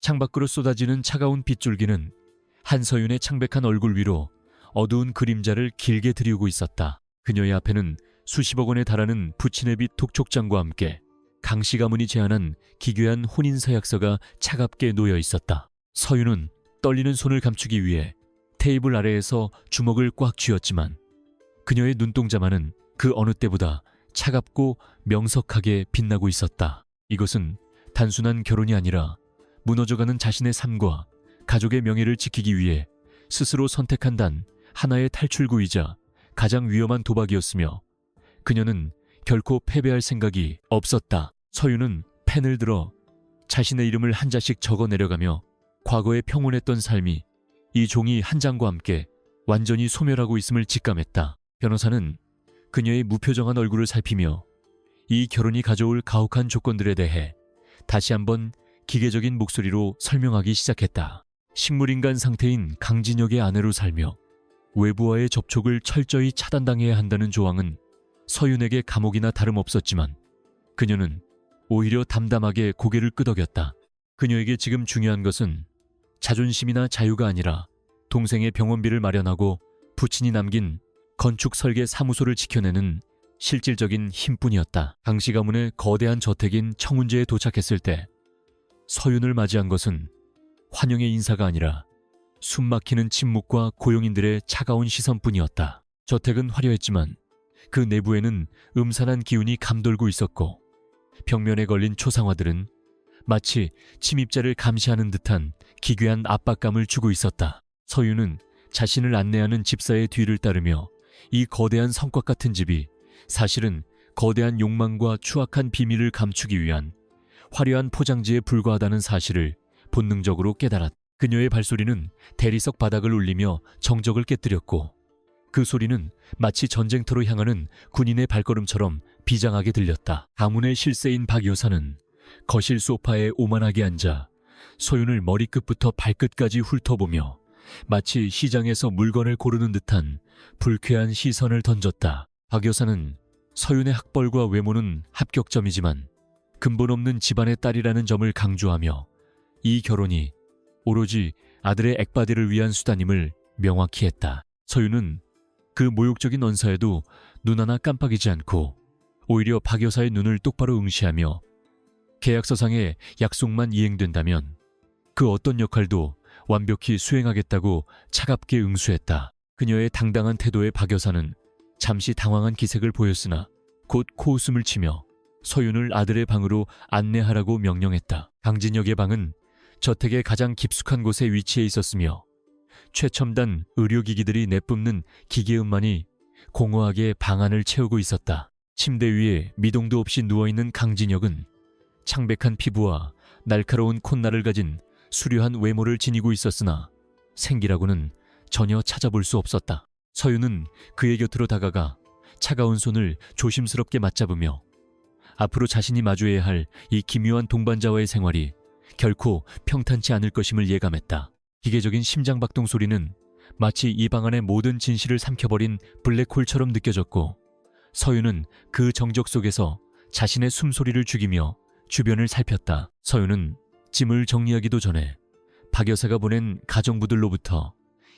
창밖으로 쏟아지는 차가운 빗줄기는 한서윤의 창백한 얼굴 위로 어두운 그림자를 길게 드리우고 있었다. 그녀의 앞에는 수십억 원에 달하는 부친회비 독촉장과 함께 강씨 가문이 제안한 기괴한 혼인서약서가 차갑게 놓여 있었다. 서윤은 떨리는 손을 감추기 위해 테이블 아래에서 주먹을 꽉 쥐었지만 그녀의 눈동자만은 그 어느 때보다 차갑고 명석하게 빛나고 있었다. 이것은 단순한 결혼이 아니라 무너져가는 자신의 삶과 가족의 명예를 지키기 위해 스스로 선택한 단 하나의 탈출구이자 가장 위험한 도박이었으며 그녀는 결코 패배할 생각이 없었다. 서윤은 펜을 들어 자신의 이름을 한 자씩 적어 내려가며 과거에 평온했던 삶이 이 종이 한 장과 함께 완전히 소멸하고 있음을 직감했다. 변호사는 그녀의 무표정한 얼굴을 살피며 이 결혼이 가져올 가혹한 조건들에 대해 다시 한번 기계적인 목소리로 설명하기 시작했다. 식물인간 상태인 강진혁의 아내로 살며 외부와의 접촉을 철저히 차단당해야 한다는 조항은 서윤에게 감옥이나 다름없었지만 그녀는 오히려 담담하게 고개를 끄덕였다. 그녀에게 지금 중요한 것은 자존심이나 자유가 아니라 동생의 병원비를 마련하고 부친이 남긴 건축 설계 사무소를 지켜내는 실질적인 힘뿐이었다. 강씨 가문의 거대한 저택인 청운제에 도착했을 때 서윤을 맞이한 것은 환영의 인사가 아니라 숨막히는 침묵과 고용인들의 차가운 시선뿐이었다. 저택은 화려했지만 그 내부에는 음산한 기운이 감돌고 있었고 벽면에 걸린 초상화들은 마치 침입자를 감시하는 듯한 기괴한 압박감을 주고 있었다. 서윤은 자신을 안내하는 집사의 뒤를 따르며 이 거대한 성곽 같은 집이 사실은 거대한 욕망과 추악한 비밀을 감추기 위한 화려한 포장지에 불과하다는 사실을 본능적으로 깨달았다. 그녀의 발소리는 대리석 바닥을 울리며 정적을 깨뜨렸고 그 소리는 마치 전쟁터로 향하는 군인의 발걸음처럼 비장하게 들렸다. 가문의 실세인 박 여사는 거실 소파에 오만하게 앉아 서윤을 머리끝부터 발끝까지 훑어보며 마치 시장에서 물건을 고르는 듯한 불쾌한 시선을 던졌다. 박 여사는 서윤의 학벌과 외모는 합격점이지만 근본 없는 집안의 딸이라는 점을 강조하며 이 결혼이 오로지 아들의 액바디를 위한 수단임을 명확히 했다. 서윤은 그 모욕적인 언사에도 눈 하나 깜빡이지 않고 오히려 박 여사의 눈을 똑바로 응시하며 계약서상의 약속만 이행된다면 그 어떤 역할도 완벽히 수행하겠다고 차갑게 응수했다. 그녀의 당당한 태도에 박 여사는 잠시 당황한 기색을 보였으나 곧 코웃음을 치며 서윤을 아들의 방으로 안내하라고 명령했다. 강진혁의 방은 저택의 가장 깊숙한 곳에 위치해 있었으며 최첨단 의료기기들이 내뿜는 기계음만이 공허하게 방 안을 채우고 있었다. 침대 위에 미동도 없이 누워있는 강진혁은 창백한 피부와 날카로운 콧날을 가진 수려한 외모를 지니고 있었으나 생기라고는 전혀 찾아볼 수 없었다. 서윤은 그의 곁으로 다가가 차가운 손을 조심스럽게 맞잡으며 앞으로 자신이 마주해야 할 이 기묘한 동반자와의 생활이 결코 평탄치 않을 것임을 예감했다. 기계적인 심장박동 소리는 마치 이 방 안의 모든 진실을 삼켜버린 블랙홀처럼 느껴졌고 서윤은 그 정적 속에서 자신의 숨소리를 죽이며 주변을 살폈다. 서윤은 짐을 정리하기도 전에 박 여사가 보낸 가정부들로부터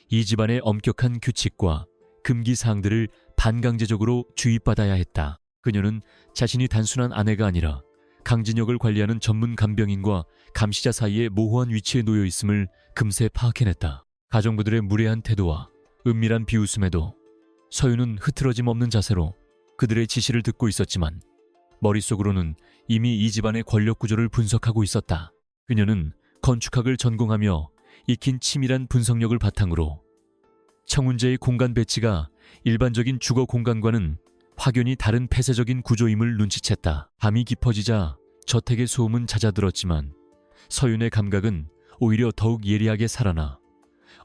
이 집안의 엄격한 규칙과 금기사항들을 반강제적으로 주입받아야 했다. 그녀는 자신이 단순한 아내가 아니라 강진혁을 관리하는 전문 간병인과 감시자 사이의 모호한 위치에 놓여 있음을 금세 파악해냈다. 가정부들의 무례한 태도와 은밀한 비웃음에도 서윤은 흐트러짐 없는 자세로 그들의 지시를 듣고 있었지만 머릿속으로는 이미 이 집안의 권력 구조를 분석하고 있었다. 그녀는 건축학을 전공하며 익힌 치밀한 분석력을 바탕으로 청운제의 공간 배치가 일반적인 주거 공간과는 확연히 다른 폐쇄적인 구조임을 눈치챘다. 밤이 깊어지자 저택의 소음은 잦아들었지만 서윤의 감각은 오히려 더욱 예리하게 살아나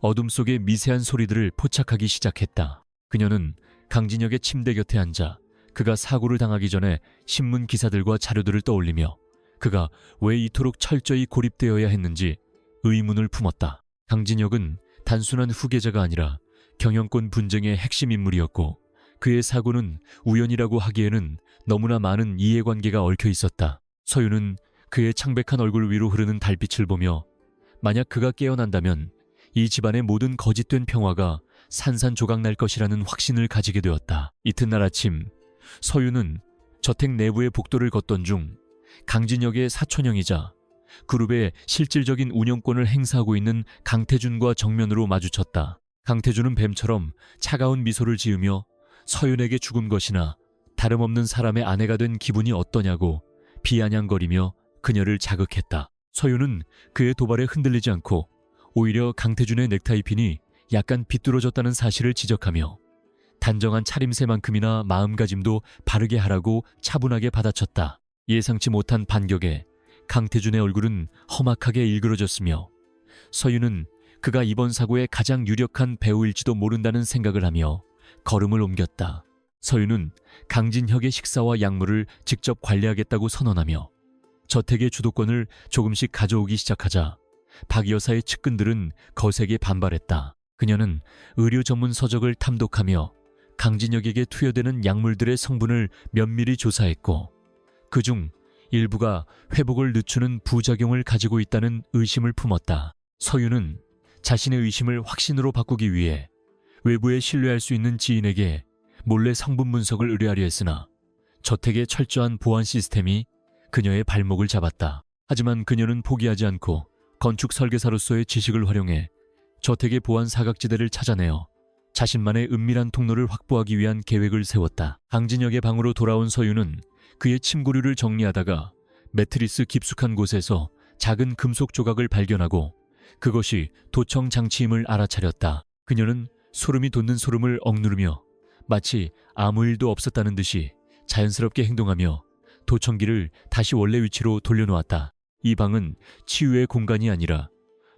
어둠 속의 미세한 소리들을 포착하기 시작했다. 그녀는 강진혁의 침대 곁에 앉아 그가 사고를 당하기 전에 신문 기사들과 자료들을 떠올리며 그가 왜 이토록 철저히 고립되어야 했는지 의문을 품었다. 강진혁은 단순한 후계자가 아니라 경영권 분쟁의 핵심 인물이었고 그의 사고는 우연이라고 하기에는 너무나 많은 이해관계가 얽혀 있었다. 서윤은 그의 창백한 얼굴 위로 흐르는 달빛을 보며 만약 그가 깨어난다면 이 집안의 모든 거짓된 평화가 산산조각 날 것이라는 확신을 가지게 되었다. 이튿날 아침 서유는 저택 내부의 복도를 걷던 중 강진혁의 사촌형이자 그룹의 실질적인 운영권을 행사하고 있는 강태준과 정면으로 마주쳤다. 강태준은 뱀처럼 차가운 미소를 지으며 서윤에게 죽은 것이나 다름없는 사람의 아내가 된 기분이 어떠냐고 비아냥거리며 그녀를 자극했다. 서윤은 그의 도발에 흔들리지 않고 오히려 강태준의 넥타이핀이 약간 비뚤어졌다는 사실을 지적하며 단정한 차림새만큼이나 마음가짐도 바르게 하라고 차분하게 받아쳤다. 예상치 못한 반격에 강태준의 얼굴은 험악하게 일그러졌으며 서윤은 그가 이번 사고의 가장 유력한 배우일지도 모른다는 생각을 하며 걸음을 옮겼다. 서윤은 강진혁의 식사와 약물을 직접 관리하겠다고 선언하며 저택의 주도권을 조금씩 가져오기 시작하자 박 여사의 측근들은 거세게 반발했다. 그녀는 의료 전문 서적을 탐독하며 강진혁에게 투여되는 약물들의 성분을 면밀히 조사했고 그중 일부가 회복을 늦추는 부작용을 가지고 있다는 의심을 품었다. 서윤은 자신의 의심을 확신으로 바꾸기 위해 외부에 신뢰할 수 있는 지인에게 몰래 성분 분석을 의뢰하려 했으나 저택의 철저한 보안 시스템이 그녀의 발목을 잡았다. 하지만 그녀는 포기하지 않고 건축 설계사로서의 지식을 활용해 저택의 보안 사각지대를 찾아내어 자신만의 은밀한 통로를 확보하기 위한 계획을 세웠다. 강진혁의 방으로 돌아온 서윤은 그의 침구류를 정리하다가 매트리스 깊숙한 곳에서 작은 금속 조각을 발견하고 그것이 도청 장치임을 알아차렸다. 그녀는 소름이 돋는 소름을 억누르며 마치 아무 일도 없었다는 듯이 자연스럽게 행동하며 도청기를 다시 원래 위치로 돌려놓았다. 이 방은 치유의 공간이 아니라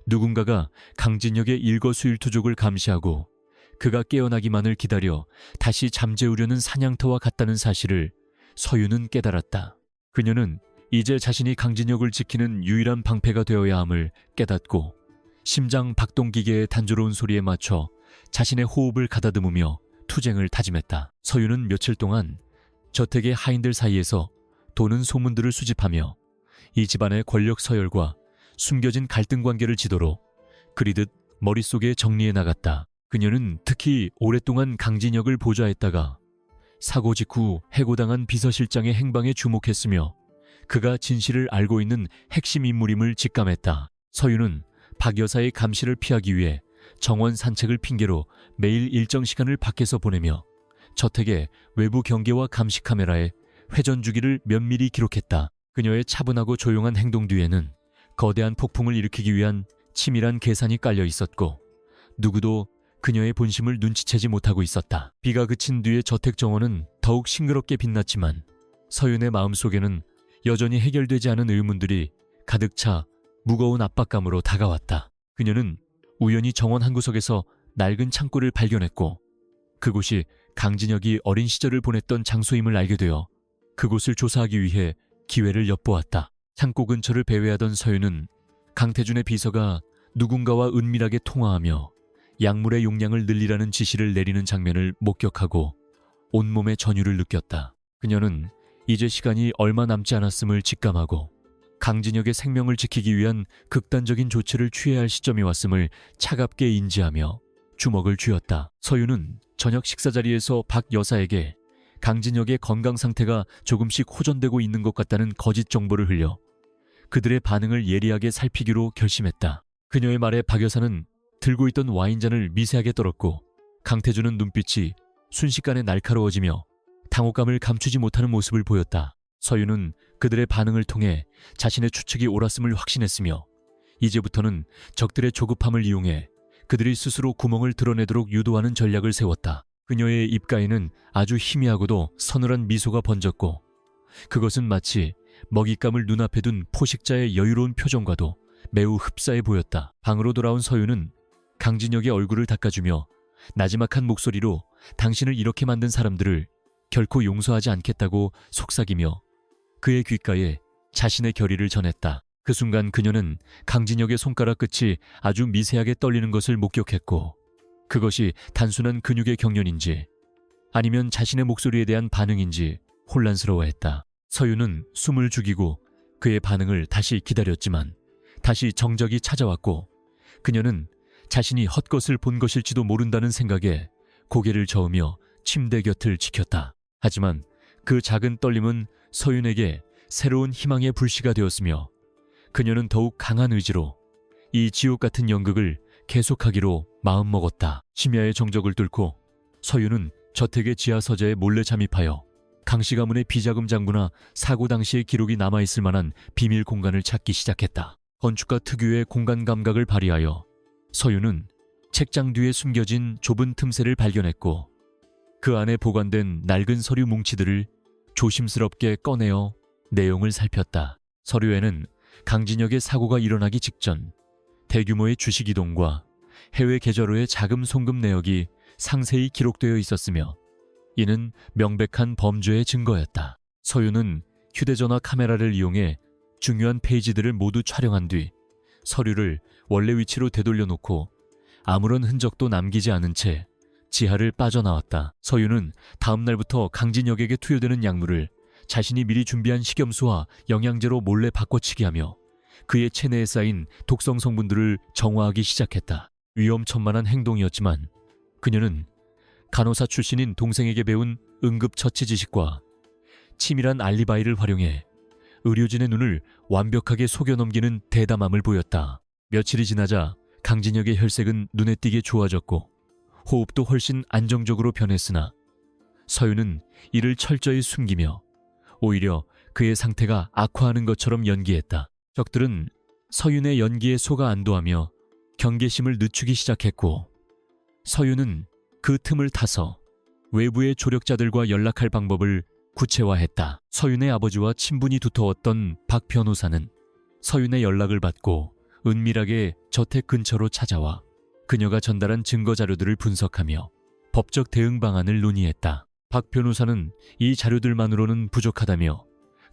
누군가가 강진혁의 일거수일투족을 감시하고 그가 깨어나기만을 기다려 다시 잠재우려는 사냥터와 같다는 사실을 서윤은 깨달았다. 그녀는 이제 자신이 강진혁을 지키는 유일한 방패가 되어야 함을 깨닫고 심장 박동기계의 단조로운 소리에 맞춰 자신의 호흡을 가다듬으며 투쟁을 다짐했다. 서윤은 며칠 동안 저택의 하인들 사이에서 도는 소문들을 수집하며 이 집안의 권력 서열과 숨겨진 갈등 관계를 지도로 그리듯 머릿속에 정리해 나갔다. 그녀는 특히 오랫동안 강진혁을 보좌했다가 사고 직후 해고당한 비서실장의 행방에 주목했으며 그가 진실을 알고 있는 핵심 인물임을 직감했다. 서윤은 박 여사의 감시를 피하기 위해 정원 산책을 핑계로 매일 일정 시간을 밖에서 보내며 저택의 외부 경계와 감시 카메라에 회전 주기를 면밀히 기록했다. 그녀의 차분하고 조용한 행동 뒤에는 거대한 폭풍을 일으키기 위한 치밀한 계산이 깔려 있었고 누구도 그녀의 본심을 눈치채지 못하고 있었다. 비가 그친 뒤의 저택 정원은 더욱 싱그럽게 빛났지만 서윤의 마음속에는 여전히 해결되지 않은 의문들이 가득 차 무거운 압박감으로 다가왔다. 그녀는 우연히 정원 한 구석에서 낡은 창고를 발견했고 그곳이 강진혁이 어린 시절을 보냈던 장소임을 알게 되어 그곳을 조사하기 위해 기회를 엿보았다. 창고 근처를 배회하던 서윤은 강태준의 비서가 누군가와 은밀하게 통화하며 약물의 용량을 늘리라는 지시를 내리는 장면을 목격하고 온몸의 전율을 느꼈다. 그녀는 이제 시간이 얼마 남지 않았음을 직감하고 강진혁의 생명을 지키기 위한 극단적인 조치를 취해야 할 시점이 왔음을 차갑게 인지하며 주먹을 쥐었다. 서윤은 저녁 식사 자리에서 박 여사에게 강진혁의 건강 상태가 조금씩 호전되고 있는 것 같다는 거짓 정보를 흘려 그들의 반응을 예리하게 살피기로 결심했다. 그녀의 말에 박 여사는 들고 있던 와인잔을 미세하게 떨었고 강태준은 눈빛이 순식간에 날카로워지며 당혹감을 감추지 못하는 모습을 보였다. 서윤은 그들의 반응을 통해 자신의 추측이 옳았음을 확신했으며 이제부터는 적들의 조급함을 이용해 그들이 스스로 구멍을 드러내도록 유도하는 전략을 세웠다. 그녀의 입가에는 아주 희미하고도 서늘한 미소가 번졌고 그것은 마치 먹잇감을 눈앞에 둔 포식자의 여유로운 표정과도 매우 흡사해 보였다. 방으로 돌아온 서윤은 강진혁의 얼굴을 닦아주며 나지막한 목소리로 당신을 이렇게 만든 사람들을 결코 용서하지 않겠다고 속삭이며 그의 귓가에 자신의 결의를 전했다. 그 순간 그녀는 강진혁의 손가락 끝이 아주 미세하게 떨리는 것을 목격했고 그것이 단순한 근육의 경련인지 아니면 자신의 목소리에 대한 반응인지 혼란스러워했다. 서윤은 숨을 죽이고 그의 반응을 다시 기다렸지만 다시 정적이 찾아왔고 그녀는 자신이 헛것을 본 것일지도 모른다는 생각에 고개를 저으며 침대 곁을 지켰다. 하지만 그 작은 떨림은 서윤에게 새로운 희망의 불씨가 되었으며 그녀는 더욱 강한 의지로 이 지옥 같은 연극을 계속하기로 마음먹었다. 심야의 정적을 뚫고 서윤은 저택의 지하 서재에 몰래 잠입하여 강씨 가문의 비자금 장부나 사고 당시의 기록이 남아있을 만한 비밀 공간을 찾기 시작했다. 건축가 특유의 공간 감각을 발휘하여 서윤은 책장 뒤에 숨겨진 좁은 틈새를 발견했고 그 안에 보관된 낡은 서류 뭉치들을 조심스럽게 꺼내어 내용을 살폈다. 서류에는 강진혁의 사고가 일어나기 직전 대규모의 주식 이동과 해외 계좌로의 자금 송금 내역이 상세히 기록되어 있었으며 이는 명백한 범죄의 증거였다. 서윤은 휴대전화 카메라를 이용해 중요한 페이지들을 모두 촬영한 뒤 서류를 원래 위치로 되돌려놓고 아무런 흔적도 남기지 않은 채 지하를 빠져나왔다. 서윤은 다음 날부터 강진혁에게 투여되는 약물을 자신이 미리 준비한 식염수와 영양제로 몰래 바꿔치기 하며 그의 체내에 쌓인 독성 성분들을 정화하기 시작했다. 위험천만한 행동이었지만 그녀는 간호사 출신인 동생에게 배운 응급처치 지식과 치밀한 알리바이를 활용해 의료진의 눈을 완벽하게 속여넘기는 대담함을 보였다. 며칠이 지나자 강진혁의 혈색은 눈에 띄게 좋아졌고 호흡도 훨씬 안정적으로 변했으나 서윤은 이를 철저히 숨기며 오히려 그의 상태가 악화하는 것처럼 연기했다. 적들은 서윤의 연기에 속아 안도하며 경계심을 늦추기 시작했고 서윤은 그 틈을 타서 외부의 조력자들과 연락할 방법을 구체화했다. 서윤의 아버지와 친분이 두터웠던 박 변호사는 서윤의 연락을 받고 은밀하게 저택 근처로 찾아와 그녀가 전달한 증거 자료들을 분석하며 법적 대응 방안을 논의했다. 박 변호사는 이 자료들만으로는 부족하다며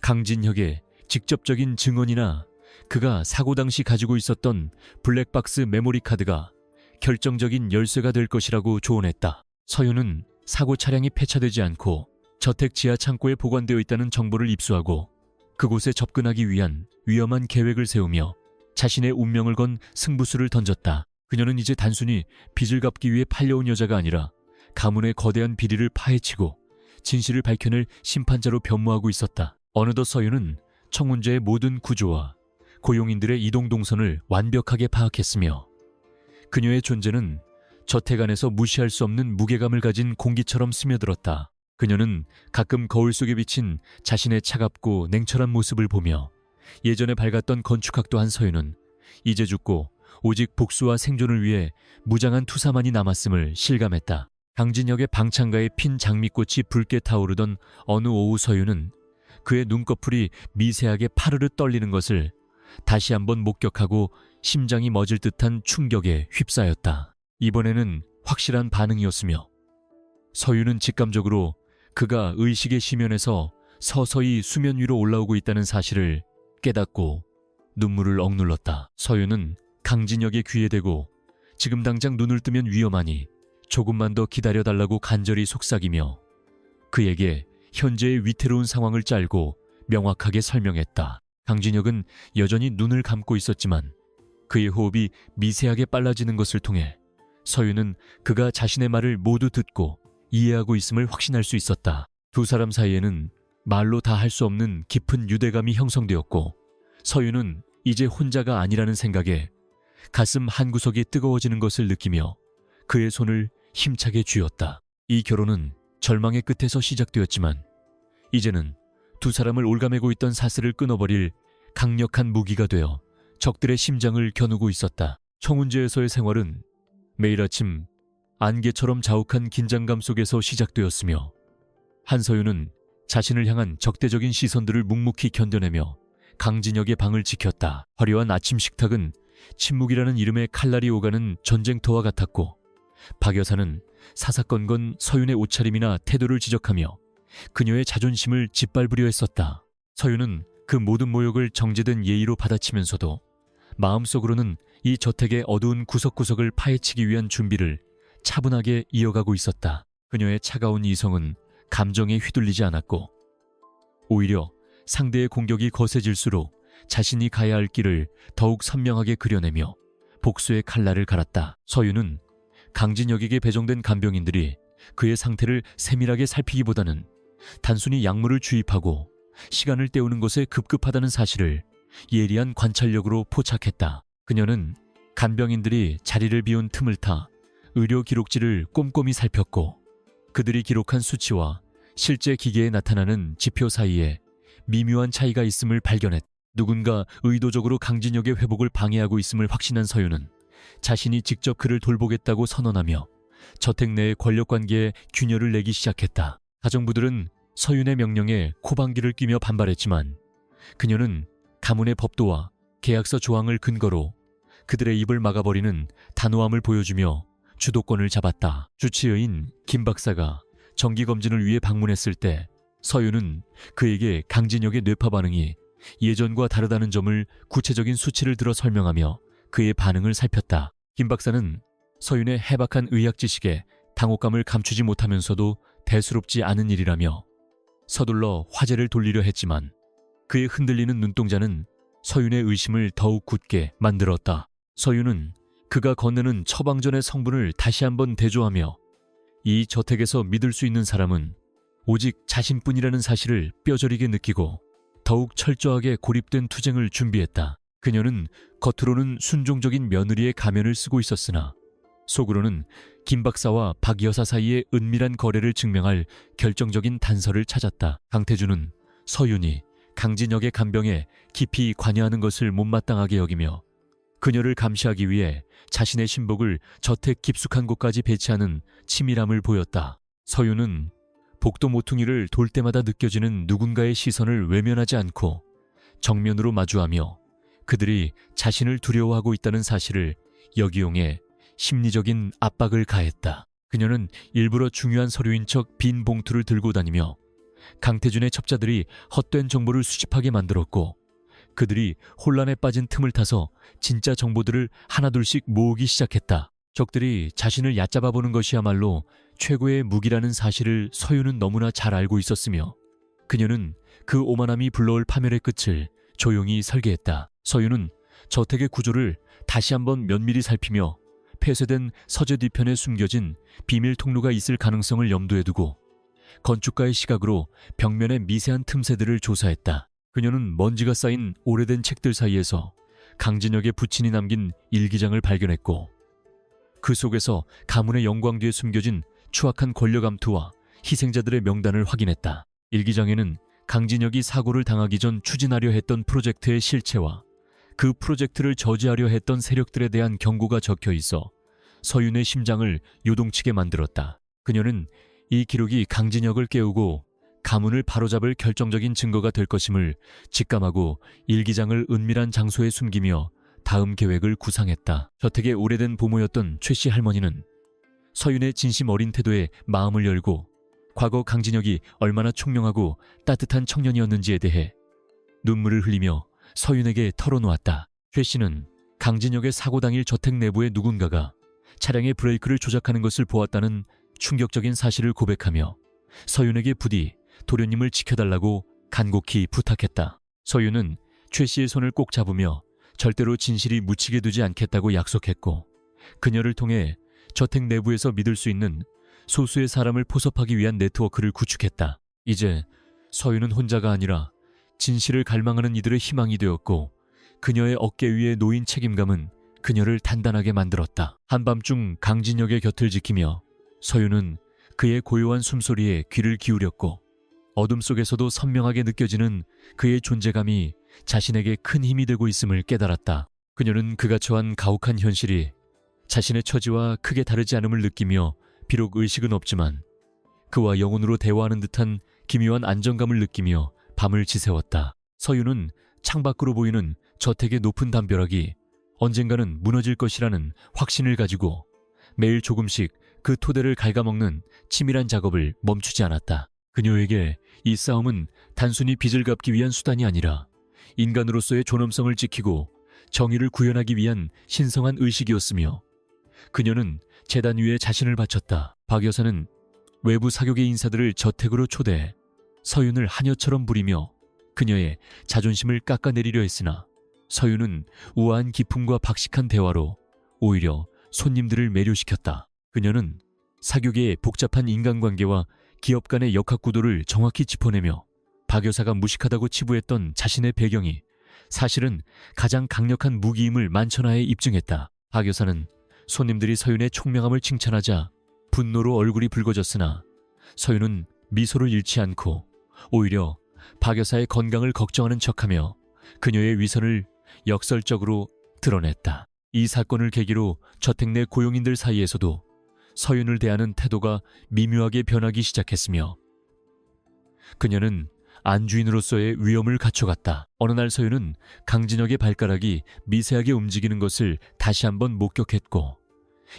강진혁의 직접적인 증언이나 그가 사고 당시 가지고 있었던 블랙박스 메모리 카드가 결정적인 열쇠가 될 것이라고 조언했다. 서윤은 사고 차량이 폐차되지 않고 저택 지하 창고에 보관되어 있다는 정보를 입수하고 그곳에 접근하기 위한 위험한 계획을 세우며 자신의 운명을 건 승부수를 던졌다. 그녀는 이제 단순히 빚을 갚기 위해 팔려온 여자가 아니라 가문의 거대한 비리를 파헤치고 진실을 밝혀낼 심판자로 변모하고 있었다. 어느덧 서윤은 청운제의 모든 구조와 고용인들의 이동 동선을 완벽하게 파악했으며 그녀의 존재는 저택 안에서 무시할 수 없는 무게감을 가진 공기처럼 스며들었다. 그녀는 가끔 거울 속에 비친 자신의 차갑고 냉철한 모습을 보며 예전에 밝았던 건축학도 한 서윤은 이제 죽고 오직 복수와 생존을 위해 무장한 투사만이 남았음을 실감했다. 강진혁의 방창가에 핀 장미꽃이 붉게 타오르던 어느 오후 서윤은 그의 눈꺼풀이 미세하게 파르르 떨리는 것을 다시 한번 목격하고 심장이 멎을 듯한 충격에 휩싸였다. 이번에는 확실한 반응이었으며 서윤은 직감적으로 그가 의식의 심연에서 서서히 수면 위로 올라오고 있다는 사실을 깨닫고 눈물을 억눌렀다. 서윤은 강진혁의 귀에 대고 지금 당장 눈을 뜨면 위험하니 조금만 더 기다려달라고 간절히 속삭이며 그에게 현재의 위태로운 상황을 짤고 명확하게 설명했다. 강진혁은 여전히 눈을 감고 있었지만 그의 호흡이 미세하게 빨라지는 것을 통해 서윤은 그가 자신의 말을 모두 듣고 이해하고 있음을 확신할 수 있었다. 두 사람 사이에는 말로 다 할 수 없는 깊은 유대감이 형성되었고 서윤은 이제 혼자가 아니라는 생각에 가슴 한구석이 뜨거워지는 것을 느끼며 그의 손을 힘차게 쥐었다. 이 결혼은 절망의 끝에서 시작되었지만 이제는 두 사람을 올가매고 있던 사슬을 끊어버릴 강력한 무기가 되어 적들의 심장을 겨누고 있었다. 청운제에서의 생활은 매일 아침 안개처럼 자욱한 긴장감 속에서 시작되었으며 한서윤은 자신을 향한 적대적인 시선들을 묵묵히 견뎌내며 강진혁의 방을 지켰다. 화려한 아침 식탁은 침묵이라는 이름의 칼날이 오가는 전쟁터와 같았고 박 여사는 사사건건 서윤의 옷차림이나 태도를 지적하며 그녀의 자존심을 짓밟으려 했었다. 서윤은 그 모든 모욕을 정제된 예의로 받아치면서도 마음속으로는 이 저택의 어두운 구석구석을 파헤치기 위한 준비를 차분하게 이어가고 있었다. 그녀의 차가운 이성은 감정에 휘둘리지 않았고 오히려 상대의 공격이 거세질수록 자신이 가야 할 길을 더욱 선명하게 그려내며 복수의 칼날을 갈았다. 서윤은 강진혁에게 배정된 간병인들이 그의 상태를 세밀하게 살피기보다는 단순히 약물을 주입하고 시간을 때우는 것에 급급하다는 사실을 예리한 관찰력으로 포착했다. 그녀는 간병인들이 자리를 비운 틈을 타 의료 기록지를 꼼꼼히 살폈고 그들이 기록한 수치와 실제 기계에 나타나는 지표 사이에 미묘한 차이가 있음을 발견했다. 누군가 의도적으로 강진혁의 회복을 방해하고 있음을 확신한 서윤은 자신이 직접 그를 돌보겠다고 선언하며 저택 내의 권력관계에 균열을 내기 시작했다. 가정부들은 서윤의 명령에 코방귀를 뀌며 반발했지만 그녀는 가문의 법도와 계약서 조항을 근거로 그들의 입을 막아버리는 단호함을 보여주며 주도권을 잡았다. 주치의인 김 박사가 정기검진을 위해 방문했을 때 서윤은 그에게 강진혁의 뇌파 반응이 예전과 다르다는 점을 구체적인 수치를 들어 설명하며 그의 반응을 살폈다. 김 박사는 서윤의 해박한 의학 지식에 당혹감을 감추지 못하면서도 대수롭지 않은 일이라며 서둘러 화제를 돌리려 했지만 그의 흔들리는 눈동자는 서윤의 의심을 더욱 굳게 만들었다. 서윤은 그가 건네는 처방전의 성분을 다시 한번 대조하며 이 저택에서 믿을 수 있는 사람은 오직 자신뿐이라는 사실을 뼈저리게 느끼고 더욱 철저하게 고립된 투쟁을 준비했다. 그녀는 겉으로는 순종적인 며느리의 가면을 쓰고 있었으나 속으로는 김 박사와 박 여사 사이의 은밀한 거래를 증명할 결정적인 단서를 찾았다. 강태주는 서윤이 강진혁의 간병에 깊이 관여하는 것을 못마땅하게 여기며 그녀를 감시하기 위해 자신의 신복을 저택 깊숙한 곳까지 배치하는 치밀함을 보였다. 서윤은 복도 모퉁이를 돌 때마다 느껴지는 누군가의 시선을 외면하지 않고 정면으로 마주하며 그들이 자신을 두려워하고 있다는 사실을 역이용해 심리적인 압박을 가했다. 그녀는 일부러 중요한 서류인 척 빈 봉투를 들고 다니며 강태준의 첩자들이 헛된 정보를 수집하게 만들었고 그들이 혼란에 빠진 틈을 타서 진짜 정보들을 하나둘씩 모으기 시작했다. 적들이 자신을 얕잡아 보는 것이야말로 최고의 무기라는 사실을 서윤은 너무나 잘 알고 있었으며 그녀는 그 오만함이 불러올 파멸의 끝을 조용히 설계했다. 서윤은 저택의 구조를 다시 한번 면밀히 살피며 폐쇄된 서재 뒤편에 숨겨진 비밀 통로가 있을 가능성을 염두에 두고 건축가의 시각으로 벽면의 미세한 틈새들을 조사했다. 그녀는 먼지가 쌓인 오래된 책들 사이에서 강진혁의 부친이 남긴 일기장을 발견했고 그 속에서 가문의 영광 뒤에 숨겨진 추악한 권력 암투와 희생자들의 명단을 확인했다. 일기장에는 강진혁이 사고를 당하기 전 추진하려 했던 프로젝트의 실체와 그 프로젝트를 저지하려 했던 세력들에 대한 경고가 적혀 있어 서윤의 심장을 요동치게 만들었다. 그녀는 이 기록이 강진혁을 깨우고 가문을 바로잡을 결정적인 증거가 될 것임을 직감하고 일기장을 은밀한 장소에 숨기며 다음 계획을 구상했다. 저택의 오래된 보모였던 최 씨 할머니는 서윤의 진심 어린 태도에 마음을 열고 과거 강진혁이 얼마나 총명하고 따뜻한 청년이었는지에 대해 눈물을 흘리며 서윤에게 털어놓았다. 최 씨는 강진혁의 사고 당일 저택 내부의 누군가가 차량의 브레이크를 조작하는 것을 보았다는 충격적인 사실을 고백하며 서윤에게 부디 도련님을 지켜달라고 간곡히 부탁했다. 서윤은 최 씨의 손을 꼭 잡으며 절대로 진실이 묻히게 두지 않겠다고 약속했고 그녀를 통해 저택 내부에서 믿을 수 있는 소수의 사람을 포섭하기 위한 네트워크를 구축했다. 이제 서윤은 혼자가 아니라 진실을 갈망하는 이들의 희망이 되었고 그녀의 어깨 위에 놓인 책임감은 그녀를 단단하게 만들었다. 한밤중 강진혁의 곁을 지키며 서윤은 그의 고요한 숨소리에 귀를 기울였고 어둠 속에서도 선명하게 느껴지는 그의 존재감이 자신에게 큰 힘이 되고 있음을 깨달았다. 그녀는 그가 처한 가혹한 현실이 자신의 처지와 크게 다르지 않음을 느끼며 비록 의식은 없지만 그와 영혼으로 대화하는 듯한 기묘한 안정감을 느끼며 밤을 지새웠다. 서윤은 창밖으로 보이는 저택의 높은 담벼락이 언젠가는 무너질 것이라는 확신을 가지고 매일 조금씩 그 토대를 갉아먹는 치밀한 작업을 멈추지 않았다. 그녀에게 이 싸움은 단순히 빚을 갚기 위한 수단이 아니라 인간으로서의 존엄성을 지키고 정의를 구현하기 위한 신성한 의식이었으며 그녀는 재단 위에 자신을 바쳤다. 박 여사는 외부 사교계 인사들을 저택으로 초대해 서윤을 하녀처럼 부리며 그녀의 자존심을 깎아내리려 했으나 서윤은 우아한 기품과 박식한 대화로 오히려 손님들을 매료시켰다. 그녀는 사교계의 복잡한 인간관계와 기업 간의 역학구도를 정확히 짚어내며 박 여사가 무식하다고 치부했던 자신의 배경이 사실은 가장 강력한 무기임을 만천하에 입증했다. 박 여사는 손님들이 서윤의 총명함을 칭찬하자 분노로 얼굴이 붉어졌으나 서윤은 미소를 잃지 않고 오히려 박 여사의 건강을 걱정하는 척하며 그녀의 위선을 역설적으로 드러냈다. 이 사건을 계기로 저택 내 고용인들 사이에서도 서윤을 대하는 태도가 미묘하게 변하기 시작했으며 그녀는 안주인으로서의 위엄을 갖춰갔다. 어느 날 서윤은 강진혁의 발가락이 미세하게 움직이는 것을 다시 한번 목격했고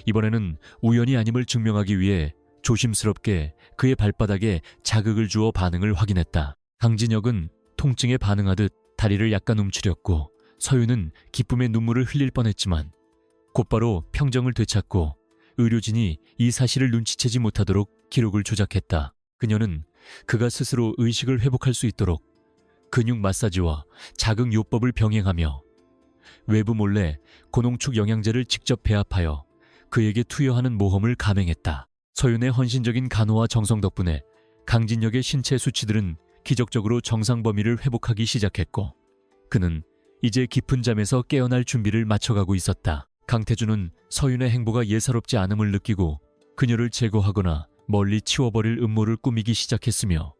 이번에는 우연이 아님을 증명하기 위해 조심스럽게 그의 발바닥에 자극을 주어 반응을 확인했다. 강진혁은 통증에 반응하듯 다리를 약간 움츠렸고 서윤은 기쁨의 눈물을 흘릴 뻔했지만 곧바로 평정을 되찾고 의료진이 이 사실을 눈치채지 못하도록 기록을 조작했다. 그녀는 그가 스스로 의식을 회복할 수 있도록 근육 마사지와 자극 요법을 병행하며 외부 몰래 고농축 영양제를 직접 배합하여 그에게 투여하는 모험을 감행했다. 서윤의 헌신적인 간호와 정성 덕분에 강진혁의 신체 수치들은 기적적으로 정상 범위를 회복하기 시작했고 그는 이제 깊은 잠에서 깨어날 준비를 마쳐가고 있었다. 강태준은 서윤의 행보가 예사롭지 않음을 느끼고 그녀를 제거하거나 멀리 치워버릴 음모를 꾸미기 시작했으며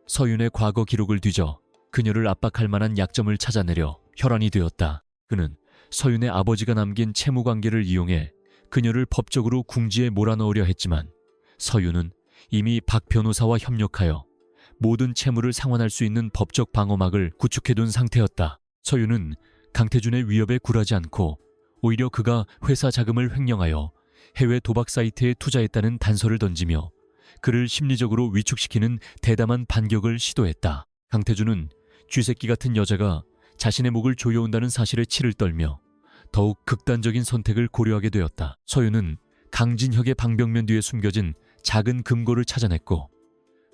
서윤의 과거 기록을 뒤져 그녀를 압박할 만한 약점을 찾아내려 혈안이 되었다. 그는 서윤의 아버지가 남긴 채무관계를 이용해 그녀를 법적으로 궁지에 몰아넣으려 했지만 서윤은 이미 박 변호사와 협력하여 모든 채무를 상환할 수 있는 법적 방어막을 구축해둔 상태였다. 서윤은 강태준의 위협에 굴하지 않고 오히려 그가 회사 자금을 횡령하여 해외 도박 사이트에 투자했다는 단서를 던지며 그를 심리적으로 위축시키는 대담한 반격을 시도했다. 강태준은 쥐새끼 같은 여자가 자신의 목을 조여온다는 사실에 치를 떨며 더욱 극단적인 선택을 고려하게 되었다. 서윤은 강진혁의 방벽면 뒤에 숨겨진 작은 금고를 찾아냈고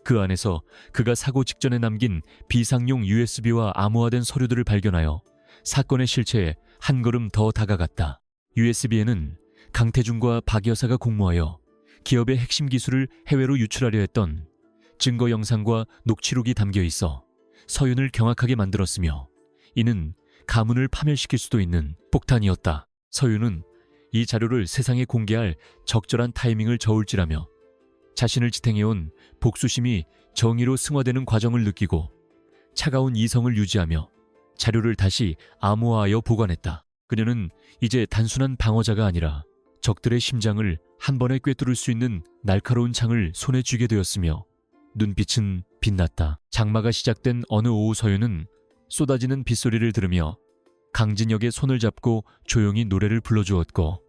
그 안에서 그가 사고 직전에 남긴 비상용 USB와 암호화된 서류들을 발견하여 사건의 실체에 한 걸음 더 다가갔다. USB에는 강태준과 박 여사가 공모하여 기업의 핵심 기술을 해외로 유출하려 했던 증거 영상과 녹취록이 담겨 있어 서윤을 경악하게 만들었으며 이는 가문을 파멸시킬 수도 있는 폭탄이었다. 서윤은 이 자료를 세상에 공개할 적절한 타이밍을 저울질하며 자신을 지탱해온 복수심이 정의로 승화되는 과정을 느끼고 차가운 이성을 유지하며 자료를 다시 암호화하여 보관했다. 그녀는 이제 단순한 방어자가 아니라 적들의 심장을 한 번에 꿰뚫을 수 있는 날카로운 창을 손에 쥐게 되었으며 눈빛은 빛났다. 장마가 시작된 어느 오후 서윤은 쏟아지는 빗소리를 들으며 강진혁의 손을 잡고 조용히 노래를 불러주었고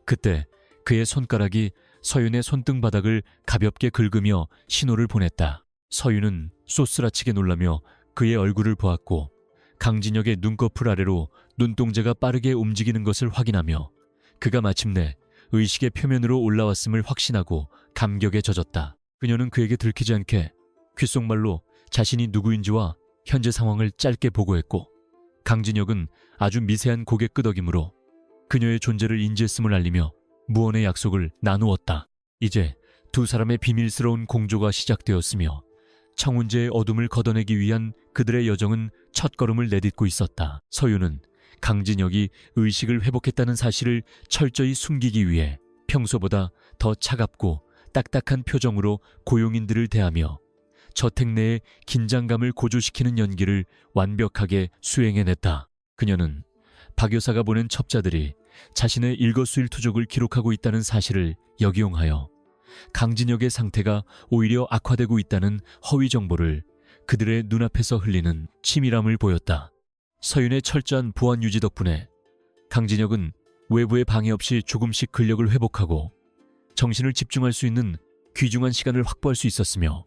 그때 그의 손가락이 서윤의 손등 바닥을 가볍게 긁으며 신호를 보냈다. 서윤은 쏘스라치게 놀라며 그의 얼굴을 보았고 강진혁의 눈꺼풀 아래로 눈동자가 빠르게 움직이는 것을 확인하며 그가 마침내 의식의 표면으로 올라왔음을 확신하고 감격에 젖었다. 그녀는 그에게 들키지 않게 귓속말로 자신이 누구인지와 현재 상황을 짧게 보고했고 강진혁은 아주 미세한 고개 끄덕임으로 그녀의 존재를 인지했음을 알리며 무언의 약속을 나누었다. 이제 두 사람의 비밀스러운 공조가 시작되었으며 청운제의 어둠을 걷어내기 위한 그들의 여정은 첫걸음을 내딛고 있었다. 서윤은 강진혁이 의식을 회복했다는 사실을 철저히 숨기기 위해 평소보다 더 차갑고 딱딱한 표정으로 고용인들을 대하며 저택 내의 긴장감을 고조시키는 연기를 완벽하게 수행해냈다. 그녀는 박 여사가 보낸 첩자들이 자신의 일거수일투족을 기록하고 있다는 사실을 역이용하여 강진혁의 상태가 오히려 악화되고 있다는 허위 정보를 그들의 눈앞에서 흘리는 치밀함을 보였다. 서윤의 철저한 보안 유지 덕분에 강진혁은 외부의 방해 없이 조금씩 근력을 회복하고 정신을 집중할 수 있는 귀중한 시간을 확보할 수 있었으며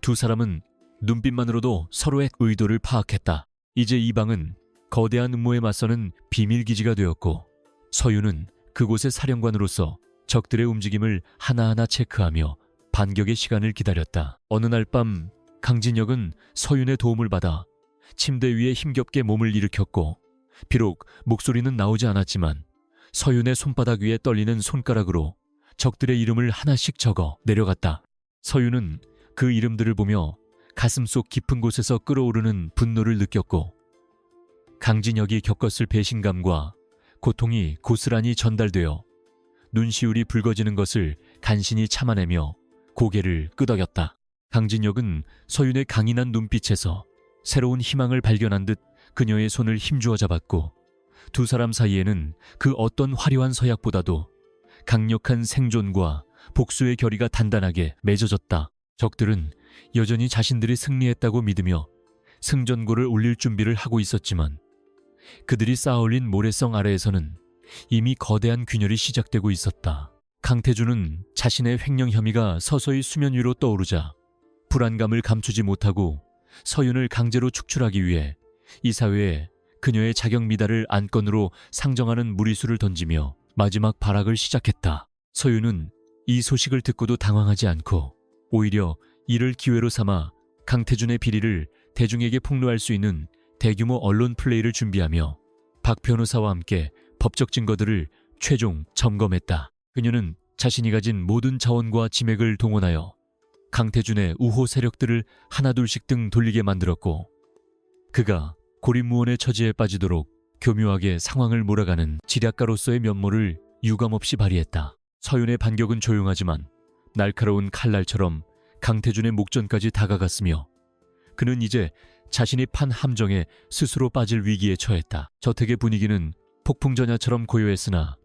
두 사람은 눈빛만으로도 서로의 의도를 파악했다. 이제 이 방은 거대한 음모에 맞서는 비밀기지가 되었고 서윤은 그곳의 사령관으로서 적들의 움직임을 하나하나 체크하며 반격의 시간을 기다렸다. 어느 날 밤 강진혁은 서윤의 도움을 받아 침대 위에 힘겹게 몸을 일으켰고, 비록 목소리는 나오지 않았지만 서윤의 손바닥 위에 떨리는 손가락으로 적들의 이름을 하나씩 적어 내려갔다. 서윤은 그 이름들을 보며 가슴속 깊은 곳에서 끓어오르는 분노를 느꼈고, 강진혁이 겪었을 배신감과 고통이 고스란히 전달되어 눈시울이 붉어지는 것을 간신히 참아내며 고개를 끄덕였다. 강진혁은 서윤의 강인한 눈빛에서 새로운 희망을 발견한 듯 그녀의 손을 힘주어 잡았고, 두 사람 사이에는 그 어떤 화려한 서약보다도 강력한 생존과 복수의 결의가 단단하게 맺어졌다. 적들은 여전히 자신들이 승리했다고 믿으며 승전고를 올릴 준비를 하고 있었지만, 그들이 쌓아올린 모래성 아래에서는 이미 거대한 균열이 시작되고 있었다. 강태준은 자신의 횡령 혐의가 서서히 수면 위로 떠오르자 불안감을 감추지 못하고 서윤을 강제로 축출하기 위해 이사회에 그녀의 자격 미달을 안건으로 상정하는 무리수를 던지며 마지막 발악을 시작했다. 서윤은 이 소식을 듣고도 당황하지 않고 오히려 이를 기회로 삼아 강태준의 비리를 대중에게 폭로할 수 있는 대규모 언론 플레이를 준비하며 박 변호사와 함께 법적 증거들을 최종 점검했다. 그녀는 자신이 가진 모든 자원과 지맥을 동원하여 강태준의 우호 세력들을 하나둘씩 등 돌리게 만들었고, 그가 고립무원의 처지에 빠지도록 교묘하게 상황을 몰아가는 지략가로서의 면모를 유감없이 발휘했다. 서윤의 반격은 조용하지만 날카로운 칼날처럼 강태준의 목전까지 다가갔으며, 그는 이제 자신이 판 함정에 스스로 빠질 위기에 처했다. 저택의 분위기는 폭풍전야처럼 고요했으나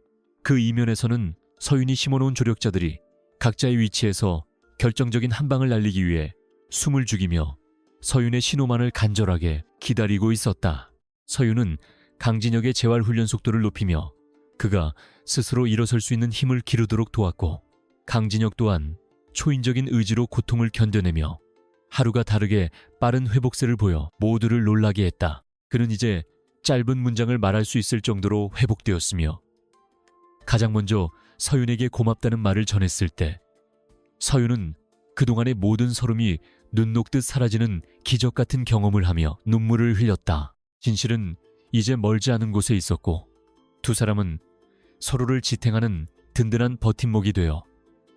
그 이면에서는 서윤이 심어놓은 조력자들이 각자의 위치에서 결정적인 한 방을 날리기 위해 숨을 죽이며 서윤의 신호만을 간절하게 기다리고 있었다. 서윤은 강진혁의 재활훈련 속도를 높이며 그가 스스로 일어설 수 있는 힘을 기르도록 도왔고, 강진혁 또한 초인적인 의지로 고통을 견뎌내며 하루가 다르게 빠른 회복세를 보여 모두를 놀라게 했다. 그는 이제 짧은 문장을 말할 수 있을 정도로 회복되었으며, 가장 먼저 서윤에게 고맙다는 말을 전했을 때 서윤은 그동안의 모든 서름이 눈 녹듯 사라지는 기적 같은 경험을 하며 눈물을 흘렸다. 진실은 이제 멀지 않은 곳에 있었고, 두 사람은 서로를 지탱하는 든든한 버팀목이 되어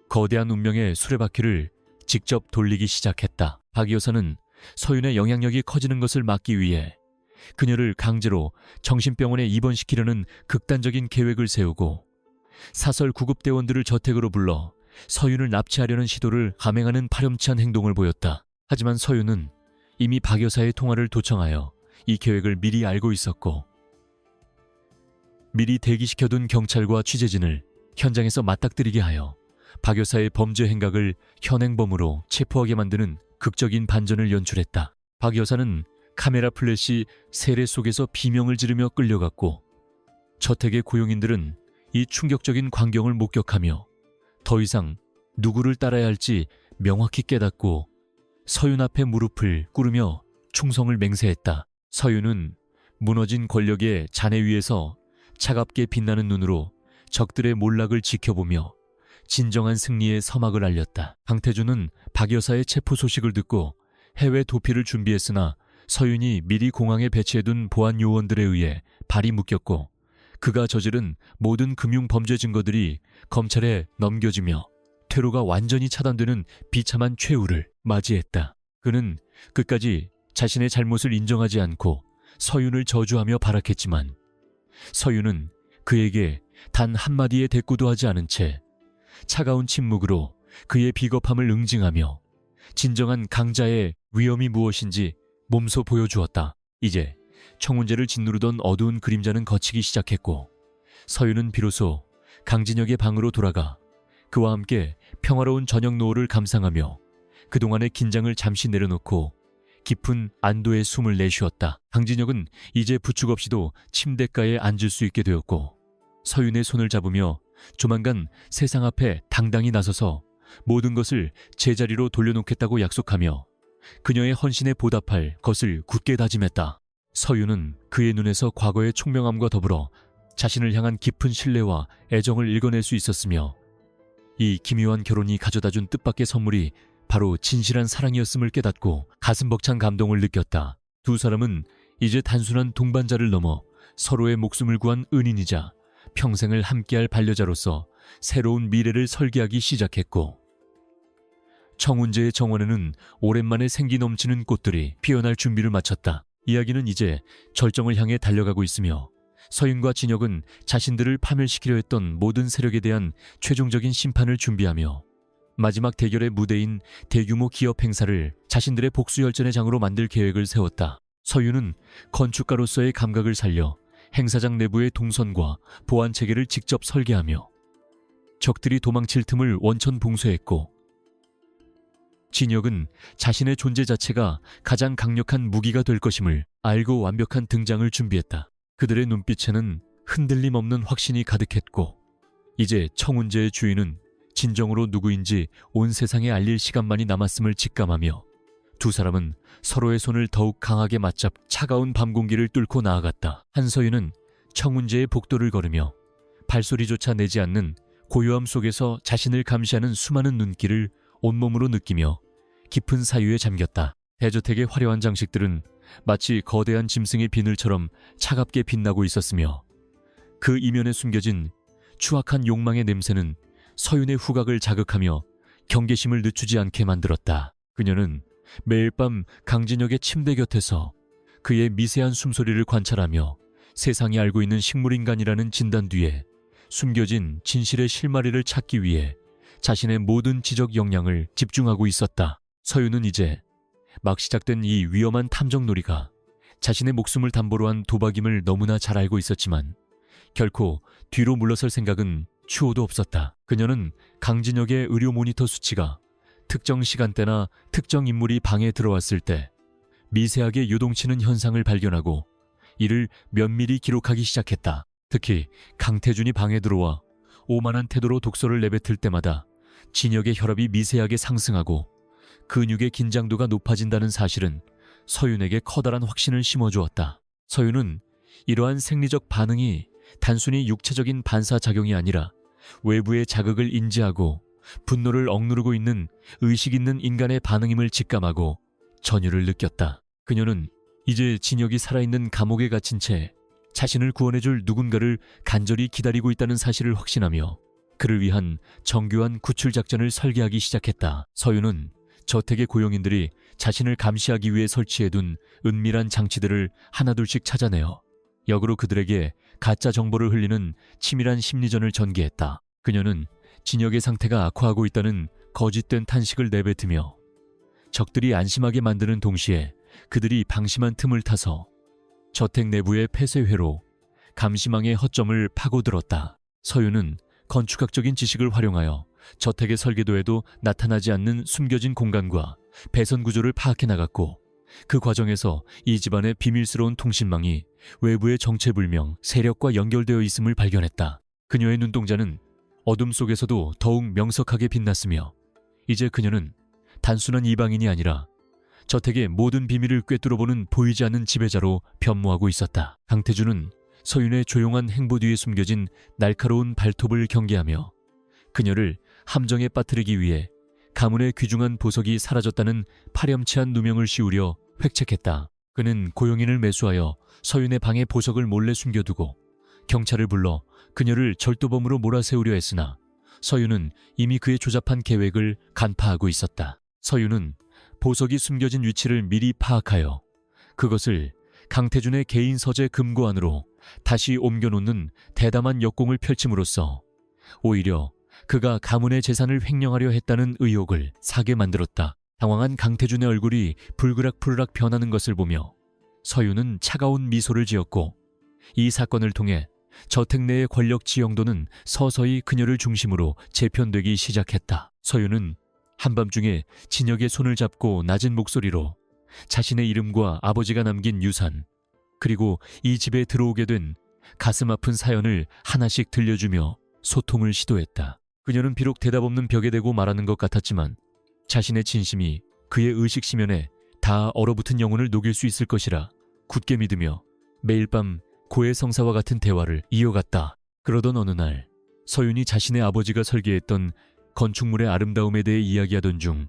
거대한 운명의 수레바퀴를 직접 돌리기 시작했다. 박 여사는 서윤의 영향력이 커지는 것을 막기 위해 그녀를 강제로 정신병원에 입원시키려는 극단적인 계획을 세우고, 사설 구급대원들을 저택으로 불러 서윤을 납치하려는 시도를 감행하는 파렴치한 행동을 보였다. 하지만 서윤은 이미 박 여사의 통화를 도청하여 이 계획을 미리 알고 있었고, 미리 대기시켜둔 경찰과 취재진을 현장에서 맞닥뜨리게 하여 박 여사의 범죄 행각을 현행범으로 체포하게 만드는 극적인 반전을 연출했다. 박 여사는 카메라 플래시 세례 속에서 비명을 지르며 끌려갔고, 저택의 고용인들은 이 충격적인 광경을 목격하며 더 이상 누구를 따라야 할지 명확히 깨닫고 서윤 앞에 무릎을 꿇으며 충성을 맹세했다. 서윤은 무너진 권력의 잔해 위에서 차갑게 빛나는 눈으로 적들의 몰락을 지켜보며 진정한 승리의 서막을 알렸다. 강태준은 박 여사의 체포 소식을 듣고 해외 도피를 준비했으나 서윤이 미리 공항에 배치해둔 보안 요원들에 의해 발이 묶였고, 그가 저지른 모든 금융 범죄 증거들이 검찰에 넘겨지며 퇴로가 완전히 차단되는 비참한 최후를 맞이했다. 그는 끝까지 자신의 잘못을 인정하지 않고 서윤을 저주하며 발악했지만, 서윤은 그에게 단 한마디의 대꾸도 하지 않은 채 차가운 침묵으로 그의 비겁함을 응징하며 진정한 강자의 위험이 무엇인지 몸소 보여주었다. 이제 청운제를 짓누르던 어두운 그림자는 걷히기 시작했고, 서윤은 비로소 강진혁의 방으로 돌아가 그와 함께 평화로운 저녁 노을을 감상하며 그동안의 긴장을 잠시 내려놓고 깊은 안도의 숨을 내쉬었다. 강진혁은 이제 부축 없이도 침대가에 앉을 수 있게 되었고, 서윤의 손을 잡으며 조만간 세상 앞에 당당히 나서서 모든 것을 제자리로 돌려놓겠다고 약속하며 그녀의 헌신에 보답할 것을 굳게 다짐했다. 서윤은 그의 눈에서 과거의 총명함과 더불어 자신을 향한 깊은 신뢰와 애정을 읽어낼 수 있었으며, 이 기묘한 결혼이 가져다준 뜻밖의 선물이 바로 진실한 사랑이었음을 깨닫고 가슴 벅찬 감동을 느꼈다. 두 사람은 이제 단순한 동반자를 넘어 서로의 목숨을 구한 은인이자 평생을 함께할 반려자로서 새로운 미래를 설계하기 시작했고, 청운제의 정원에는 오랜만에 생기 넘치는 꽃들이 피어날 준비를 마쳤다. 이야기는 이제 절정을 향해 달려가고 있으며 서윤과 진혁은 자신들을 파멸시키려 했던 모든 세력에 대한 최종적인 심판을 준비하며 마지막 대결의 무대인 대규모 기업 행사를 자신들의 복수열전의 장으로 만들 계획을 세웠다. 서윤은 건축가로서의 감각을 살려 행사장 내부의 동선과 보안 체계를 직접 설계하며 적들이 도망칠 틈을 원천 봉쇄했고, 진혁은 자신의 존재 자체가 가장 강력한 무기가 될 것임을 알고 완벽한 등장을 준비했다. 그들의 눈빛에는 흔들림 없는 확신이 가득했고, 이제 청운제의 주인은 진정으로 누구인지 온 세상에 알릴 시간만이 남았음을 직감하며 두 사람은 서로의 손을 더욱 강하게 맞잡 차가운 밤 공기를 뚫고 나아갔다. 한서윤은 청운제의 복도를 걸으며 발소리조차 내지 않는 고요함 속에서 자신을 감시하는 수많은 눈길을 온몸으로 느끼며 깊은 사유에 잠겼다. 대저택의 화려한 장식들은 마치 거대한 짐승의 비늘처럼 차갑게 빛나고 있었으며 그 이면에 숨겨진 추악한 욕망의 냄새는 서윤의 후각을 자극하며 경계심을 늦추지 않게 만들었다. 그녀는 매일 밤 강진혁의 침대 곁에서 그의 미세한 숨소리를 관찰하며 세상이 알고 있는 식물인간이라는 진단 뒤에 숨겨진 진실의 실마리를 찾기 위해 자신의 모든 지적 역량을 집중하고 있었다. 서윤은 이제 막 시작된 이 위험한 탐정놀이가 자신의 목숨을 담보로 한 도박임을 너무나 잘 알고 있었지만 결코 뒤로 물러설 생각은 추호도 없었다. 그녀는 강진혁의 의료 모니터 수치가 특정 시간대나 특정 인물이 방에 들어왔을 때 미세하게 요동치는 현상을 발견하고 이를 면밀히 기록하기 시작했다. 특히 강태준이 방에 들어와 오만한 태도로 독서를 내뱉을 때마다 진혁의 혈압이 미세하게 상승하고 근육의 긴장도가 높아진다는 사실은 서윤에게 커다란 확신을 심어주었다. 서윤은 이러한 생리적 반응이 단순히 육체적인 반사작용이 아니라 외부의 자극을 인지하고 분노를 억누르고 있는 의식 있는 인간의 반응임을 직감하고 전율을 느꼈다. 그녀는 이제 진혁이 살아있는 감옥에 갇힌 채 자신을 구원해줄 누군가를 간절히 기다리고 있다는 사실을 확신하며 그를 위한 정교한 구출 작전을 설계하기 시작했다. 서윤은 저택의 고용인들이 자신을 감시하기 위해 설치해둔 은밀한 장치들을 하나둘씩 찾아내어 역으로 그들에게 가짜 정보를 흘리는 치밀한 심리전을 전개했다. 그녀는 진혁의 상태가 악화하고 있다는 거짓된 탄식을 내뱉으며 적들이 안심하게 만드는 동시에 그들이 방심한 틈을 타서 저택 내부의 폐쇄회로 감시망의 허점을 파고들었다. 서윤은 건축학적인 지식을 활용하여 저택의 설계도에도 나타나지 않는 숨겨진 공간과 배선 구조를 파악해 나갔고, 그 과정에서 이 집안의 비밀스러운 통신망이 외부의 정체불명 세력과 연결되어 있음을 발견했다. 그녀의 눈동자는 어둠 속에서도 더욱 명석하게 빛났으며 이제 그녀는 단순한 이방인이 아니라 저택의 모든 비밀을 꿰뚫어보는 보이지 않는 지배자로 변모하고 있었다. 강태준은 서윤의 조용한 행보 뒤에 숨겨진 날카로운 발톱을 경계하며 그녀를 함정에 빠뜨리기 위해 가문의 귀중한 보석이 사라졌다는 파렴치한 누명을 씌우려 획책했다. 그는 고용인을 매수하여 서윤의 방에 보석을 몰래 숨겨두고 경찰을 불러 그녀를 절도범으로 몰아세우려 했으나 서윤은 이미 그의 조잡한 계획을 간파하고 있었다. 서윤은 보석이 숨겨진 위치를 미리 파악하여 그것을 강태준의 개인 서재 금고 안으로 다시 옮겨놓는 대담한 역공을 펼침으로써 오히려 그가 가문의 재산을 횡령하려 했다는 의혹을 사게 만들었다. 당황한 강태준의 얼굴이 불그락불락 변하는 것을 보며 서윤은 차가운 미소를 지었고 이 사건을 통해 저택 내의 권력 지형도는 서서히 그녀를 중심으로 재편되기 시작했다. 서윤은 한밤중에 진혁의 손을 잡고 낮은 목소리로 자신의 이름과 아버지가 남긴 유산, 그리고 이 집에 들어오게 된 가슴 아픈 사연을 하나씩 들려주며 소통을 시도했다. 그녀는 비록 대답 없는 벽에 대고 말하는 것 같았지만 자신의 진심이 그의 의식 심연에 다 얼어붙은 영혼을 녹일 수 있을 것이라 굳게 믿으며 매일 밤 고해성사와 같은 대화를 이어갔다. 그러던 어느 날 서윤이 자신의 아버지가 설계했던 건축물의 아름다움에 대해 이야기하던 중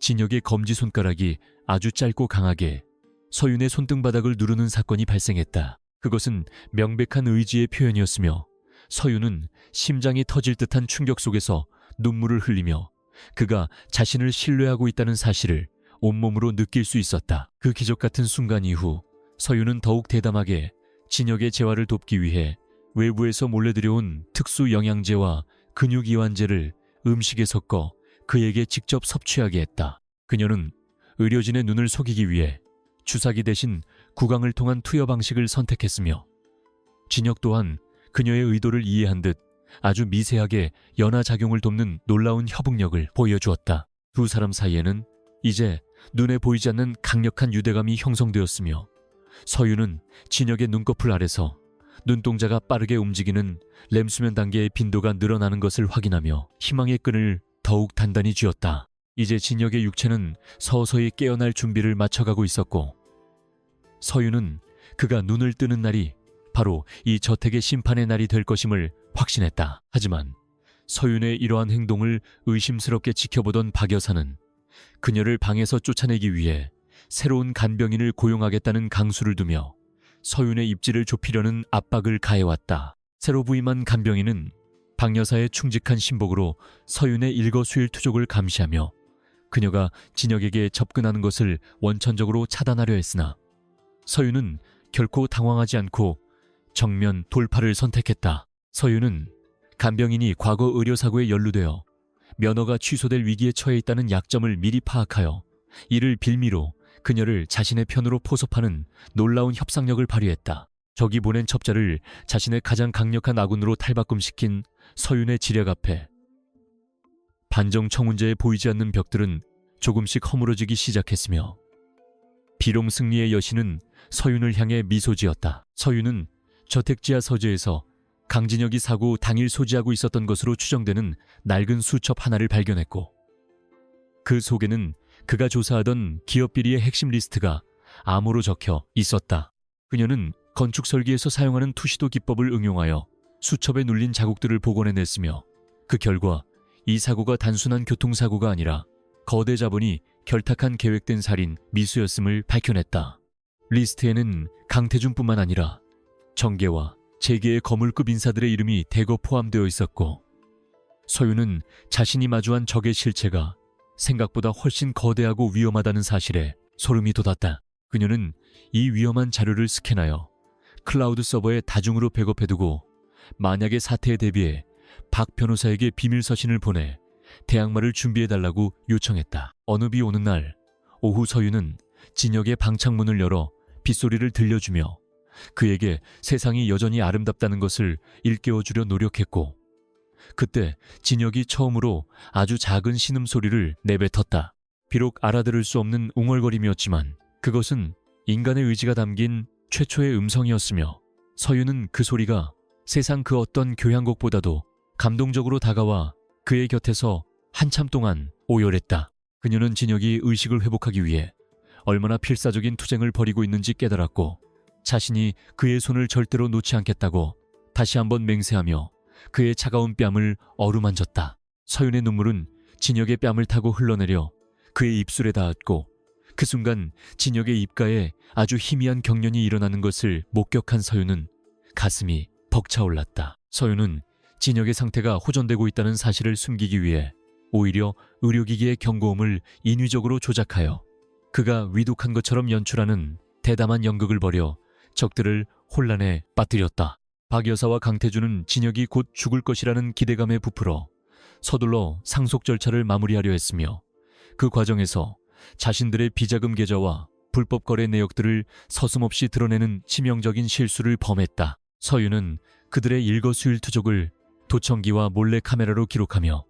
진혁의 검지손가락이 아주 짧고 강하게 서윤의 손등바닥을 누르는 사건이 발생했다. 그것은 명백한 의지의 표현이었으며 서윤은 심장이 터질 듯한 충격 속에서 눈물을 흘리며 그가 자신을 신뢰하고 있다는 사실을 온몸으로 느낄 수 있었다. 그 기적 같은 순간 이후 서윤은 더욱 대담하게 진혁의 재활을 돕기 위해 외부에서 몰래 들여온 특수 영양제와 근육이완제를 음식에 섞어 그에게 직접 섭취하게 했다. 그녀는 의료진의 눈을 속이기 위해 주사기 대신 구강을 통한 투여 방식을 선택했으며 진혁 또한 그녀의 의도를 이해한 듯 아주 미세하게 연화작용을 돕는 놀라운 협응력을 보여주었다. 두 사람 사이에는 이제 눈에 보이지 않는 강력한 유대감이 형성되었으며 서윤은 진혁의 눈꺼풀 아래서 눈동자가 빠르게 움직이는 램수면 단계의 빈도가 늘어나는 것을 확인하며 희망의 끈을 더욱 단단히 쥐었다. 이제 진혁의 육체는 서서히 깨어날 준비를 맞춰가고 있었고 서윤은 그가 눈을 뜨는 날이 바로 이 저택의 심판의 날이 될 것임을 확신했다. 하지만 서윤의 이러한 행동을 의심스럽게 지켜보던 박 여사는 그녀를 방에서 쫓아내기 위해 새로운 간병인을 고용하겠다는 강수를 두며 서윤의 입지를 좁히려는 압박을 가해왔다. 새로 부임한 간병인은 박 여사의 충직한 신복으로 서윤의 일거수일투족을 감시하며 그녀가 진혁에게 접근하는 것을 원천적으로 차단하려 했으나 서윤은 결코 당황하지 않고 정면 돌파를 선택했다. 서윤은 간병인이 과거 의료사고에 연루되어 면허가 취소될 위기에 처해 있다는 약점을 미리 파악하여 이를 빌미로 그녀를 자신의 편으로 포섭하는 놀라운 협상력을 발휘했다. 적이 보낸 첩자를 자신의 가장 강력한 아군으로 탈바꿈시킨 서윤의 지략 앞에 반정 청운제에 보이지 않는 벽들은 조금씩 허물어지기 시작했으며 비록 승리의 여신은 서윤을 향해 미소 지었다. 서윤은 저택지하 서재에서 강진혁이 사고 당일 소지하고 있었던 것으로 추정되는 낡은 수첩 하나를 발견했고 그 속에는 그가 조사하던 기업 비리의 핵심 리스트가 암호로 적혀 있었다. 그녀는 건축 설계에서 사용하는 투시도 기법을 응용하여 수첩에 눌린 자국들을 복원해냈으며 그 결과 이 사고가 단순한 교통사고가 아니라 거대 자본이 결탁한 계획된 살인 미수였음을 밝혀냈다. 리스트에는 강태준뿐만 아니라 정계와 재계의 거물급 인사들의 이름이 대거 포함되어 있었고 서윤은 자신이 마주한 적의 실체가 생각보다 훨씬 거대하고 위험하다는 사실에 소름이 돋았다. 그녀는 이 위험한 자료를 스캔하여 클라우드 서버에 다중으로 백업해두고 만약의 사태에 대비해 박 변호사에게 비밀 서신을 보내 대항마를 준비해달라고 요청했다. 어느 비 오는 날 오후 서윤은 진혁의 방창문을 열어 빗소리를 들려주며 그에게 세상이 여전히 아름답다는 것을 일깨워주려 노력했고 그때 진혁이 처음으로 아주 작은 신음소리를 내뱉었다. 비록 알아들을 수 없는 웅얼거림이었지만 그것은 인간의 의지가 담긴 최초의 음성이었으며 서윤은 그 소리가 세상 그 어떤 교향곡보다도 감동적으로 다가와 그의 곁에서 한참 동안 오열했다. 그녀는 진혁이 의식을 회복하기 위해 얼마나 필사적인 투쟁을 벌이고 있는지 깨달았고 자신이 그의 손을 절대로 놓지 않겠다고 다시 한번 맹세하며 그의 차가운 뺨을 어루만졌다. 서윤의 눈물은 진혁의 뺨을 타고 흘러내려 그의 입술에 닿았고 그 순간 진혁의 입가에 아주 희미한 경련이 일어나는 것을 목격한 서윤은 가슴이 벅차올랐다. 서윤은 진혁의 상태가 호전되고 있다는 사실을 숨기기 위해 오히려 의료기기의 경고음을 인위적으로 조작하여 그가 위독한 것처럼 연출하는 대담한 연극을 벌여 적들을 혼란에 빠뜨렸다. 박 여사와 강태준은 진혁이 곧 죽을 것이라는 기대감에 부풀어 서둘러 상속 절차를 마무리하려 했으며 그 과정에서 자신들의 비자금 계좌와 불법 거래 내역들을 서슴없이 드러내는 치명적인 실수를 범했다. 서윤은 그들의 일거수일투족을 도청기와 몰래 카메라로 기록하며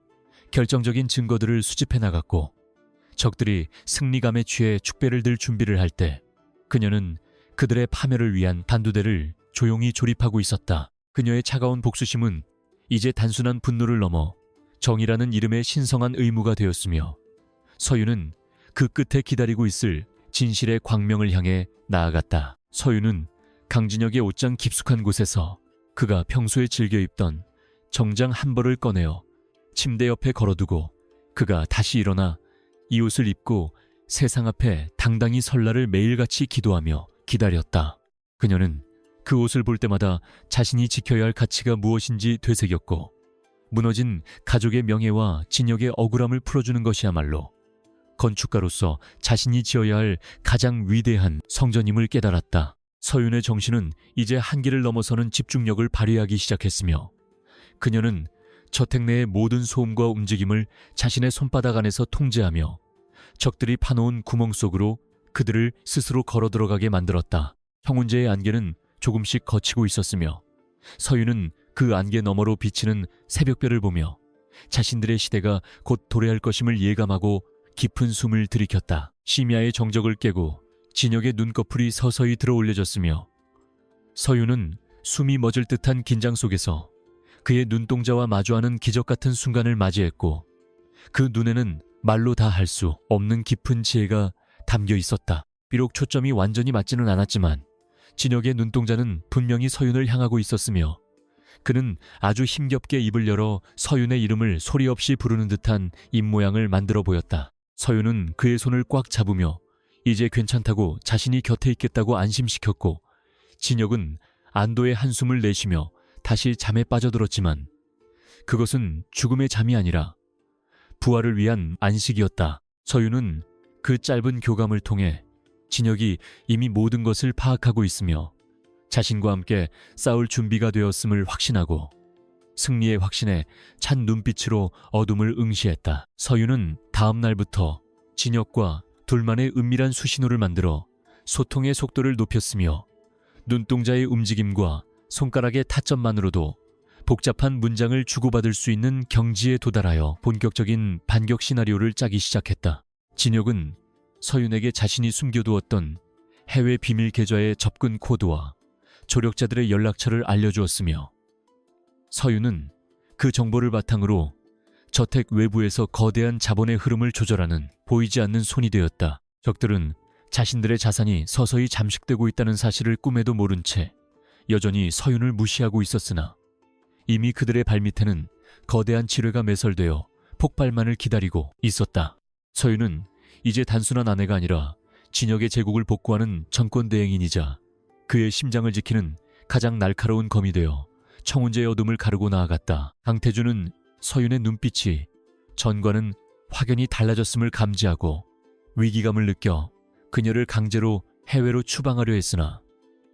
결정적인 증거들을 수집해 나갔고 적들이 승리감에 취해 축배를 들 준비를 할 때 그녀는 그들의 파멸을 위한 단두대를 조용히 조립하고 있었다. 그녀의 차가운 복수심은 이제 단순한 분노를 넘어 정의라는 이름의 신성한 의무가 되었으며 서윤은 그 끝에 기다리고 있을 진실의 광명을 향해 나아갔다. 서윤은 강진혁의 옷장 깊숙한 곳에서 그가 평소에 즐겨 입던 정장 한 벌을 꺼내어 침대 옆에 걸어두고 그가 다시 일어나 이 옷을 입고 세상 앞에 당당히 설날을 매일같이 기도하며 기다렸다. 그녀는 그 옷을 볼 때마다 자신이 지켜야 할 가치가 무엇인지 되새겼고 무너진 가족의 명예와 진역의 억울함을 풀어주는 것이야말로 건축가로서 자신이 지어야 할 가장 위대한 성전임을 깨달았다. 서윤의 정신은 이제 한계를 넘어서는 집중력을 발휘하기 시작했으며 그녀는 저택 내의 모든 소음과 움직임을 자신의 손바닥 안에서 통제하며 적들이 파놓은 구멍 속으로 그들을 스스로 걸어 들어가게 만들었다. 형훈제의 안개는 조금씩 걷히고 있었으며 서윤은 그 안개 너머로 비치는 새벽별을 보며 자신들의 시대가 곧 도래할 것임을 예감하고 깊은 숨을 들이켰다. 심야의 정적을 깨고 진역의 눈꺼풀이 서서히 들어 올려졌으며 서윤은 숨이 멎을 듯한 긴장 속에서 그의 눈동자와 마주하는 기적 같은 순간을 맞이했고 그 눈에는 말로 다 할 수 없는 깊은 지혜가 담겨 있었다. 비록 초점이 완전히 맞지는 않았지만 진역의 눈동자는 분명히 서윤을 향하고 있었으며 그는 아주 힘겹게 입을 열어 서윤의 이름을 소리 없이 부르는 듯한 입모양을 만들어 보였다. 서윤은 그의 손을 꽉 잡으며 이제 괜찮다고 자신이 곁에 있겠다고 안심시켰고 진역은 안도의 한숨을 내쉬며 다시 잠에 빠져들었지만 그것은 죽음의 잠이 아니라 부활을 위한 안식이었다. 서윤은 그 짧은 교감을 통해 진역이 이미 모든 것을 파악하고 있으며 자신과 함께 싸울 준비가 되었음을 확신하고 승리의 확신에 찬 눈빛으로 어둠을 응시했다. 서윤은 다음 날부터 진역과 둘만의 은밀한 수신호를 만들어 소통의 속도를 높였으며 눈동자의 움직임과 손가락의 타점만으로도 복잡한 문장을 주고받을 수 있는 경지에 도달하여 본격적인 반격 시나리오를 짜기 시작했다. 진역은 서윤에게 자신이 숨겨두었던 해외 비밀 계좌의 접근 코드와 조력자들의 연락처를 알려주었으며 서윤은 그 정보를 바탕으로 저택 외부에서 거대한 자본의 흐름을 조절하는 보이지 않는 손이 되었다. 적들은 자신들의 자산이 서서히 잠식되고 있다는 사실을 꿈에도 모른 채 여전히 서윤을 무시하고 있었으나 이미 그들의 발밑에는 거대한 지뢰가 매설되어 폭발만을 기다리고 있었다. 서윤은 이제 단순한 아내가 아니라 진역의 제국을 복구하는 정권대행인이자 그의 심장을 지키는 가장 날카로운 검이 되어 청운제의 어둠을 가르고 나아갔다. 강태주는 서윤의 눈빛이 전과는 확연히 달라졌음을 감지하고 위기감을 느껴 그녀를 강제로 해외로 추방하려 했으나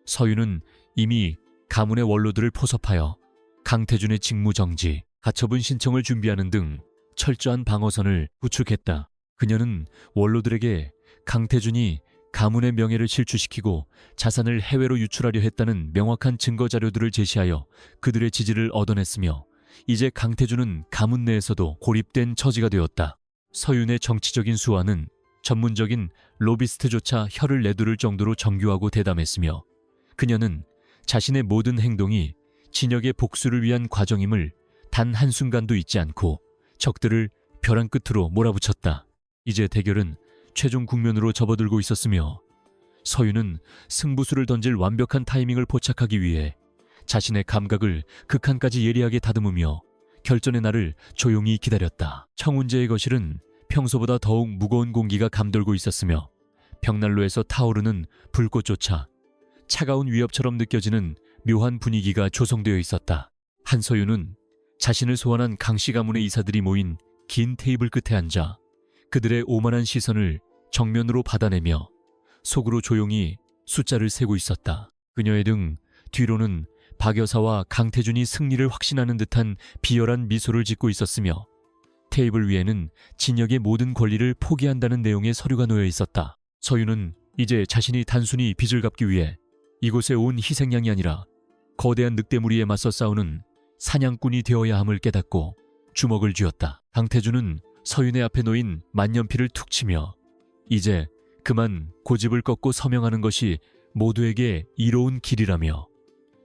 서윤은 이미 가문의 원로들을 포섭하여 강태준의 직무정지, 가처분 신청을 준비하는 등 철저한 방어선을 구축했다. 그녀는 원로들에게 강태준이 가문의 명예를 실추시키고 자산을 해외로 유출하려 했다는 명확한 증거 자료들을 제시하여 그들의 지지를 얻어냈으며 이제 강태준은 가문 내에서도 고립된 처지가 되었다. 서윤의 정치적인 수완은 전문적인 로비스트조차 혀를 내두를 정도로 정교하고 대담했으며 그녀는 자신의 모든 행동이 진역의 복수를 위한 과정임을 단 한순간도 잊지 않고 적들을 벼랑 끝으로 몰아붙였다. 이제 대결은 최종 국면으로 접어들고 있었으며 서윤은 승부수를 던질 완벽한 타이밍을 포착하기 위해 자신의 감각을 극한까지 예리하게 다듬으며 결전의 날을 조용히 기다렸다. 청운제의 거실은 평소보다 더욱 무거운 공기가 감돌고 있었으며 벽난로에서 타오르는 불꽃조차 차가운 위협처럼 느껴지는 묘한 분위기가 조성되어 있었다. 한서윤은 자신을 소환한 강씨 가문의 이사들이 모인 긴 테이블 끝에 앉아 그들의 오만한 시선을 정면으로 받아내며 속으로 조용히 숫자를 세고 있었다. 그녀의 등 뒤로는 박 여사와 강태준이 승리를 확신하는 듯한 비열한 미소를 짓고 있었으며 테이블 위에는 진역의 모든 권리를 포기한다는 내용의 서류가 놓여 있었다. 서윤은 이제 자신이 단순히 빚을 갚기 위해 이곳에 온 희생양이 아니라 거대한 늑대무리에 맞서 싸우는 사냥꾼이 되어야 함을 깨닫고 주먹을 쥐었다. 강태준은 서윤의 앞에 놓인 만년필을 툭 치며 이제 그만 고집을 꺾고 서명하는 것이 모두에게 이로운 길이라며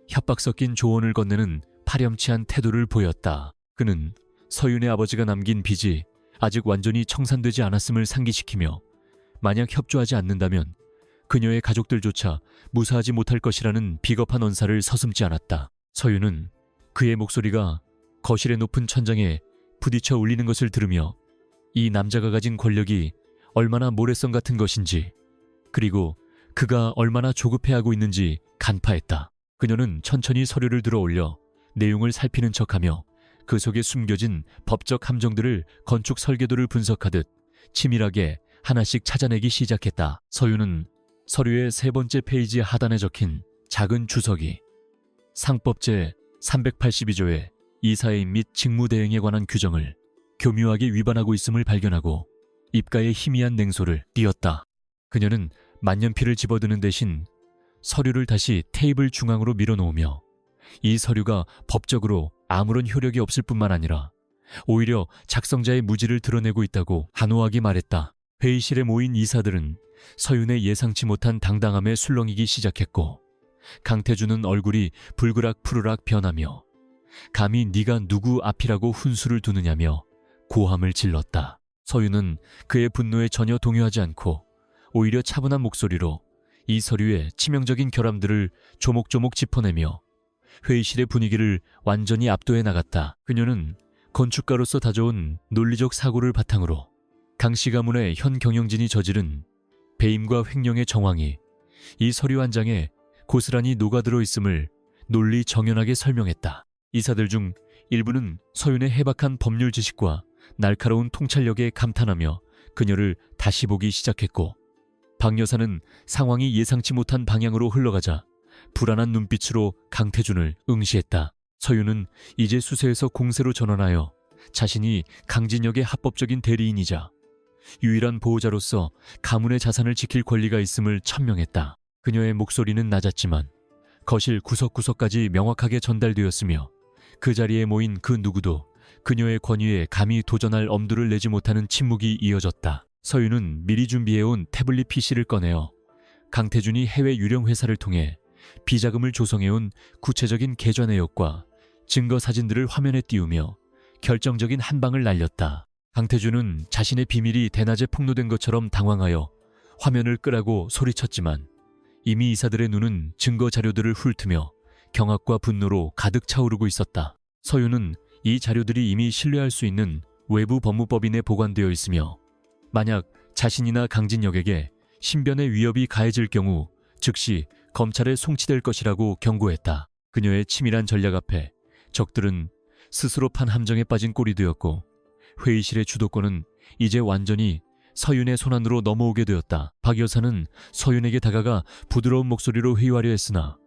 협박 섞인 조언을 건네는 파렴치한 태도를 보였다. 그는 서윤의 아버지가 남긴 빚이 아직 완전히 청산되지 않았음을 상기시키며 만약 협조하지 않는다면 그녀의 가족들조차 무사하지 못할 것이라는 비겁한 언사를 서슴지 않았다. 서윤은 그의 목소리가 거실의 높은 천장에 부딪혀 울리는 것을 들으며 이 남자가 가진 권력이 얼마나 모래성 같은 것인지, 그리고 그가 얼마나 조급해하고 있는지 간파했다. 그녀는 천천히 서류를 들어 올려 내용을 살피는 척하며 그 속에 숨겨진 법적 함정들을 건축 설계도를 분석하듯 치밀하게 하나씩 찾아내기 시작했다. 서유는 서류의 세 번째 페이지 하단에 적힌 작은 주석이 상법 제 382조의 이사회인 및 직무대행에 관한 규정을 교묘하게 위반하고 있음을 발견하고 입가에 희미한 냉소를 띄었다. 그녀는 만년필을 집어드는 대신 서류를 다시 테이블 중앙으로 밀어놓으며 이 서류가 법적으로 아무런 효력이 없을 뿐만 아니라 오히려 작성자의 무지를 드러내고 있다고 단호하게 말했다. 회의실에 모인 이사들은 서윤의 예상치 못한 당당함에 술렁이기 시작했고 강태준은 얼굴이 불그락 푸르락 변하며 감히 네가 누구 앞이라고 훈수를 두느냐며 고함을 질렀다. 서윤은 그의 분노에 전혀 동요하지 않고 오히려 차분한 목소리로 이 서류의 치명적인 결함들을 조목조목 짚어내며 회의실의 분위기를 완전히 압도해 나갔다. 그녀는 건축가로서 다져온 논리적 사고를 바탕으로 강씨 가문의 현 경영진이 저지른 배임과 횡령의 정황이 이 서류 한 장에 고스란히 녹아들어 있음을 논리 정연하게 설명했다. 이사들 중 일부는 서윤의 해박한 법률 지식과 날카로운 통찰력에 감탄하며 그녀를 다시 보기 시작했고 박 여사는 상황이 예상치 못한 방향으로 흘러가자 불안한 눈빛으로 강태준을 응시했다. 서윤은 이제 수세에서 공세로 전환하여 자신이 강진혁의 합법적인 대리인이자 유일한 보호자로서 가문의 자산을 지킬 권리가 있음을 천명했다. 그녀의 목소리는 낮았지만 거실 구석구석까지 명확하게 전달되었으며 그 자리에 모인 그 누구도 그녀의 권위에 감히 도전할 엄두를 내지 못하는 침묵이 이어졌다. 서윤은 미리 준비해온 태블릿 PC를 꺼내어 강태준이 해외 유령 회사를 통해 비자금을 조성해온 구체적인 계좌 내역과 증거 사진들을 화면에 띄우며 결정적인 한 방을 날렸다. 강태준은 자신의 비밀이 대낮에 폭로된 것처럼 당황하여 화면을 끄라고 소리쳤지만 이미 이사들의 눈은 증거 자료들을 훑으며 경악과 분노로 가득 차오르고 있었다. 서윤은 이 자료들이 이미 신뢰할 수 있는 외부 법무법인에 보관되어 있으며 만약 자신이나 강진혁에게 신변의 위협이 가해질 경우 즉시 검찰에 송치될 것이라고 경고했다. 그녀의 치밀한 전략 앞에 적들은 스스로 판 함정에 빠진 꼴이 되었고 회의실의 주도권은 이제 완전히 서윤의 손안으로 넘어오게 되었다. 박 여사는 서윤에게 다가가 부드러운 목소리로 회유하려 했으나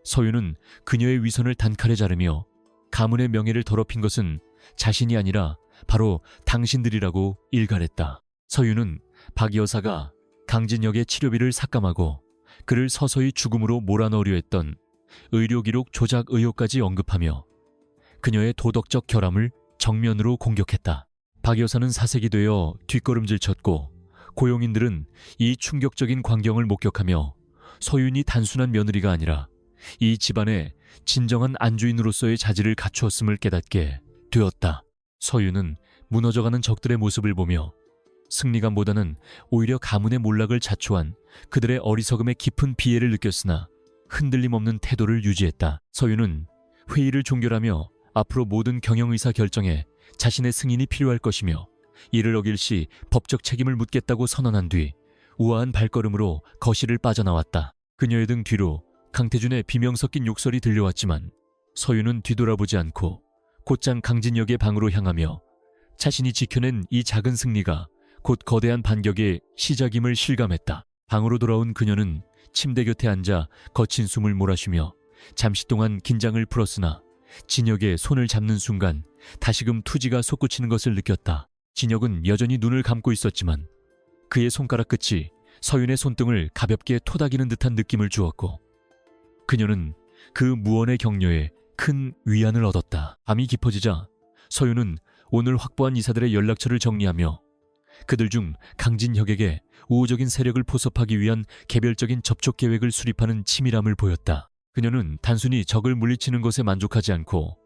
서윤은 그녀의 위선을 단칼에 자르며 가문의 명예를 더럽힌 것은 자신이 아니라 바로 당신들이라고 일갈했다. 서윤은 박 여사가 강진혁의 치료비를 삭감하고 그를 서서히 죽음으로 몰아넣으려 했던 의료기록 조작 의혹까지 언급하며 그녀의 도덕적 결함을 정면으로 공격했다. 박 여사는 사색이 되어 뒷걸음질 쳤고 고용인들은 이 충격적인 광경을 목격하며 서윤이 단순한 며느리가 아니라 이 집안의 진정한 안주인으로서의 자질을 갖추었음을 깨닫게 되었다. 서윤은 무너져가는 적들의 모습을 보며 승리감보다는 오히려 가문의 몰락을 자초한 그들의 어리석음에 깊은 비애를 느꼈으나 흔들림 없는 태도를 유지했다. 서윤은 회의를 종결하며 앞으로 모든 경영의사 결정에 자신의 승인이 필요할 것이며 이를 어길 시 법적 책임을 묻겠다고 선언한 뒤 우아한 발걸음으로 거실을 빠져나왔다. 그녀의 등 뒤로 강태준의 비명 섞인 욕설이 들려왔지만 서윤은 뒤돌아보지 않고 곧장 강진혁의 방으로 향하며 자신이 지켜낸 이 작은 승리가 곧 거대한 반격의 시작임을 실감했다. 방으로 돌아온 그녀는 침대 곁에 앉아 거친 숨을 몰아쉬며 잠시 동안 긴장을 풀었으나 진혁의 손을 잡는 순간 다시금 투지가 솟구치는 것을 느꼈다. 진혁은 여전히 눈을 감고 있었지만 그의 손가락 끝이 서윤의 손등을 가볍게 토닥이는 듯한 느낌을 주었고 그녀는 그 무언의 격려에 큰 위안을 얻었다. 밤이 깊어지자 서윤은 오늘 확보한 이사들의 연락처를 정리하며 그들 중 강진혁에게 우호적인 세력을 포섭하기 위한 개별적인 접촉 계획을 수립하는 치밀함을 보였다. 그녀는 단순히 적을 물리치는 것에 만족하지 않고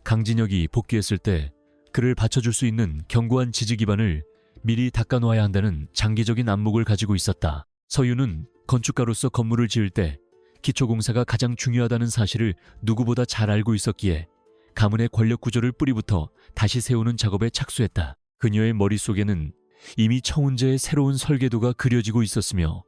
강진혁이 복귀했을 때 그를 받쳐줄 수 있는 견고한 지지 기반을 미리 닦아놓아야 한다는 장기적인 안목을 가지고 있었다. 서윤은 건축가로서 건물을 지을 때 기초공사가 가장 중요하다는 사실을 누구보다 잘 알고 있었기에 가문의 권력 구조를 뿌리부터 다시 세우는 작업에 착수했다. 그녀의 머릿속에는 이미 청운제의 새로운 설계도가 그려지고 있었으며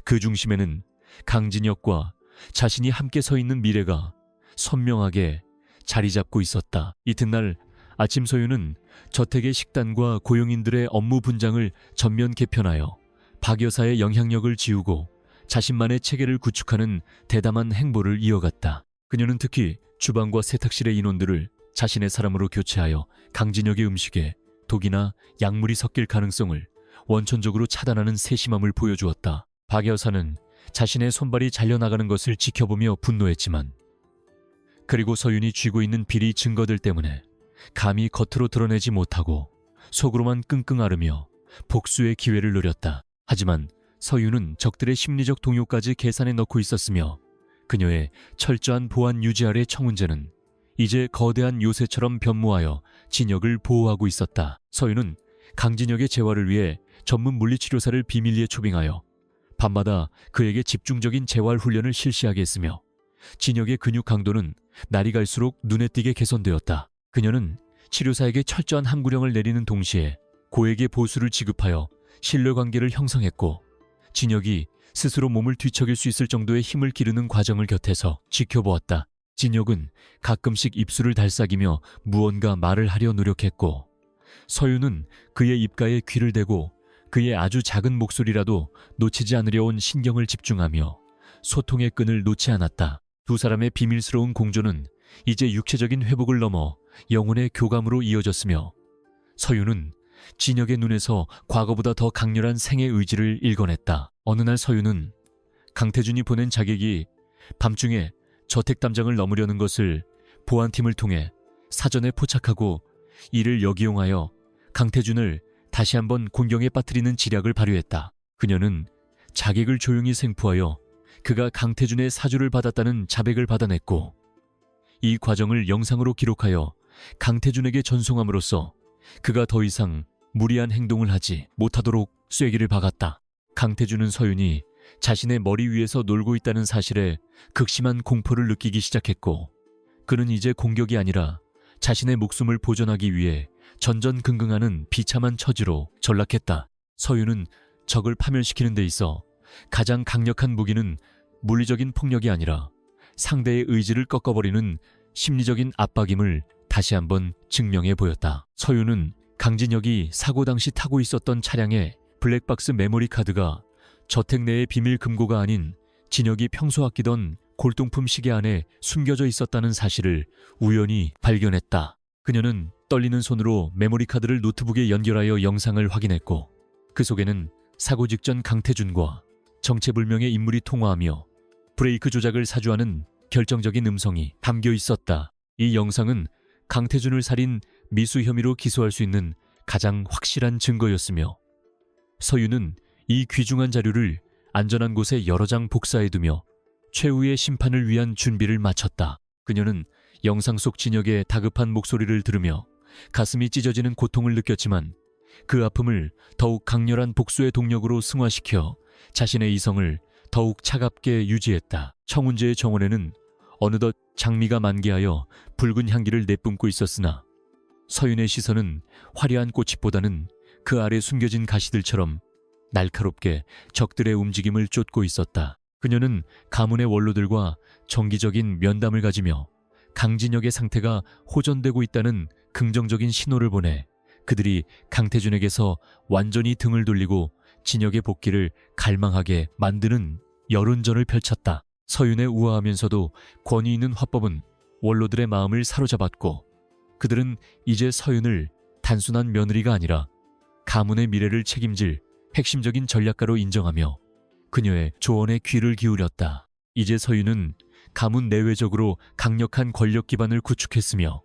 그 중심에는 강진혁과 자신이 함께 서 있는 미래가 선명하게 자리 잡고 있었다. 이튿날 아침 서유는 저택의 식단과 고용인들의 업무 분장을 전면 개편하여 박 여사의 영향력을 지우고 자신만의 체계를 구축하는 대담한 행보를 이어갔다. 그녀는 특히 주방과 세탁실의 인원들을 자신의 사람으로 교체하여 강진혁의 음식에 독이나 약물이 섞일 가능성을 원천적으로 차단하는 세심함을 보여주었다. 박 여사는 자신의 손발이 잘려나가는 것을 지켜보며 분노했지만 그리고 서윤이 쥐고 있는 비리 증거들 때문에 감히 겉으로 드러내지 못하고 속으로만 끙끙 앓으며 복수의 기회를 노렸다. 하지만 서윤은 적들의 심리적 동요까지 계산해 넣고 있었으며 그녀의 철저한 보안 유지 아래 청운제는 이제 거대한 요새처럼 변모하여 진혁을 보호하고 있었다. 서윤은 강진혁의 재활을 위해 전문 물리치료사를 비밀리에 초빙하여 밤마다 그에게 집중적인 재활 훈련을 실시하게 했으며 진혁의 근육 강도는 날이 갈수록 눈에 띄게 개선되었다. 그녀는 치료사에게 철저한 함구령을 내리는 동시에 고액의 보수를 지급하여 신뢰관계를 형성했고 진혁이 스스로 몸을 뒤척일 수 있을 정도의 힘을 기르는 과정을 곁에서 지켜보았다. 진혁은 가끔씩 입술을 달싹이며 무언가 말을 하려 노력했고 서윤은 그의 입가에 귀를 대고 그의 아주 작은 목소리라도 놓치지 않으려 온 신경을 집중하며 소통의 끈을 놓지 않았다. 두 사람의 비밀스러운 공조는 이제 육체적인 회복을 넘어 영혼의 교감으로 이어졌으며 서윤은 진혁의 눈에서 과거보다 더 강렬한 생의 의지를 일궈냈다. 어느 날 서윤은 강태준이 보낸 자객이 밤중에 저택 담장을 넘으려는 것을 보안팀을 통해 사전에 포착하고 이를 역이용하여 강태준을 다시 한번 곤경에 빠뜨리는 지략을 발휘했다. 그녀는 자객을 조용히 생포하여 그가 강태준의 사주를 받았다는 자백을 받아냈고 이 과정을 영상으로 기록하여 강태준에게 전송함으로써 그가 더 이상 무리한 행동을 하지 못하도록 쐐기를 박았다. 강태준은 서윤이 자신의 머리 위에서 놀고 있다는 사실에 극심한 공포를 느끼기 시작했고 그는 이제 공격이 아니라 자신의 목숨을 보존하기 위해 전전긍긍하는 비참한 처지로 전락했다. 서윤은 적을 파멸시키는 데 있어 가장 강력한 무기는 물리적인 폭력이 아니라 상대의 의지를 꺾어버리는 심리적인 압박임을 다시 한번 증명해 보였다. 서윤은 강진혁이 사고 당시 타고 있었던 차량의 블랙박스 메모리 카드가 저택 내의 비밀 금고가 아닌 진혁이 평소 아끼던 골동품 시계 안에 숨겨져 있었다는 사실을 우연히 발견했다. 그녀는 떨리는 손으로 메모리 카드를 노트북에 연결하여 영상을 확인했고 그 속에는 사고 직전 강태준과 정체불명의 인물이 통화하며 브레이크 조작을 사주하는 결정적인 음성이 담겨 있었다. 이 영상은 강태준을 살인 미수 혐의로 기소할 수 있는 가장 확실한 증거였으며 서윤은 이 귀중한 자료를 안전한 곳에 여러 장 복사해두며 최후의 심판을 위한 준비를 마쳤다. 그녀는 영상 속 진혁의 다급한 목소리를 들으며 가슴이 찢어지는 고통을 느꼈지만 그 아픔을 더욱 강렬한 복수의 동력으로 승화시켜 자신의 이성을 더욱 차갑게 유지했다. 청운제의 정원에는 어느덧 장미가 만개하여 붉은 향기를 내뿜고 있었으나 서윤의 시선은 화려한 꽃잎보다는 그 아래 숨겨진 가시들처럼 날카롭게 적들의 움직임을 쫓고 있었다. 그녀는 가문의 원로들과 정기적인 면담을 가지며 강진혁의 상태가 호전되고 있다는 긍정적인 신호를 보내 그들이 강태준에게서 완전히 등을 돌리고 진혁의 복귀를 갈망하게 만드는 여론전을 펼쳤다. 서윤의 우아하면서도 권위 있는 화법은 원로들의 마음을 사로잡았고 그들은 이제 서윤을 단순한 며느리가 아니라 가문의 미래를 책임질 핵심적인 전략가로 인정하며 그녀의 조언에 귀를 기울였다. 이제 서윤은 가문 내외적으로 강력한 권력 기반을 구축했으며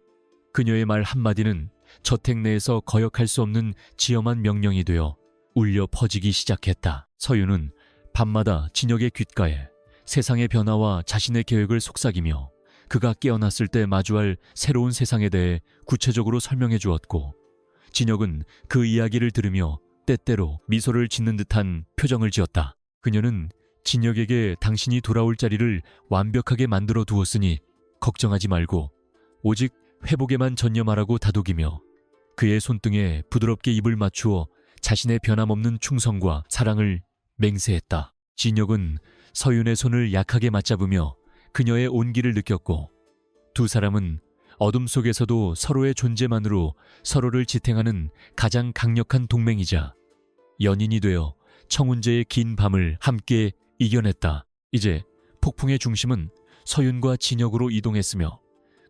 그녀의 말 한마디는 저택 내에서 거역할 수 없는 지엄한 명령이 되어 울려 퍼지기 시작했다. 서윤은 밤마다 진혁의 귓가에 세상의 변화와 자신의 계획을 속삭이며 그가 깨어났을 때 마주할 새로운 세상에 대해 구체적으로 설명해 주었고 진혁은 그 이야기를 들으며 때때로 미소를 짓는 듯한 표정을 지었다. 그녀는 진혁에게 당신이 돌아올 자리를 완벽하게 만들어 두었으니 걱정하지 말고 오직 회복에만 전념하라고 다독이며 그의 손등에 부드럽게 입을 맞추어 자신의 변함없는 충성과 사랑을 맹세했다. 진혁은 서윤의 손을 약하게 맞잡으며 그녀의 온기를 느꼈고 두 사람은 어둠 속에서도 서로의 존재만으로 서로를 지탱하는 가장 강력한 동맹이자 연인이 되어 청운제의 긴 밤을 함께 이겨냈다. 이제 폭풍의 중심은 서윤과 진혁으로 이동했으며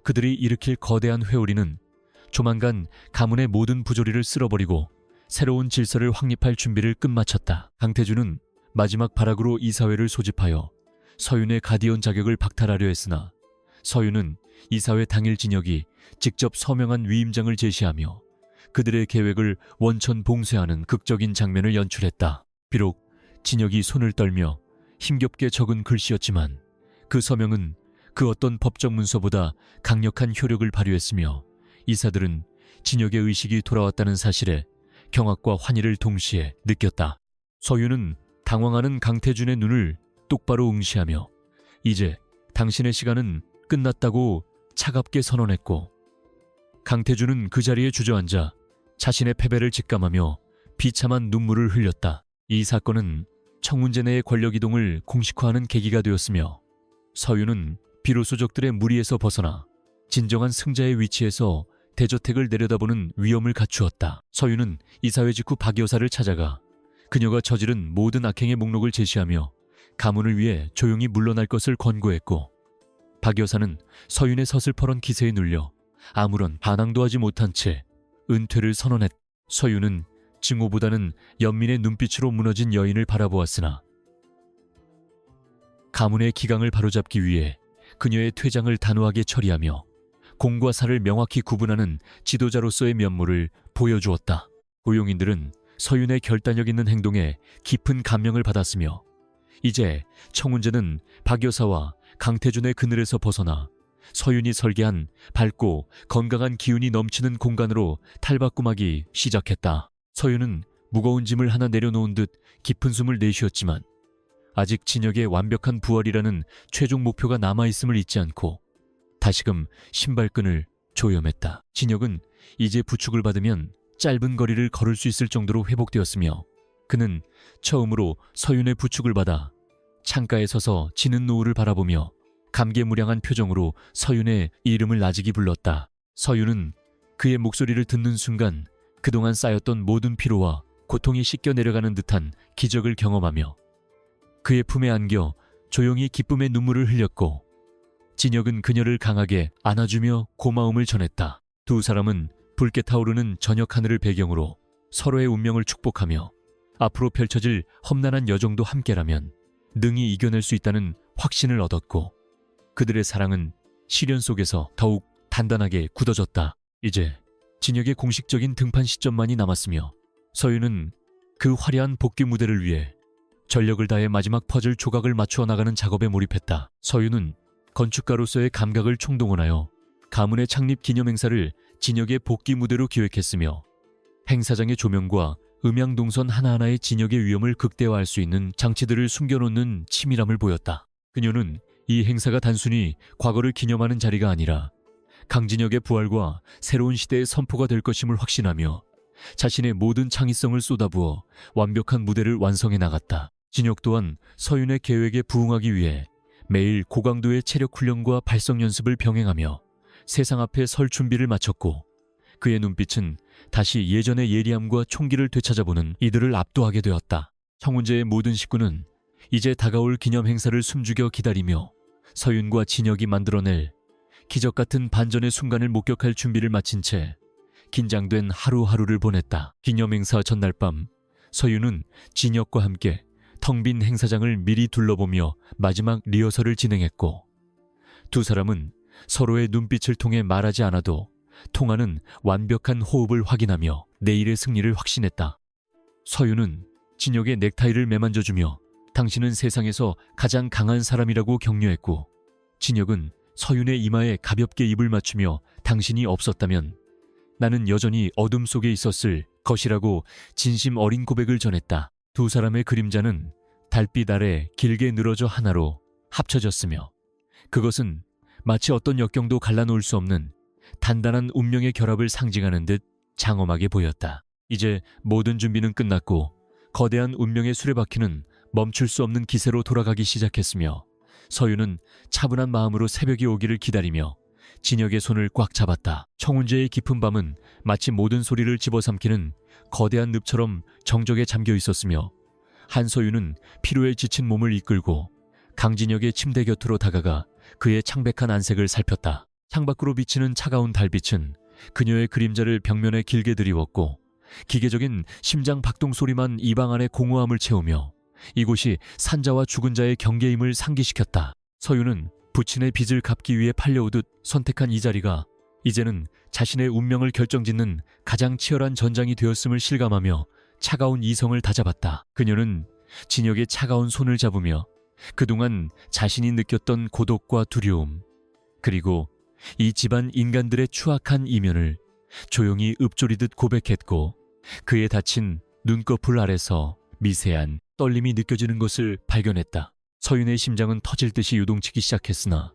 그들이 일으킬 거대한 회오리는 조만간 가문의 모든 부조리를 쓸어버리고 새로운 질서를 확립할 준비를 끝마쳤다. 강태준은 마지막 발악으로 이사회를 소집하여 서윤의 가디언 자격을 박탈하려 했으나 서윤은 이사회 당일 진혁이 직접 서명한 위임장을 제시하며 그들의 계획을 원천 봉쇄하는 극적인 장면을 연출했다. 비록 진혁이 손을 떨며 힘겹게 적은 글씨였지만 그 서명은 그 어떤 법적 문서보다 강력한 효력을 발휘했으며 이사들은 진혁의 의식이 돌아왔다는 사실에 경악과 환희를 동시에 느꼈다. 서윤은 당황하는 강태준의 눈을 똑바로 응시하며 이제 당신의 시간은 끝났다고 차갑게 선언했고 강태준은 그 자리에 주저앉아 자신의 패배를 직감하며 비참한 눈물을 흘렸다. 이 사건은 청운제 내의 권력 이동을 공식화하는 계기가 되었으며 서윤은 비로소 적들의 무리에서 벗어나 진정한 승자의 위치에서 대저택을 내려다보는 위엄을 갖추었다. 서윤은 이사회 직후 박 여사를 찾아가 그녀가 저지른 모든 악행의 목록을 제시하며 가문을 위해 조용히 물러날 것을 권고했고 박 여사는 서윤의 서슬퍼런 기세에 눌려 아무런 반항도 하지 못한 채 은퇴를 선언했다. 서윤은 증오보다는 연민의 눈빛으로 무너진 여인을 바라보았으나 가문의 기강을 바로잡기 위해 그녀의 퇴장을 단호하게 처리하며 공과 사를 명확히 구분하는 지도자로서의 면모를 보여주었다. 고용인들은 서윤의 결단력 있는 행동에 깊은 감명을 받았으며 이제 청운제는 박 여사와 강태준의 그늘에서 벗어나 서윤이 설계한 밝고 건강한 기운이 넘치는 공간으로 탈바꿈하기 시작했다. 서윤은 무거운 짐을 하나 내려놓은 듯 깊은 숨을 내쉬었지만 아직 진혁의 완벽한 부활이라는 최종 목표가 남아있음을 잊지 않고 다시금 신발끈을 조여맸다. 진혁은 이제 부축을 받으면 짧은 거리를 걸을 수 있을 정도로 회복되었으며 그는 처음으로 서윤의 부축을 받아 창가에 서서 지는 노을을 바라보며 감개무량한 표정으로 서윤의 이름을 나직이 불렀다. 서윤은 그의 목소리를 듣는 순간 그동안 쌓였던 모든 피로와 고통이 씻겨 내려가는 듯한 기적을 경험하며 그의 품에 안겨 조용히 기쁨의 눈물을 흘렸고 진혁은 그녀를 강하게 안아주며 고마움을 전했다. 두 사람은 붉게 타오르는 저녁 하늘을 배경으로 서로의 운명을 축복하며 앞으로 펼쳐질 험난한 여정도 함께라면 능히 이겨낼 수 있다는 확신을 얻었고 그들의 사랑은 시련 속에서 더욱 단단하게 굳어졌다. 이제 진혁의 공식적인 등판 시점만이 남았으며 서윤은 그 화려한 복귀 무대를 위해 전력을 다해 마지막 퍼즐 조각을 맞추어 나가는 작업에 몰입했다. 서윤은 건축가로서의 감각을 총동원하여 가문의 창립 기념 행사를 진혁의 복귀 무대로 기획했으며 행사장의 조명과 음향 동선 하나하나의 진혁의 위험을 극대화할 수 있는 장치들을 숨겨놓는 치밀함을 보였다. 그녀는 이 행사가 단순히 과거를 기념하는 자리가 아니라 강진혁의 부활과 새로운 시대의 선포가 될 것임을 확신하며 자신의 모든 창의성을 쏟아부어 완벽한 무대를 완성해 나갔다. 진혁 또한 서윤의 계획에 부응하기 위해 매일 고강도의 체력 훈련과 발성 연습을 병행하며 세상 앞에 설 준비를 마쳤고 그의 눈빛은 다시 예전의 예리함과 총기를 되찾아보는 이들을 압도하게 되었다. 청운제의 모든 식구는 이제 다가올 기념 행사를 숨죽여 기다리며 서윤과 진혁이 만들어낼 기적 같은 반전의 순간을 목격할 준비를 마친 채 긴장된 하루하루를 보냈다. 기념 행사 전날 밤 서윤은 진혁과 함께 텅 빈 행사장을 미리 둘러보며 마지막 리허설을 진행했고 두 사람은 서로의 눈빛을 통해 말하지 않아도 통하는 완벽한 호흡을 확인하며 내일의 승리를 확신했다. 서윤은 진혁의 넥타이를 매만져주며 당신은 세상에서 가장 강한 사람이라고 격려했고 진혁은 서윤의 이마에 가볍게 입을 맞추며 당신이 없었다면 나는 여전히 어둠 속에 있었을 것이라고 진심 어린 고백을 전했다. 두 사람의 그림자는 달빛 아래 길게 늘어져 하나로 합쳐졌으며 그것은 마치 어떤 역경도 갈라놓을 수 없는 단단한 운명의 결합을 상징하는 듯 장엄하게 보였다. 이제 모든 준비는 끝났고 거대한 운명의 수레바퀴는 멈출 수 없는 기세로 돌아가기 시작했으며 서윤은 차분한 마음으로 새벽이 오기를 기다리며 진혁의 손을 꽉 잡았다. 청운제의 깊은 밤은 마치 모든 소리를 집어삼키는 거대한 늪처럼 정적에 잠겨 있었으며 한서윤은 피로에 지친 몸을 이끌고 강진혁의 침대 곁으로 다가가 그의 창백한 안색을 살폈다. 창밖으로 비치는 차가운 달빛은 그녀의 그림자를 벽면에 길게 드리웠고 기계적인 심장 박동 소리만 이 방 안의 공허함을 채우며 이곳이 산자와 죽은 자의 경계임을 상기시켰다. 서윤은 부친의 빚을 갚기 위해 팔려오듯 선택한 이 자리가 이제는 자신의 운명을 결정짓는 가장 치열한 전장이 되었음을 실감하며 차가운 이성을 다잡았다. 그녀는 진혁의 차가운 손을 잡으며 그동안 자신이 느꼈던 고독과 두려움, 그리고 이 집안 인간들의 추악한 이면을 조용히 읊조리듯 고백했고 그의 다친 눈꺼풀 아래서 미세한 떨림이 느껴지는 것을 발견했다. 서윤의 심장은 터질 듯이 요동치기 시작했으나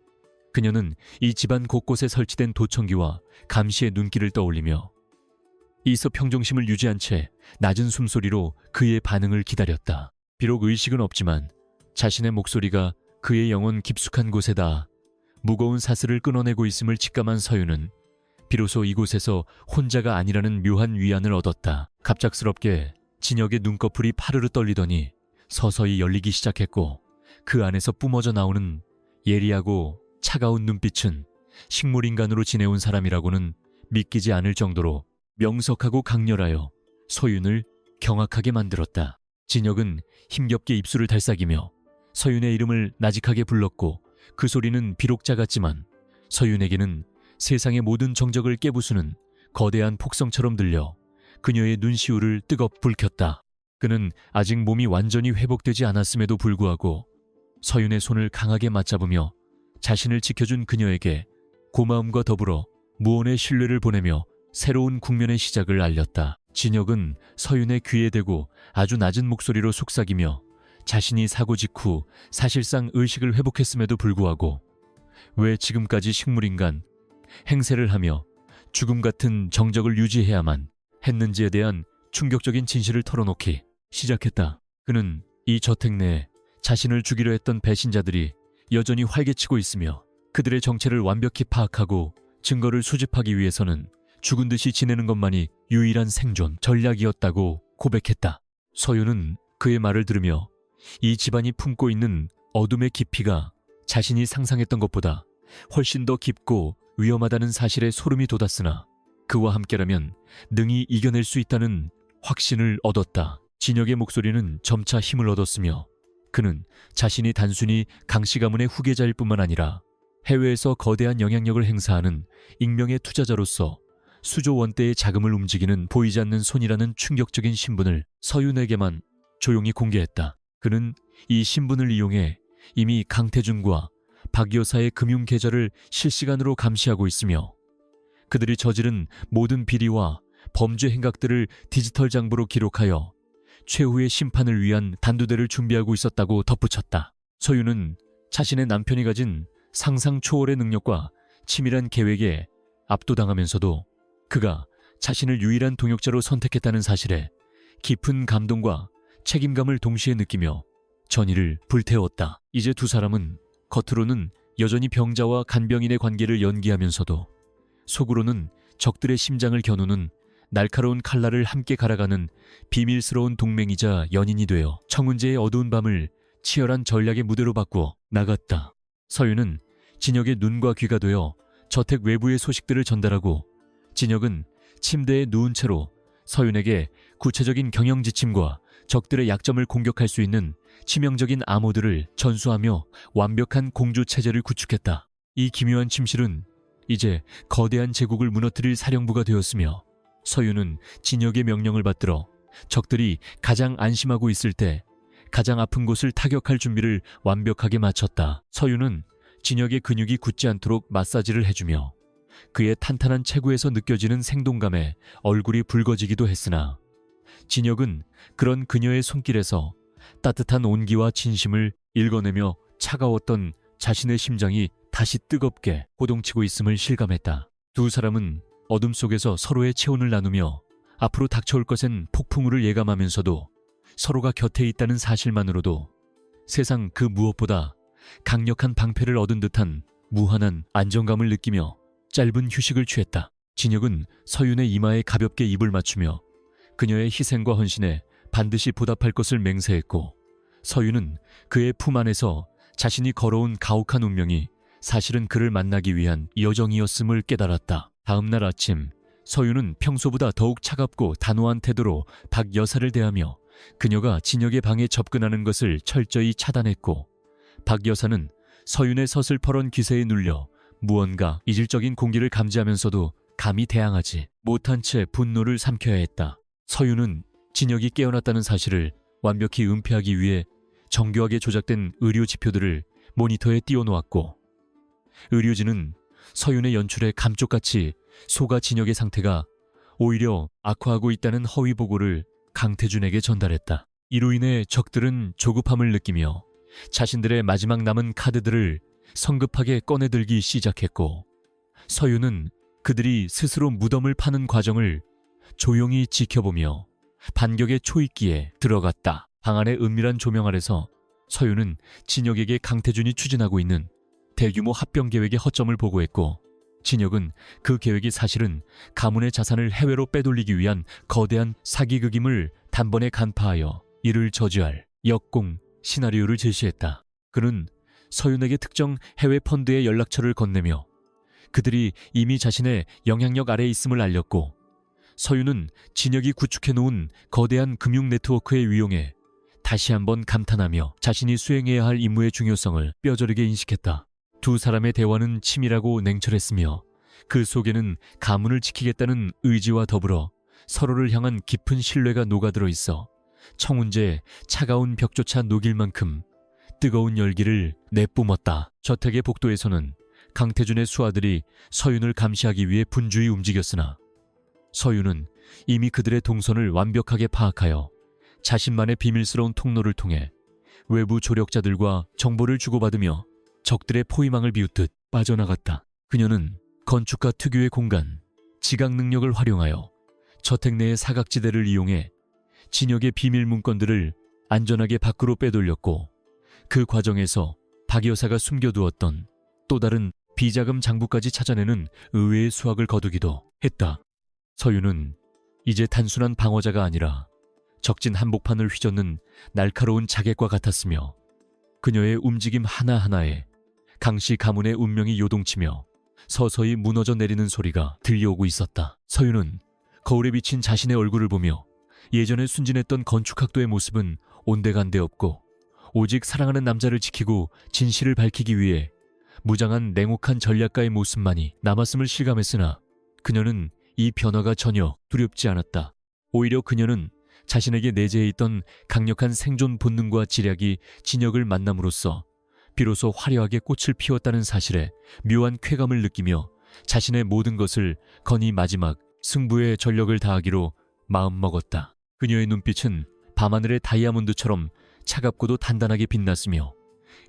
그녀는 이 집안 곳곳에 설치된 도청기와 감시의 눈길을 떠올리며 이서 평정심을 유지한 채 낮은 숨소리로 그의 반응을 기다렸다. 비록 의식은 없지만 자신의 목소리가 그의 영혼 깊숙한 곳에다 무거운 사슬을 끊어내고 있음을 직감한 서윤은 비로소 이곳에서 혼자가 아니라는 묘한 위안을 얻었다. 갑작스럽게 진혁의 눈꺼풀이 파르르 떨리더니 서서히 열리기 시작했고 그 안에서 뿜어져 나오는 예리하고 차가운 눈빛은 식물인간으로 지내온 사람이라고는 믿기지 않을 정도로 명석하고 강렬하여 서윤을 경악하게 만들었다. 진혁은 힘겹게 입술을 달싹이며 서윤의 이름을 나직하게 불렀고 그 소리는 비록 작았지만 서윤에게는 세상의 모든 정적을 깨부수는 거대한 폭성처럼 들려 그녀의 눈시울을 뜨겁 불켰다. 그는 아직 몸이 완전히 회복되지 않았음에도 불구하고 서윤의 손을 강하게 맞잡으며 자신을 지켜준 그녀에게 고마움과 더불어 무언의 신뢰를 보내며 새로운 국면의 시작을 알렸다. 진혁은 서윤의 귀에 대고 아주 낮은 목소리로 속삭이며 자신이 사고 직후 사실상 의식을 회복했음에도 불구하고 왜 지금까지 식물인간 행세를 하며 죽음 같은 정적을 유지해야만 했는지에 대한 충격적인 진실을 털어놓기 시작했다. 그는 이 저택 내에 자신을 죽이려 했던 배신자들이 여전히 활개치고 있으며 그들의 정체를 완벽히 파악하고 증거를 수집하기 위해서는 죽은 듯이 지내는 것만이 유일한 생존 전략이었다고 고백했다. 서윤은 그의 말을 들으며 이 집안이 품고 있는 어둠의 깊이가 자신이 상상했던 것보다 훨씬 더 깊고 위험하다는 사실에 소름이 돋았으나 그와 함께라면 능히 이겨낼 수 있다는 확신을 얻었다. 진혁의 목소리는 점차 힘을 얻었으며 그는 자신이 단순히 강씨 가문의 후계자일 뿐만 아니라 해외에서 거대한 영향력을 행사하는 익명의 투자자로서 수조 원대의 자금을 움직이는 보이지 않는 손이라는 충격적인 신분을 서윤에게만 조용히 공개했다. 그는 이 신분을 이용해 이미 강태준과 박 여사의 금융 계좌를 실시간으로 감시하고 있으며 그들이 저지른 모든 비리와 범죄 행각들을 디지털 장부로 기록하여 최후의 심판을 위한 단두대를 준비하고 있었다고 덧붙였다. 서윤은 자신의 남편이 가진 상상 초월의 능력과 치밀한 계획에 압도당하면서도 그가 자신을 유일한 동역자로 선택했다는 사실에 깊은 감동과 책임감을 동시에 느끼며 전의를 불태웠다. 이제 두 사람은 겉으로는 여전히 병자와 간병인의 관계를 연기하면서도 속으로는 적들의 심장을 겨누는 날카로운 칼날을 함께 갈아가는 비밀스러운 동맹이자 연인이 되어 청운제의 어두운 밤을 치열한 전략의 무대로 바꾸어 나갔다. 서윤은 진혁의 눈과 귀가 되어 저택 외부의 소식들을 전달하고 진혁은 침대에 누운 채로 서윤에게 구체적인 경영 지침과 적들의 약점을 공격할 수 있는 치명적인 암호들을 전수하며 완벽한 공조 체제를 구축했다. 이 기묘한 침실은 이제 거대한 제국을 무너뜨릴 사령부가 되었으며 서윤은 진혁의 명령을 받들어 적들이 가장 안심하고 있을 때 가장 아픈 곳을 타격할 준비를 완벽하게 마쳤다. 서윤은 진혁의 근육이 굳지 않도록 마사지를 해주며 그의 탄탄한 체구에서 느껴지는 생동감에 얼굴이 붉어지기도 했으나 진혁은 그런 그녀의 손길에서 따뜻한 온기와 진심을 읽어내며 차가웠던 자신의 심장이 다시 뜨겁게 호동치고 있음을 실감했다. 두 사람은 어둠 속에서 서로의 체온을 나누며 앞으로 닥쳐올 것엔 폭풍우를 예감하면서도 서로가 곁에 있다는 사실만으로도 세상 그 무엇보다 강력한 방패를 얻은 듯한 무한한 안정감을 느끼며 짧은 휴식을 취했다. 진혁은 서윤의 이마에 가볍게 입을 맞추며 그녀의 희생과 헌신에 반드시 보답할 것을 맹세했고, 서윤은 그의 품 안에서 자신이 걸어온 가혹한 운명이 사실은 그를 만나기 위한 여정이었음을 깨달았다. 다음 날 아침, 서윤은 평소보다 더욱 차갑고 단호한 태도로 박 여사를 대하며 그녀가 진혁의 방에 접근하는 것을 철저히 차단했고, 박 여사는 서윤의 서슬퍼런 기세에 눌려 무언가 이질적인 공기를 감지하면서도 감히 대항하지 못한 채 분노를 삼켜야 했다. 서윤은 진혁이 깨어났다는 사실을 완벽히 은폐하기 위해 정교하게 조작된 의료 지표들을 모니터에 띄워놓았고, 의료진은 서윤의 연출에 감쪽같이 속아 진혁의 상태가 오히려 악화하고 있다는 허위 보고를 강태준에게 전달했다. 이로 인해 적들은 조급함을 느끼며 자신들의 마지막 남은 카드들을 성급하게 꺼내들기 시작했고, 서윤은 그들이 스스로 무덤을 파는 과정을 조용히 지켜보며 반격의 초입기에 들어갔다. 방 안의 은밀한 조명 아래서 서윤은 진혁에게 강태준이 추진하고 있는 대규모 합병 계획의 허점을 보고했고, 진혁은 그 계획이 사실은 가문의 자산을 해외로 빼돌리기 위한 거대한 사기극임을 단번에 간파하여 이를 저지할 역공 시나리오를 제시했다. 그는 서윤에게 특정 해외 펀드의 연락처를 건네며 그들이 이미 자신의 영향력 아래에 있음을 알렸고, 서윤은 진혁이 구축해놓은 거대한 금융 네트워크의 위용에 다시 한번 감탄하며 자신이 수행해야 할 임무의 중요성을 뼈저리게 인식했다. 두 사람의 대화는 치밀하고 냉철했으며 그 속에는 가문을 지키겠다는 의지와 더불어 서로를 향한 깊은 신뢰가 녹아들어 있어 청운제의 차가운 벽조차 녹일 만큼 뜨거운 열기를 내뿜었다. 저택의 복도에서는 강태준의 수하들이 서윤을 감시하기 위해 분주히 움직였으나 서윤은 이미 그들의 동선을 완벽하게 파악하여 자신만의 비밀스러운 통로를 통해 외부 조력자들과 정보를 주고받으며 적들의 포위망을 비웃듯 빠져나갔다. 그녀는 건축가 특유의 공간, 지각 능력을 활용하여 저택 내의 사각지대를 이용해 진혁의 비밀 문건들을 안전하게 밖으로 빼돌렸고, 그 과정에서 박 여사가 숨겨두었던 또 다른 비자금 장부까지 찾아내는 의외의 수확을 거두기도 했다. 서윤은 이제 단순한 방어자가 아니라 적진 한복판을 휘젓는 날카로운 자객과 같았으며, 그녀의 움직임 하나하나에 강씨 가문의 운명이 요동치며 서서히 무너져 내리는 소리가 들려오고 있었다. 서윤은 거울에 비친 자신의 얼굴을 보며 예전에 순진했던 건축학도의 모습은 온데간데 없고 오직 사랑하는 남자를 지키고 진실을 밝히기 위해 무장한 냉혹한 전략가의 모습만이 남았음을 실감했으나, 그녀는 이 변화가 전혀 두렵지 않았다. 오히려 그녀는 자신에게 내재해 있던 강력한 생존 본능과 지략이 진혁을 만남으로써 비로소 화려하게 꽃을 피웠다는 사실에 묘한 쾌감을 느끼며 자신의 모든 것을 건이 마지막 승부에 전력을 다하기로 마음먹었다. 그녀의 눈빛은 밤하늘의 다이아몬드처럼 차갑고도 단단하게 빛났으며,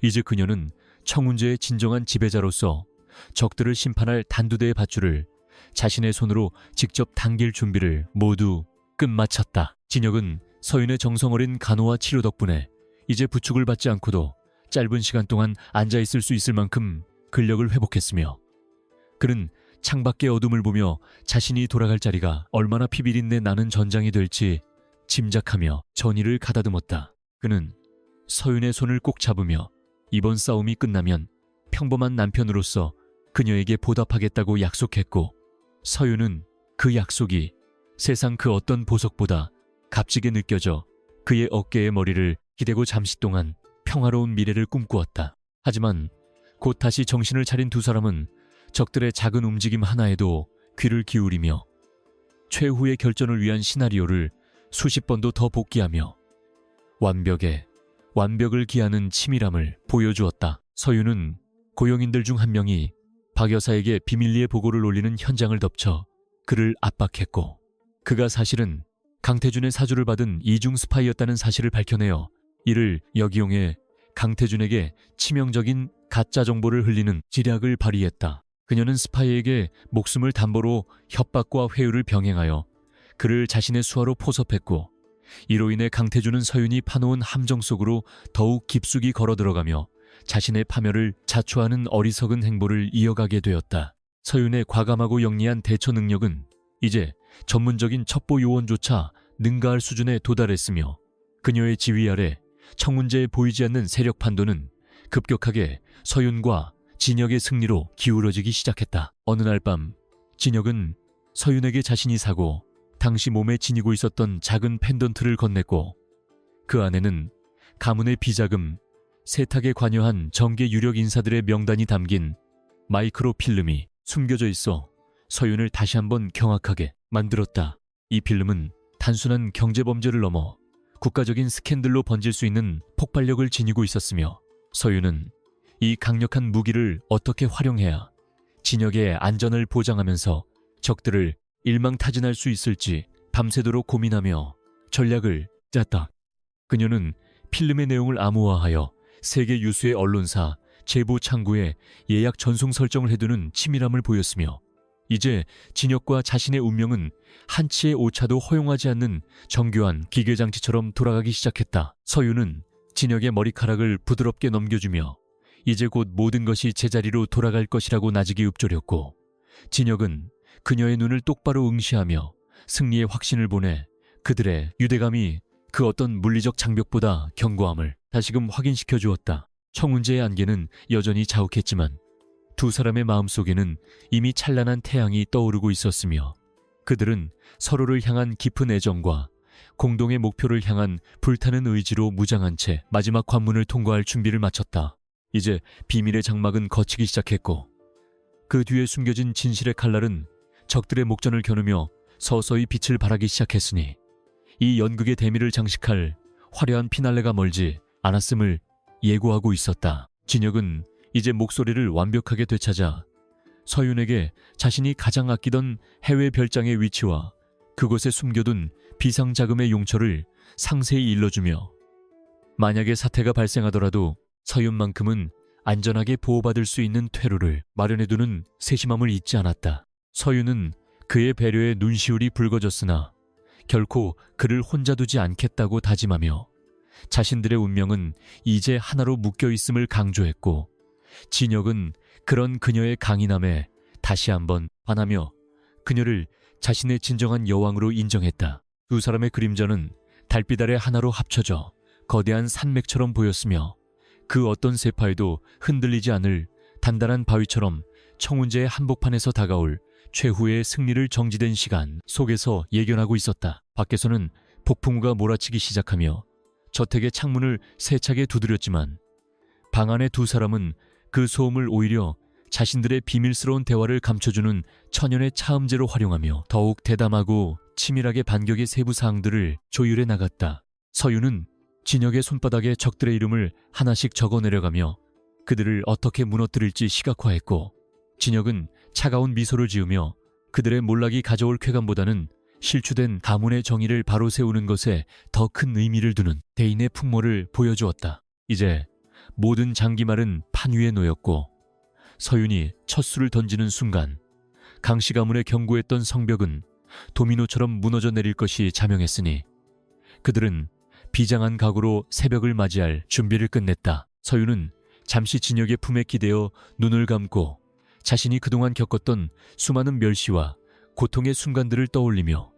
이제 그녀는 청운제의 진정한 지배자로서 적들을 심판할 단두대의 밧줄을 자신의 손으로 직접 당길 준비를 모두 끝마쳤다. 진혁은 서윤의 정성어린 간호와 치료 덕분에 이제 부축을 받지 않고도 짧은 시간 동안 앉아있을 수 있을 만큼 근력을 회복했으며, 그는 창밖의 어둠을 보며 자신이 돌아갈 자리가 얼마나 피비린내 나는 전장이 될지 짐작하며 전의를 가다듬었다. 그는 서윤의 손을 꼭 잡으며 이번 싸움이 끝나면 평범한 남편으로서 그녀에게 보답하겠다고 약속했고, 서윤은 그 약속이 세상 그 어떤 보석보다 값지게 느껴져 그의 어깨에 머리를 기대고 잠시 동안 평화로운 미래를 꿈꾸었다. 하지만 곧 다시 정신을 차린 두 사람은 적들의 작은 움직임 하나에도 귀를 기울이며 최후의 결전을 위한 시나리오를 수십 번도 더 복기하며 완벽에 완벽을 기하는 치밀함을 보여주었다. 서윤은 고용인들 중 한 명이 박 여사에게 비밀리에 보고를 올리는 현장을 덮쳐 그를 압박했고, 그가 사실은 강태준의 사주를 받은 이중 스파이였다는 사실을 밝혀내어 이를 역이용해 강태준에게 치명적인 가짜 정보를 흘리는 지략을 발휘했다. 그녀는 스파이에게 목숨을 담보로 협박과 회유를 병행하여 그를 자신의 수하로 포섭했고, 이로 인해 강태준은 서윤이 파놓은 함정 속으로 더욱 깊숙이 걸어 들어가며 자신의 파멸을 자초하는 어리석은 행보를 이어가게 되었다. 서윤의 과감하고 영리한 대처 능력은 이제 전문적인 첩보 요원조차 능가할 수준에 도달했으며, 그녀의 지휘 아래 청문제에 보이지 않는 세력 판도는 급격하게 서윤과 진혁의 승리로 기울어지기 시작했다. 어느 날 밤, 진혁은 서윤에게 자신이 사고 당시 몸에 지니고 있었던 작은 펜던트를 건넸고, 그 안에는 가문의 비자금, 세탁에 관여한 정계 유력 인사들의 명단이 담긴 마이크로 필름이 숨겨져 있어 서윤을 다시 한번 경악하게 만들었다. 이 필름은 단순한 경제범죄를 넘어 국가적인 스캔들로 번질 수 있는 폭발력을 지니고 있었으며, 서윤은 이 강력한 무기를 어떻게 활용해야 진혁의 안전을 보장하면서 적들을 일망타진할 수 있을지 밤새도록 고민하며 전략을 짰다. 그녀는 필름의 내용을 암호화하여 세계 유수의 언론사, 제보 창구에 예약 전송 설정을 해두는 치밀함을 보였으며, 이제 진혁과 자신의 운명은 한치의 오차도 허용하지 않는 정교한 기계장치처럼 돌아가기 시작했다. 서윤은 진혁의 머리카락을 부드럽게 넘겨주며 이제 곧 모든 것이 제자리로 돌아갈 것이라고 나직이 읊조렸고, 진혁은 그녀의 눈을 똑바로 응시하며 승리의 확신을 보내 그들의 유대감이 그 어떤 물리적 장벽보다 견고함을 다시금 확인시켜 주었다. 청운제의 안개는 여전히 자욱했지만 두 사람의 마음속에는 이미 찬란한 태양이 떠오르고 있었으며, 그들은 서로를 향한 깊은 애정과 공동의 목표를 향한 불타는 의지로 무장한 채 마지막 관문을 통과할 준비를 마쳤다. 이제 비밀의 장막은 걷히기 시작했고, 그 뒤에 숨겨진 진실의 칼날은 적들의 목전을 겨누며 서서히 빛을 발하기 시작했으니, 이 연극의 대미를 장식할 화려한 피날레가 멀지 않았음을 예고하고 있었다. 진혁은 이제 목소리를 완벽하게 되찾아 서윤에게 자신이 가장 아끼던 해외 별장의 위치와 그곳에 숨겨둔 비상자금의 용처를 상세히 일러주며, 만약에 사태가 발생하더라도 서윤만큼은 안전하게 보호받을 수 있는 퇴로를 마련해두는 세심함을 잊지 않았다. 서윤은 그의 배려에 눈시울이 붉어졌으나 결코 그를 혼자 두지 않겠다고 다짐하며 자신들의 운명은 이제 하나로 묶여있음을 강조했고, 진혁은 그런 그녀의 강인함에 다시 한번 반하며 그녀를 자신의 진정한 여왕으로 인정했다. 두 사람의 그림자는 달빛 아래 하나로 합쳐져 거대한 산맥처럼 보였으며, 그 어떤 세파에도 흔들리지 않을 단단한 바위처럼 청운제의 한복판에서 다가올 최후의 승리를 정지된 시간 속에서 예견하고 있었다. 밖에서는 폭풍우가 몰아치기 시작하며 저택의 창문을 세차게 두드렸지만, 방 안의 두 사람은 그 소음을 오히려 자신들의 비밀스러운 대화를 감춰주는 천연의 차음제로 활용하며 더욱 대담하고 치밀하게 반격의 세부 사항들을 조율해 나갔다. 서윤은 진혁의 손바닥에 적들의 이름을 하나씩 적어 내려가며 그들을 어떻게 무너뜨릴지 시각화했고, 진혁은 차가운 미소를 지으며 그들의 몰락이 가져올 쾌감보다는 실추된 가문의 정의를 바로 세우는 것에 더 큰 의미를 두는 대인의 풍모를 보여주었다. 이제 모든 장기말은 판 위에 놓였고, 서윤이 첫 수를 던지는 순간 강씨 가문의 견고했던 성벽은 도미노처럼 무너져 내릴 것이 자명했으니, 그들은 비장한 각오로 새벽을 맞이할 준비를 끝냈다. 서윤은 잠시 진혁의 품에 기대어 눈을 감고 자신이 그동안 겪었던 수많은 멸시와 고통의 순간들을 떠올리며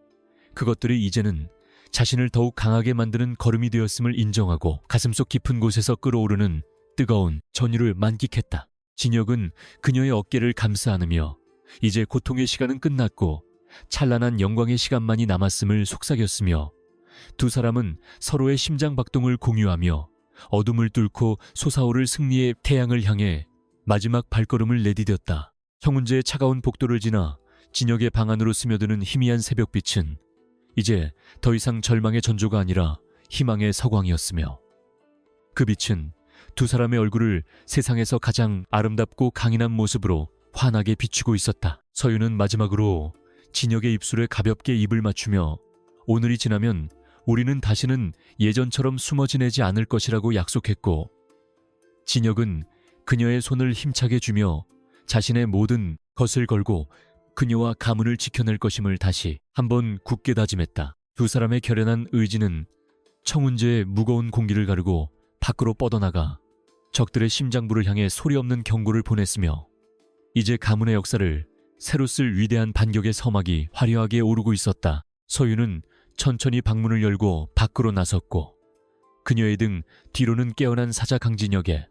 그것들이 이제는 자신을 더욱 강하게 만드는 걸음이 되었음을 인정하고 가슴속 깊은 곳에서 끓어오르는 뜨거운 전율을 만끽했다. 진혁은 그녀의 어깨를 감싸 안으며 이제 고통의 시간은 끝났고 찬란한 영광의 시간만이 남았음을 속삭였으며, 두 사람은 서로의 심장박동을 공유하며 어둠을 뚫고 솟아오를 승리의 태양을 향해 마지막 발걸음을 내디뎠다. 청운제의 차가운 복도를 지나 진혁의 방 안으로 스며드는 희미한 새벽빛은 이제 더 이상 절망의 전조가 아니라 희망의 서광이었으며, 그 빛은 두 사람의 얼굴을 세상에서 가장 아름답고 강인한 모습으로 환하게 비추고 있었다. 서윤은 마지막으로 진혁의 입술에 가볍게 입을 맞추며 오늘이 지나면 우리는 다시는 예전처럼 숨어 지내지 않을 것이라고 약속했고, 진혁은 그녀의 손을 힘차게 쥐며 자신의 모든 것을 걸고 그녀와 가문을 지켜낼 것임을 다시 한번 굳게 다짐했다. 두 사람의 결연한 의지는 청운제의 무거운 공기를 가르고 밖으로 뻗어나가 적들의 심장부를 향해 소리 없는 경고를 보냈으며 이제 가문의 역사를 새로 쓸 위대한 반격의 서막이 화려하게 오르고 있었다. 서윤은 천천히 방문을 열고 밖으로 나섰고 그녀의 등 뒤로는 깨어난 사자 강진혁에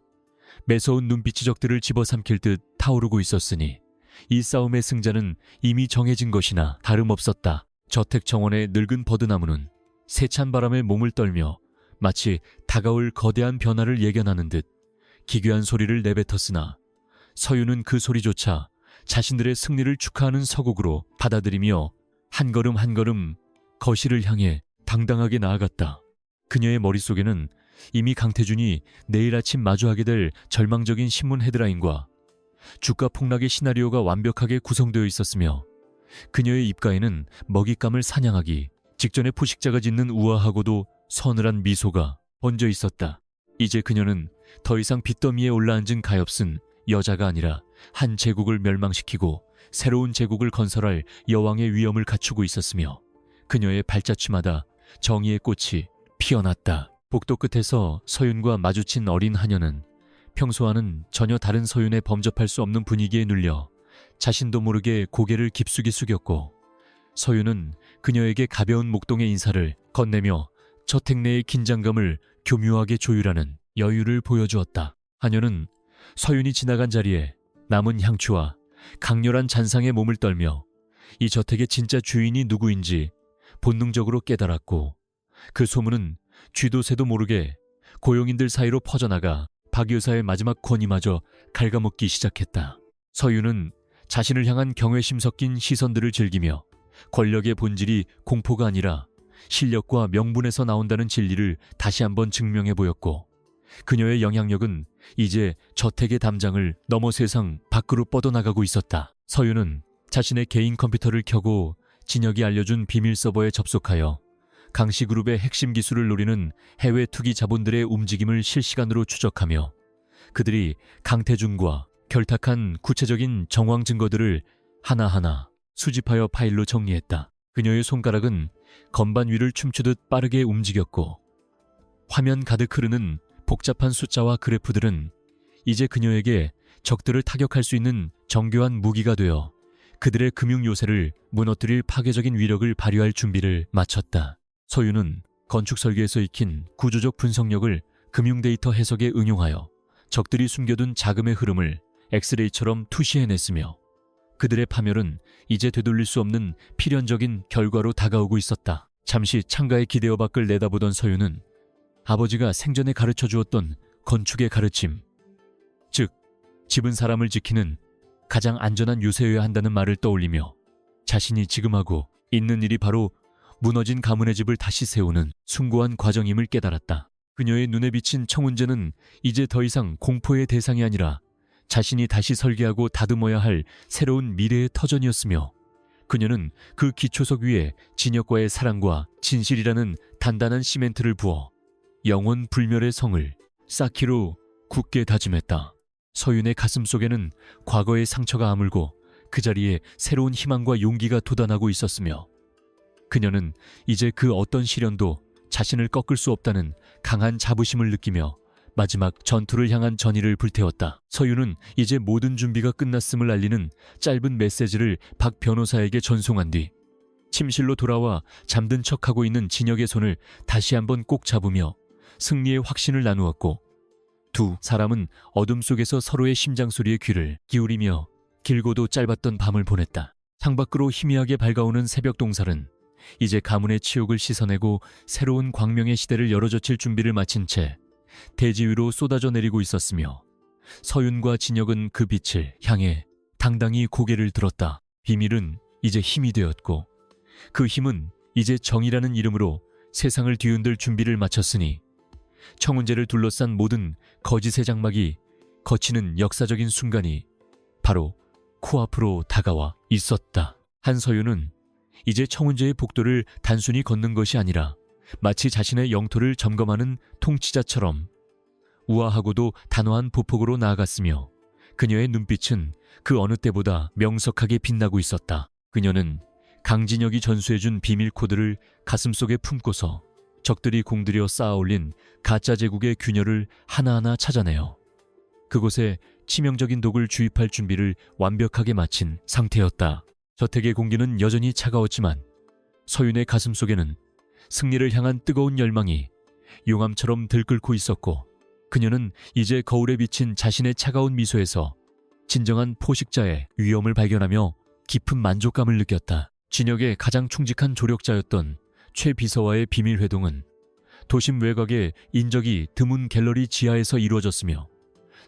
매서운 눈빛이 적들을 집어삼킬 듯 타오르고 있었으니 이 싸움의 승자는 이미 정해진 것이나 다름없었다. 저택 정원의 늙은 버드나무는 세찬 바람에 몸을 떨며 마치 다가올 거대한 변화를 예견하는 듯 기괴한 소리를 내뱉었으나 서윤은 그 소리조차 자신들의 승리를 축하하는 서곡으로 받아들이며 한 걸음 한 걸음 거실을 향해 당당하게 나아갔다. 그녀의 머릿속에는 이미 강태준이 내일 아침 마주하게 될 절망적인 신문 헤드라인과 주가 폭락의 시나리오가 완벽하게 구성되어 있었으며 그녀의 입가에는 먹잇감을 사냥하기 직전에 포식자가 짓는 우아하고도 서늘한 미소가 번져 있었다. 이제 그녀는 더 이상 빚더미에 올라앉은 가엾은 여자가 아니라 한 제국을 멸망시키고 새로운 제국을 건설할 여왕의 위엄을 갖추고 있었으며 그녀의 발자취마다 정의의 꽃이 피어났다. 복도 끝에서 서윤과 마주친 어린 하녀는 평소와는 전혀 다른 서윤에 범접할 수 없는 분위기에 눌려 자신도 모르게 고개를 깊숙이 숙였고 서윤은 그녀에게 가벼운 목동의 인사를 건네며 저택 내의 긴장감을 교묘하게 조율하는 여유를 보여주었다. 하녀는 서윤이 지나간 자리에 남은 향취와 강렬한 잔상에 몸을 떨며 이 저택의 진짜 주인이 누구인지 본능적으로 깨달았고 그 소문은 쥐도 새도 모르게 고용인들 사이로 퍼져나가 박 여사의 마지막 권위마저 갉아먹기 시작했다. 서윤은 자신을 향한 경외심 섞인 시선들을 즐기며 권력의 본질이 공포가 아니라 실력과 명분에서 나온다는 진리를 다시 한번 증명해 보였고 그녀의 영향력은 이제 저택의 담장을 넘어 세상 밖으로 뻗어나가고 있었다. 서윤은 자신의 개인 컴퓨터를 켜고 진혁이 알려준 비밀 서버에 접속하여 강씨그룹의 핵심 기술을 노리는 해외 투기 자본들의 움직임을 실시간으로 추적하며 그들이 강태준과 결탁한 구체적인 정황 증거들을 하나하나 수집하여 파일로 정리했다. 그녀의 손가락은 건반 위를 춤추듯 빠르게 움직였고 화면 가득 흐르는 복잡한 숫자와 그래프들은 이제 그녀에게 적들을 타격할 수 있는 정교한 무기가 되어 그들의 금융 요새를 무너뜨릴 파괴적인 위력을 발휘할 준비를 마쳤다. 서윤은 건축 설계에서 익힌 구조적 분석력을 금융 데이터 해석에 응용하여 적들이 숨겨둔 자금의 흐름을 엑스레이처럼 투시해냈으며 그들의 파멸은 이제 되돌릴 수 없는 필연적인 결과로 다가오고 있었다. 잠시 창가의 기대어 밖을 내다보던 서윤은 아버지가 생전에 가르쳐 주었던 건축의 가르침, 즉 집은 사람을 지키는 가장 안전한 요새여야 한다는 말을 떠올리며 자신이 지금 하고 있는 일이 바로 무너진 가문의 집을 다시 세우는 숭고한 과정임을 깨달았다. 그녀의 눈에 비친 청운제는 이제 더 이상 공포의 대상이 아니라 자신이 다시 설계하고 다듬어야 할 새로운 미래의 터전이었으며 그녀는 그 기초석 위에 진혁과의 사랑과 진실이라는 단단한 시멘트를 부어 영원 불멸의 성을 쌓기로 굳게 다짐했다. 서윤의 가슴 속에는 과거의 상처가 아물고 그 자리에 새로운 희망과 용기가 돋아나고 있었으며 그녀는 이제 그 어떤 시련도 자신을 꺾을 수 없다는 강한 자부심을 느끼며 마지막 전투를 향한 전의를 불태웠다. 서윤은 이제 모든 준비가 끝났음을 알리는 짧은 메시지를 박 변호사에게 전송한 뒤 침실로 돌아와 잠든 척하고 있는 진혁의 손을 다시 한번 꼭 잡으며 승리의 확신을 나누었고 두 사람은 어둠 속에서 서로의 심장 소리에 귀를 기울이며 길고도 짧았던 밤을 보냈다. 창밖으로 희미하게 밝아오는 새벽 동살은 이제 가문의 치욕을 씻어내고 새로운 광명의 시대를 열어젖힐 준비를 마친 채 대지 위로 쏟아져 내리고 있었으며 서윤과 진혁은 그 빛을 향해 당당히 고개를 들었다. 비밀은 이제 힘이 되었고 그 힘은 이제 정의라는 이름으로 세상을 뒤흔들 준비를 마쳤으니 청운제를 둘러싼 모든 거짓의 장막이 거치는 역사적인 순간이 바로 코앞으로 다가와 있었다. 한서윤은 이제 청운제의 복도를 단순히 걷는 것이 아니라 마치 자신의 영토를 점검하는 통치자처럼 우아하고도 단호한 보폭으로 나아갔으며 그녀의 눈빛은 그 어느 때보다 명석하게 빛나고 있었다. 그녀는 강진혁이 전수해준 비밀 코드를 가슴속에 품고서 적들이 공들여 쌓아올린 가짜 제국의 균열을 하나하나 찾아내어 그곳에 치명적인 독을 주입할 준비를 완벽하게 마친 상태였다. 저택의 공기는 여전히 차가웠지만 서윤의 가슴속에는 승리를 향한 뜨거운 열망이 용암처럼 들끓고 있었고, 그녀는 이제 거울에 비친 자신의 차가운 미소에서 진정한 포식자의 위엄을 발견하며 깊은 만족감을 느꼈다. 진혁의 가장 충직한 조력자였던 최 비서와의 비밀 회동은 도심 외곽의 인적이 드문 갤러리 지하에서 이루어졌으며,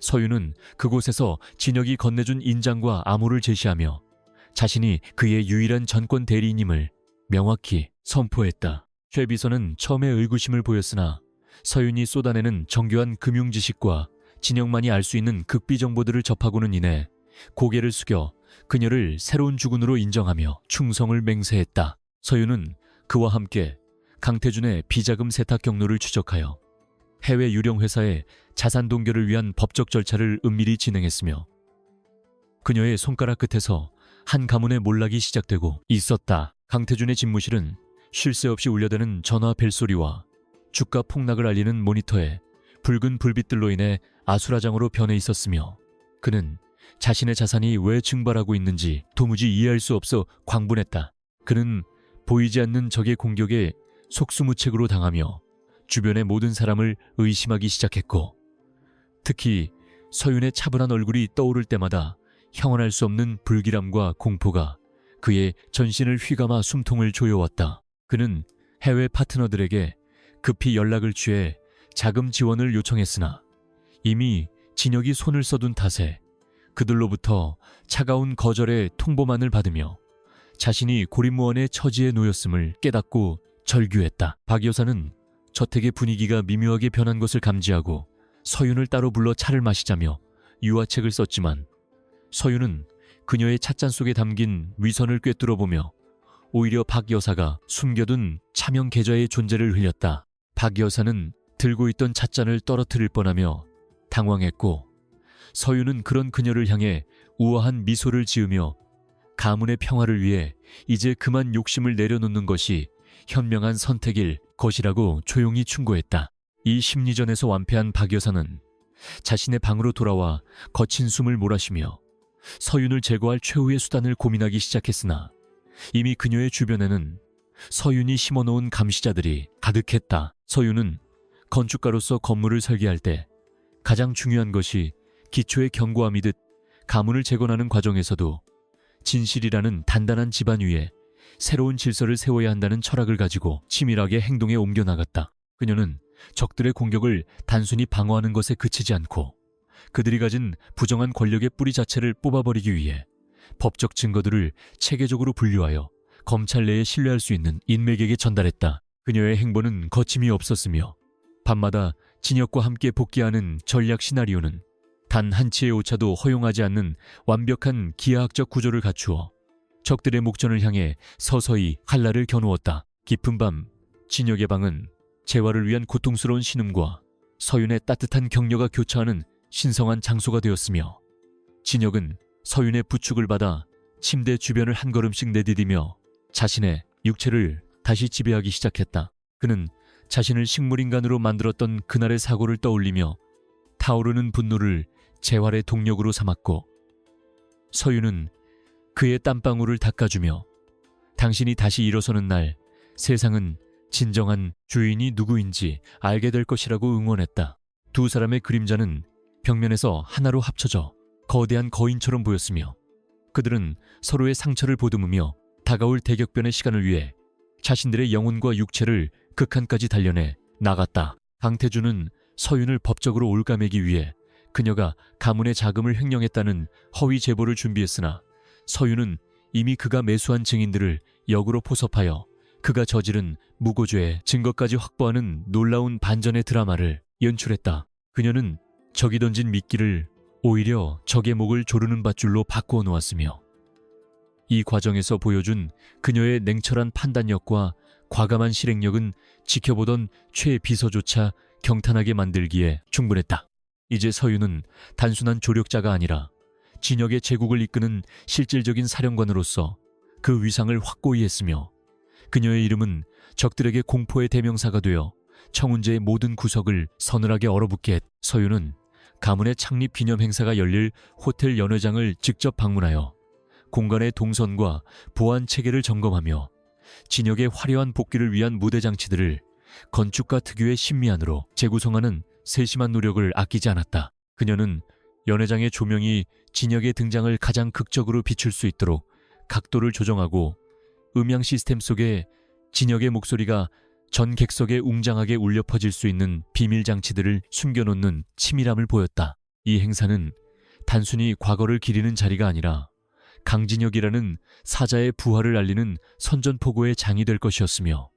서윤은 그곳에서 진혁이 건네준 인장과 암호를 제시하며 자신이 그의 유일한 전권 대리인임을 명확히 선포했다. 최 비서는 처음에 의구심을 보였으나 서윤이 쏟아내는 정교한 금융 지식과 진혁만이 알 수 있는 극비 정보들을 접하고는 인해 고개를 숙여 그녀를 새로운 주군으로 인정하며 충성을 맹세했다. 서윤은 그와 함께 강태준의 비자금 세탁 경로를 추적하여 해외 유령 회사의 자산 동결을 위한 법적 절차를 은밀히 진행했으며, 그녀의 손가락 끝에서 한 가문의 몰락이 시작되고 있었다. 강태준의 집무실은 쉴 새 없이 울려대는 전화 벨소리와 주가 폭락을 알리는 모니터에 붉은 불빛들로 인해 아수라장으로 변해 있었으며, 그는 자신의 자산이 왜 증발하고 있는지 도무지 이해할 수 없어 광분했다. 그는 보이지 않는 적의 공격에 속수무책으로 당하며 주변의 모든 사람을 의심하기 시작했고, 특히 서윤의 차분한 얼굴이 떠오를 때마다 형언할 수 없는 불길함과 공포가 그의 전신을 휘감아 숨통을 조여왔다. 그는 해외 파트너들에게 급히 연락을 취해 자금 지원을 요청했으나 이미 진혁이 손을 써둔 탓에 그들로부터 차가운 거절의 통보만을 받으며 자신이 고립무원의 처지에 놓였음을 깨닫고 절규했다. 박 여사는 저택의 분위기가 미묘하게 변한 것을 감지하고 서윤을 따로 불러 차를 마시자며 유화책을 썼지만, 서윤은 그녀의 찻잔 속에 담긴 위선을 꿰뚫어보며 오히려 박 여사가 숨겨둔 차명 계좌의 존재를 흘렸다. 박 여사는 들고 있던 찻잔을 떨어뜨릴 뻔하며 당황했고, 서윤은 그런 그녀를 향해 우아한 미소를 지으며 가문의 평화를 위해 이제 그만 욕심을 내려놓는 것이 현명한 선택일 것이라고 조용히 충고했다. 이 심리전에서 완패한 박 여사는 자신의 방으로 돌아와 거친 숨을 몰아쉬며 서윤을 제거할 최후의 수단을 고민하기 시작했으나 이미 그녀의 주변에는 서윤이 심어놓은 감시자들이 가득했다. 서윤은 건축가로서 건물을 설계할 때 가장 중요한 것이 기초의 견고함이듯 가문을 재건하는 과정에서도 진실이라는 단단한 기반 위에 새로운 질서를 세워야 한다는 철학을 가지고 치밀하게 행동에 옮겨나갔다. 그녀는 적들의 공격을 단순히 방어하는 것에 그치지 않고 그들이 가진 부정한 권력의 뿌리 자체를 뽑아버리기 위해 법적 증거들을 체계적으로 분류하여 검찰 내에 신뢰할 수 있는 인맥에게 전달했다. 그녀의 행보는 거침이 없었으며 밤마다 진혁과 함께 복귀하는 전략 시나리오는 단 한치의 오차도 허용하지 않는 완벽한 기하학적 구조를 갖추어 적들의 목전을 향해 서서히 한라를 겨누었다. 깊은 밤, 진혁의 방은 재활을 위한 고통스러운 신음과 서윤의 따뜻한 격려가 교차하는 신성한 장소가 되었으며, 진혁은 서윤의 부축을 받아 침대 주변을 한 걸음씩 내디디며 자신의 육체를 다시 지배하기 시작했다. 그는 자신을 식물인간으로 만들었던 그날의 사고를 떠올리며 타오르는 분노를 재활의 동력으로 삼았고, 서윤은 그의 땀방울을 닦아주며 당신이 다시 일어서는 날 세상은 진정한 주인이 누구인지 알게 될 것이라고 응원했다. 두 사람의 그림자는 벽면에서 하나로 합쳐져 거대한 거인처럼 보였으며, 그들은 서로의 상처를 보듬으며 다가올 대격변의 시간을 위해 자신들의 영혼과 육체를 극한까지 단련해 나갔다. 강태준은 서윤을 법적으로 올가매기 위해 그녀가 가문의 자금을 횡령했다는 허위 제보를 준비했으나, 서윤은 이미 그가 매수한 증인들을 역으로 포섭하여 그가 저지른 무고죄의 증거까지 확보하는 놀라운 반전의 드라마를 연출했다. 그녀는 적이 던진 미끼를 오히려 적의 목을 조르는 밧줄로 바꾸어 놓았으며, 이 과정에서 보여준 그녀의 냉철한 판단력과 과감한 실행력은 지켜보던 최 비서조차 경탄하게 만들기에 충분했다. 이제 서윤은 단순한 조력자가 아니라 진혁의 제국을 이끄는 실질적인 사령관으로서 그 위상을 확고히 했으며 그녀의 이름은 적들에게 공포의 대명사가 되어 청운제의 모든 구석을 서늘하게 얼어붙게 했. 서윤은 가문의 창립 기념 행사가 열릴 호텔 연회장을 직접 방문하여 공간의 동선과 보안 체계를 점검하며 진혁의 화려한 복귀를 위한 무대 장치들을 건축가 특유의 신미안으로 재구성하는 세심한 노력을 아끼지 않았다. 그녀는 연회장의 조명이 진혁의 등장을 가장 극적으로 비출 수 있도록 각도를 조정하고 음향 시스템 속에 진혁의 목소리가 전 객석에 웅장하게 울려 퍼질 수 있는 비밀 장치들을 숨겨놓는 치밀함을 보였다. 이 행사는 단순히 과거를 기리는 자리가 아니라 강진혁이라는 사자의 부활을 알리는 선전포고의 장이 될 것이었으며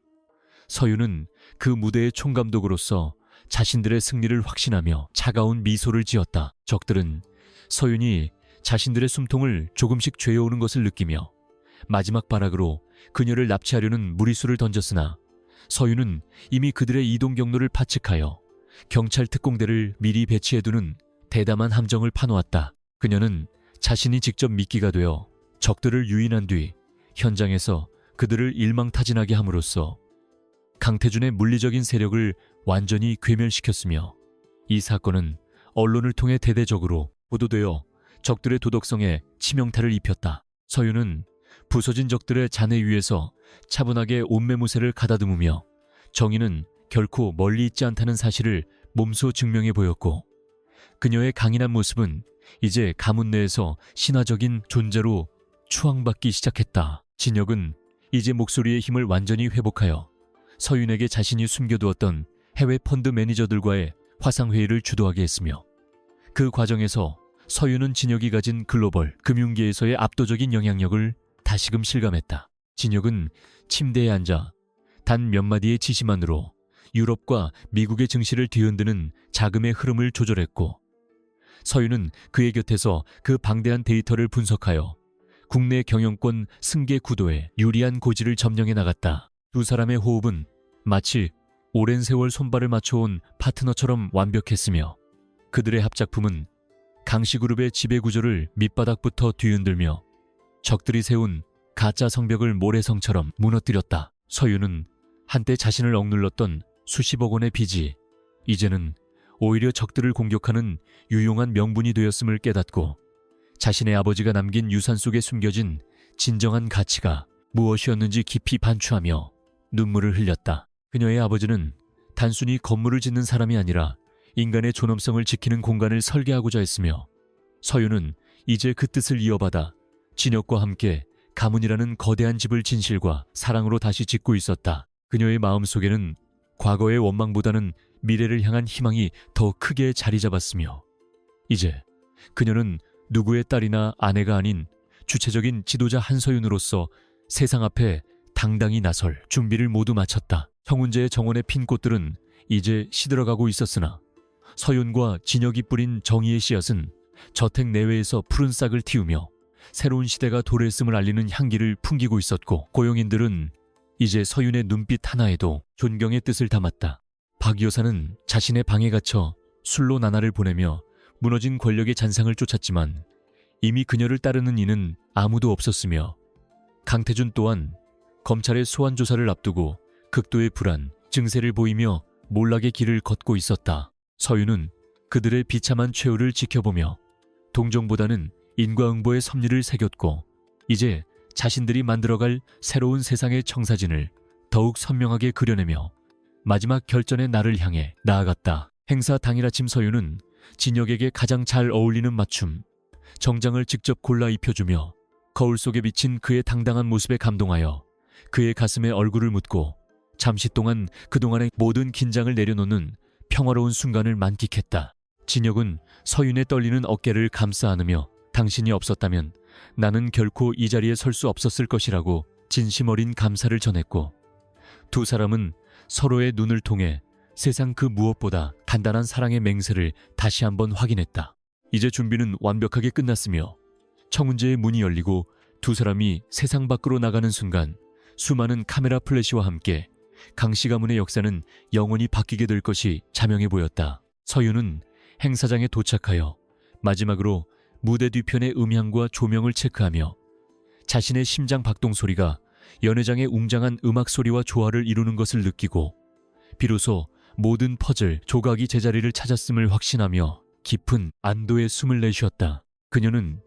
서윤은 그 무대의 총감독으로서 자신들의 승리를 확신하며 차가운 미소를 지었다. 적들은 서윤이 자신들의 숨통을 조금씩 죄어오는 것을 느끼며 마지막 발악으로 그녀를 납치하려는 무리수를 던졌으나 서윤은 이미 그들의 이동 경로를 파측하여 경찰 특공대를 미리 배치해두는 대담한 함정을 파놓았다. 그녀는 자신이 직접 미끼가 되어 적들을 유인한 뒤 현장에서 그들을 일망타진하게 함으로써 강태준의 물리적인 세력을 완전히 괴멸시켰으며 이 사건은 언론을 통해 대대적으로 보도되어 적들의 도덕성에 치명타를 입혔다. 서윤은 부서진 적들의 잔해 위에서 차분하게 옷매무새를 가다듬으며 정의는 결코 멀리 있지 않다는 사실을 몸소 증명해 보였고 그녀의 강인한 모습은 이제 가문 내에서 신화적인 존재로 추앙받기 시작했다. 진혁은 이제 목소리의 힘을 완전히 회복하여 서윤에게 자신이 숨겨두었던 해외 펀드 매니저들과의 화상회의를 주도하게 했으며 그 과정에서 서윤은 진혁이 가진 글로벌 금융계에서의 압도적인 영향력을 다시금 실감했다. 진혁은 침대에 앉아 단 몇 마디의 지시만으로 유럽과 미국의 증시를 뒤흔드는 자금의 흐름을 조절했고 서윤은 그의 곁에서 그 방대한 데이터를 분석하여 국내 경영권 승계 구도에 유리한 고지를 점령해 나갔다. 두 사람의 호흡은 마치 오랜 세월 손발을 맞춰온 파트너처럼 완벽했으며 그들의 합작품은 강씨그룹의 지배구조를 밑바닥부터 뒤흔들며 적들이 세운 가짜 성벽을 모래성처럼 무너뜨렸다. 서윤은 한때 자신을 억눌렀던 수십억 원의 빚이 이제는 오히려 적들을 공격하는 유용한 명분이 되었음을 깨닫고 자신의 아버지가 남긴 유산 속에 숨겨진 진정한 가치가 무엇이었는지 깊이 반추하며 눈물을 흘렸다. 그녀의 아버지는 단순히 건물을 짓는 사람이 아니라 인간의 존엄성을 지키는 공간을 설계하고자 했으며 서윤은 이제 그 뜻을 이어받아 진혁과 함께 가문이라는 거대한 집을 진실과 사랑으로 다시 짓고 있었다. 그녀의 마음속에는 과거의 원망보다는 미래를 향한 희망이 더 크게 자리 잡았으며 이제 그녀는 누구의 딸이나 아내가 아닌 주체적인 지도자 한서윤으로서 세상 앞에 당당히 나설 준비를 모두 마쳤다. 청운제의 정원에 핀 꽃들은 이제 시들어가고 있었으나 서윤과 진혁이 뿌린 정의의 씨앗은 저택 내외에서 푸른 싹을 틔우며 새로운 시대가 도래했음을 알리는 향기를 풍기고 있었고 고용인들은 이제 서윤의 눈빛 하나에도 존경의 뜻을 담았다. 박 여사는 자신의 방에 갇혀 술로 나날을 보내며 무너진 권력의 잔상을 쫓았지만 이미 그녀를 따르는 이는 아무도 없었으며 강태준 또한 검찰의 소환 조사를 앞두고 극도의 불안, 증세를 보이며 몰락의 길을 걷고 있었다. 서윤은 그들의 비참한 최후를 지켜보며 동정보다는 인과응보의 섭리를 새겼고 이제 자신들이 만들어갈 새로운 세상의 청사진을 더욱 선명하게 그려내며 마지막 결전의 날을 향해 나아갔다. 행사 당일 아침 서윤은 진혁에게 가장 잘 어울리는 맞춤, 정장을 직접 골라 입혀주며 거울 속에 비친 그의 당당한 모습에 감동하여 그의 가슴에 얼굴을 묻고 잠시 동안 그동안의 모든 긴장을 내려놓는 평화로운 순간을 만끽했다. 진혁은 서윤의 떨리는 어깨를 감싸 안으며 당신이 없었다면 나는 결코 이 자리에 설 수 없었을 것이라고 진심 어린 감사를 전했고 두 사람은 서로의 눈을 통해 세상 그 무엇보다 단단한 사랑의 맹세를 다시 한번 확인했다. 이제 준비는 완벽하게 끝났으며 청운제의 문이 열리고 두 사람이 세상 밖으로 나가는 순간 수많은 카메라 플래시와 함께 강씨 가문의 역사는 영원히 바뀌게 될 것이 자명해 보였다. 서윤은 행사장에 도착하여 마지막으로 무대 뒤편의 음향과 조명을 체크하며 자신의 심장 박동 소리가 연회장의 웅장한 음악 소리와 조화를 이루는 것을 느끼고 비로소 모든 퍼즐 조각이 제자리를 찾았음을 확신하며 깊은 안도의 숨을 내쉬었다. 그녀는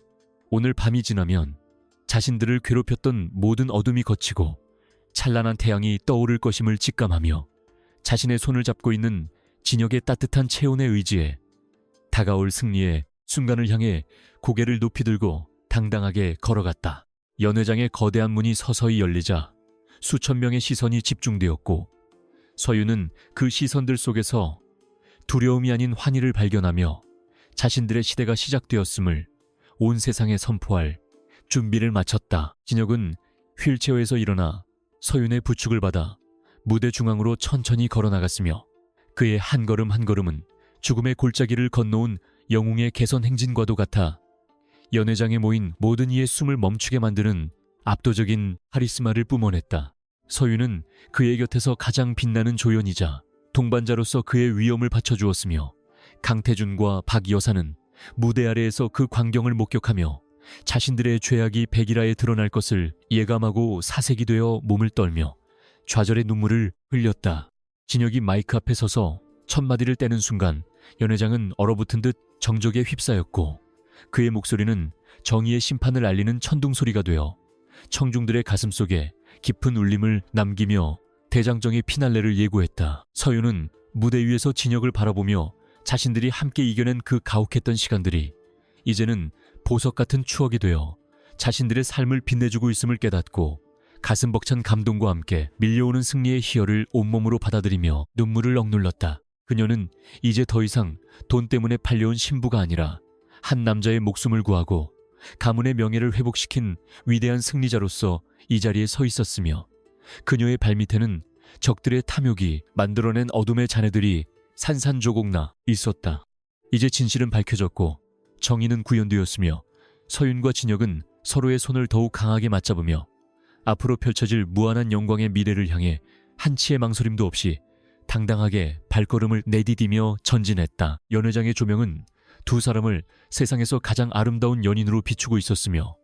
오늘 밤이 지나면 자신들을 괴롭혔던 모든 어둠이 걷히고 찬란한 태양이 떠오를 것임을 직감하며 자신의 손을 잡고 있는 진혁의 따뜻한 체온의 의지에 다가올 승리의 순간을 향해 고개를 높이 들고 당당하게 걸어갔다. 연회장의 거대한 문이 서서히 열리자 수천 명의 시선이 집중되었고 서윤은 그 시선들 속에서 두려움이 아닌 환희를 발견하며 자신들의 시대가 시작되었음을 온 세상에 선포할 준비를 마쳤다. 진혁은 휠체어에서 일어나 서윤의 부축을 받아 무대 중앙으로 천천히 걸어나갔으며 그의 한 걸음 한 걸음은 죽음의 골짜기를 건너온 영웅의 개선 행진과도 같아 연회장에 모인 모든 이의 숨을 멈추게 만드는 압도적인 카리스마를 뿜어냈다. 서윤은 그의 곁에서 가장 빛나는 조연이자 동반자로서 그의 위엄을 받쳐주었으며 강태준과 박 여사는 무대 아래에서 그 광경을 목격하며 자신들의 죄악이 백일하에 드러날 것을 예감하고 사색이 되어 몸을 떨며 좌절의 눈물을 흘렸다. 진혁이 마이크 앞에 서서 첫 마디를 떼는 순간 연회장은 얼어붙은 듯 정적에 휩싸였고 그의 목소리는 정의의 심판을 알리는 천둥소리가 되어 청중들의 가슴속에 깊은 울림을 남기며 대장정의 피날레를 예고했다. 서윤은 무대 위에서 진혁을 바라보며 자신들이 함께 이겨낸 그 가혹했던 시간들이 이제는 보석 같은 추억이 되어 자신들의 삶을 빛내주고 있음을 깨닫고 가슴 벅찬 감동과 함께 밀려오는 승리의 희열을 온몸으로 받아들이며 눈물을 억눌렀다. 그녀는 이제 더 이상 돈 때문에 팔려온 신부가 아니라 한 남자의 목숨을 구하고 가문의 명예를 회복시킨 위대한 승리자로서 이 자리에 서 있었으며 그녀의 발밑에는 적들의 탐욕이 만들어낸 어둠의 잔해들이 산산조곡나 있었다. 이제 진실은 밝혀졌고 정의는 구현되었으며 서윤과 진혁은 서로의 손을 더욱 강하게 맞잡으며 앞으로 펼쳐질 무한한 영광의 미래를 향해 한치의 망설임도 없이 당당하게 발걸음을 내디디며 전진했다. 연회장의 조명은 두 사람을 세상에서 가장 아름다운 연인으로 비추고 있었으며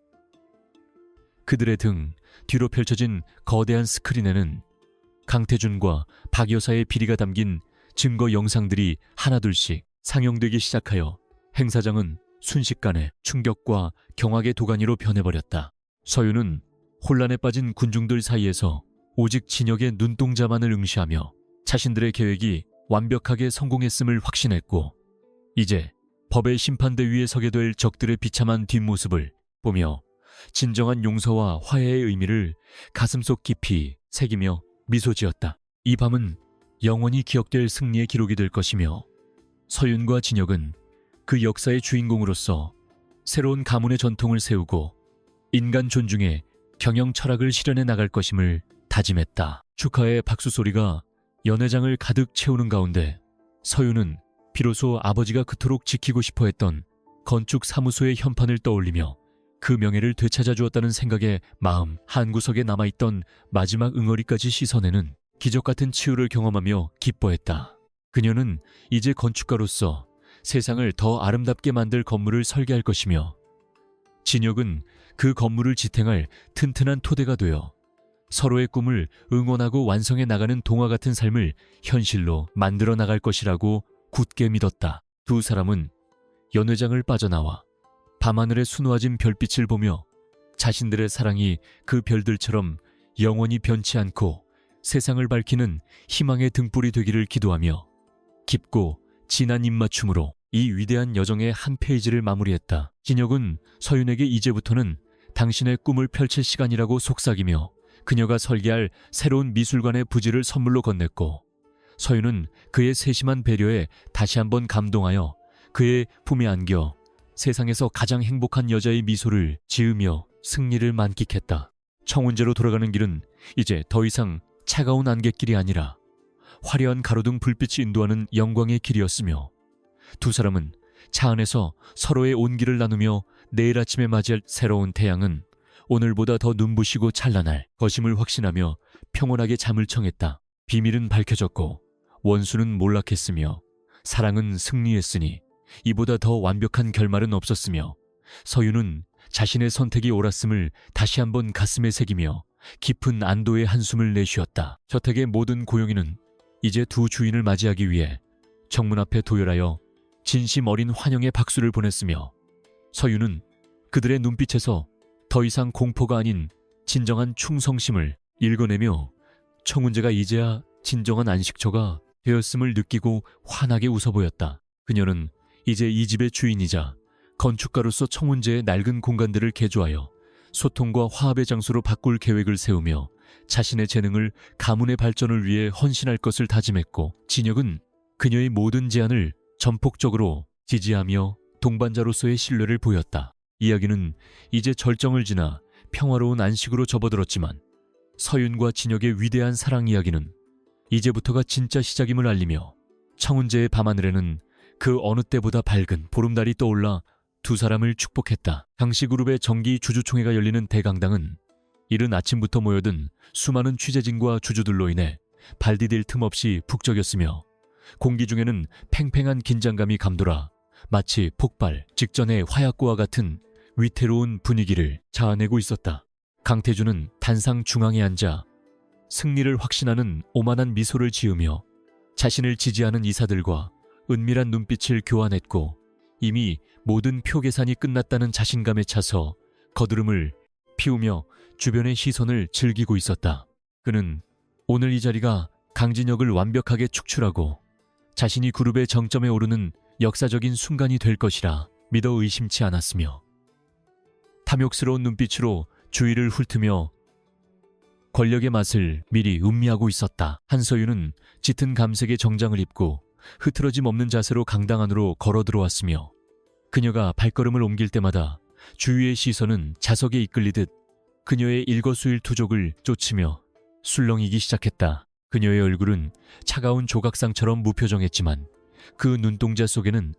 그들의 등 뒤로 펼쳐진 거대한 스크린에는 강태준과 박 여사의 비리가 담긴 증거 영상들이 하나둘씩 상영되기 시작하여 행사장은 순식간에 충격과 경악의 도가니로 변해버렸다. 서윤은 혼란에 빠진 군중들 사이에서 오직 진혁의 눈동자만을 응시하며 자신들의 계획이 완벽하게 성공했음을 확신했고 이제 법의 심판대 위에 서게 될 적들의 비참한 뒷모습을 보며 진정한 용서와 화해의 의미를 가슴속 깊이 새기며 미소 지었다. 이 밤은 영원히 기억될 승리의 기록이 될 것이며 서윤과 진혁은 그 역사의 주인공으로서 새로운 가문의 전통을 세우고 인간 존중의 경영 철학을 실현해 나갈 것임을 다짐했다. 축하의 박수 소리가 연회장을 가득 채우는 가운데 서윤은 비로소 아버지가 그토록 지키고 싶어 했던 건축 사무소의 현판을 떠올리며 그 명예를 되찾아 주었다는 생각에 마음 한구석에 남아있던 마지막 응어리까지 씻어내는 기적 같은 치유를 경험하며 기뻐했다. 그녀는 이제 건축가로서 세상을 더 아름답게 만들 건물을 설계할 것이며 진혁은 그 건물을 지탱할 튼튼한 토대가 되어 서로의 꿈을 응원하고 완성해 나가는 동화 같은 삶을 현실로 만들어 나갈 것이라고 굳게 믿었다. 두 사람은 연회장을 빠져나와 밤하늘에 수놓아진 별빛을 보며 자신들의 사랑이 그 별들처럼 영원히 변치 않고 세상을 밝히는 희망의 등불이 되기를 기도하며 깊고 진한 입맞춤으로 이 위대한 여정의 한 페이지를 마무리했다. 진혁은 서윤에게 이제부터는 당신의 꿈을 펼칠 시간이라고 속삭이며 그녀가 설계할 새로운 미술관의 부지를 선물로 건넸고 서윤은 그의 세심한 배려에 다시 한번 감동하여 그의 품에 안겨 세상에서 가장 행복한 여자의 미소를 지으며 승리를 만끽했다. 청운제로 돌아가는 길은 이제 더 이상 차가운 안갯길이 아니라 화려한 가로등 불빛이 인도하는 영광의 길이었으며 두 사람은 차 안에서 서로의 온기를 나누며 내일 아침에 맞이할 새로운 태양은 오늘보다 더 눈부시고 찬란할 것임을 확신하며 평온하게 잠을 청했다. 비밀은 밝혀졌고 원수는 몰락했으며 사랑은 승리했으니 이보다 더 완벽한 결말은 없었으며 서윤은 자신의 선택이 옳았음을 다시 한번 가슴에 새기며 깊은 안도의 한숨을 내쉬었다. 저택의 모든 고용인은 이제 두 주인을 맞이하기 위해 정문 앞에 도열하여 진심 어린 환영의 박수를 보냈으며 서윤은 그들의 눈빛에서 더 이상 공포가 아닌 진정한 충성심을 읽어내며 청운재가 이제야 진정한 안식처가 되었음을 느끼고 환하게 웃어 보였다. 그녀는 이제 이 집의 주인이자 건축가로서 청운재의 낡은 공간들을 개조하여 소통과 화합의 장소로 바꿀 계획을 세우며 자신의 재능을 가문의 발전을 위해 헌신할 것을 다짐했고, 진혁은 그녀의 모든 제안을 전폭적으로 지지하며 동반자로서의 신뢰를 보였다. 이야기는 이제 절정을 지나 평화로운 안식으로 접어들었지만 서윤과 진혁의 위대한 사랑 이야기는 이제부터가 진짜 시작임을 알리며 청운재의 밤하늘에는 그 어느 때보다 밝은 보름달이 떠올라 두 사람을 축복했다. 당시그룹의 정기 주주총회가 열리는 대강당은 이른 아침부터 모여든 수많은 취재진과 주주들로 인해 발 디딜 틈 없이 북적였으며 공기 중에는 팽팽한 긴장감이 감돌아 마치 폭발 직전의 화약고와 같은 위태로운 분위기를 자아내고 있었다. 강태준은 단상 중앙에 앉아 승리를 확신하는 오만한 미소를 지으며 자신을 지지하는 이사들과 은밀한 눈빛을 교환했고, 이미 모든 표 계산이 끝났다는 자신감에 차서 거드름을 피우며 주변의 시선을 즐기고 있었다. 그는 오늘 이 자리가 강진혁을 완벽하게 축출하고 자신이 그룹의 정점에 오르는 역사적인 순간이 될 것이라 믿어 의심치 않았으며, 탐욕스러운 눈빛으로 주위를 훑으며 권력의 맛을 미리 음미하고 있었다. 한서윤은 짙은 감색의 정장을 입고 흐트러짐 없는 자세로 강당 안으로 걸어 들어왔으며, 그녀가 발걸음을 옮길 때마다 주위의 시선은 자석에 이끌리듯 그녀의 일거수일투족을 쫓으며 술렁이기 시작했다. 그녀의 얼굴은 차가운 조각상처럼 무표정했지만 그 눈동자 속에는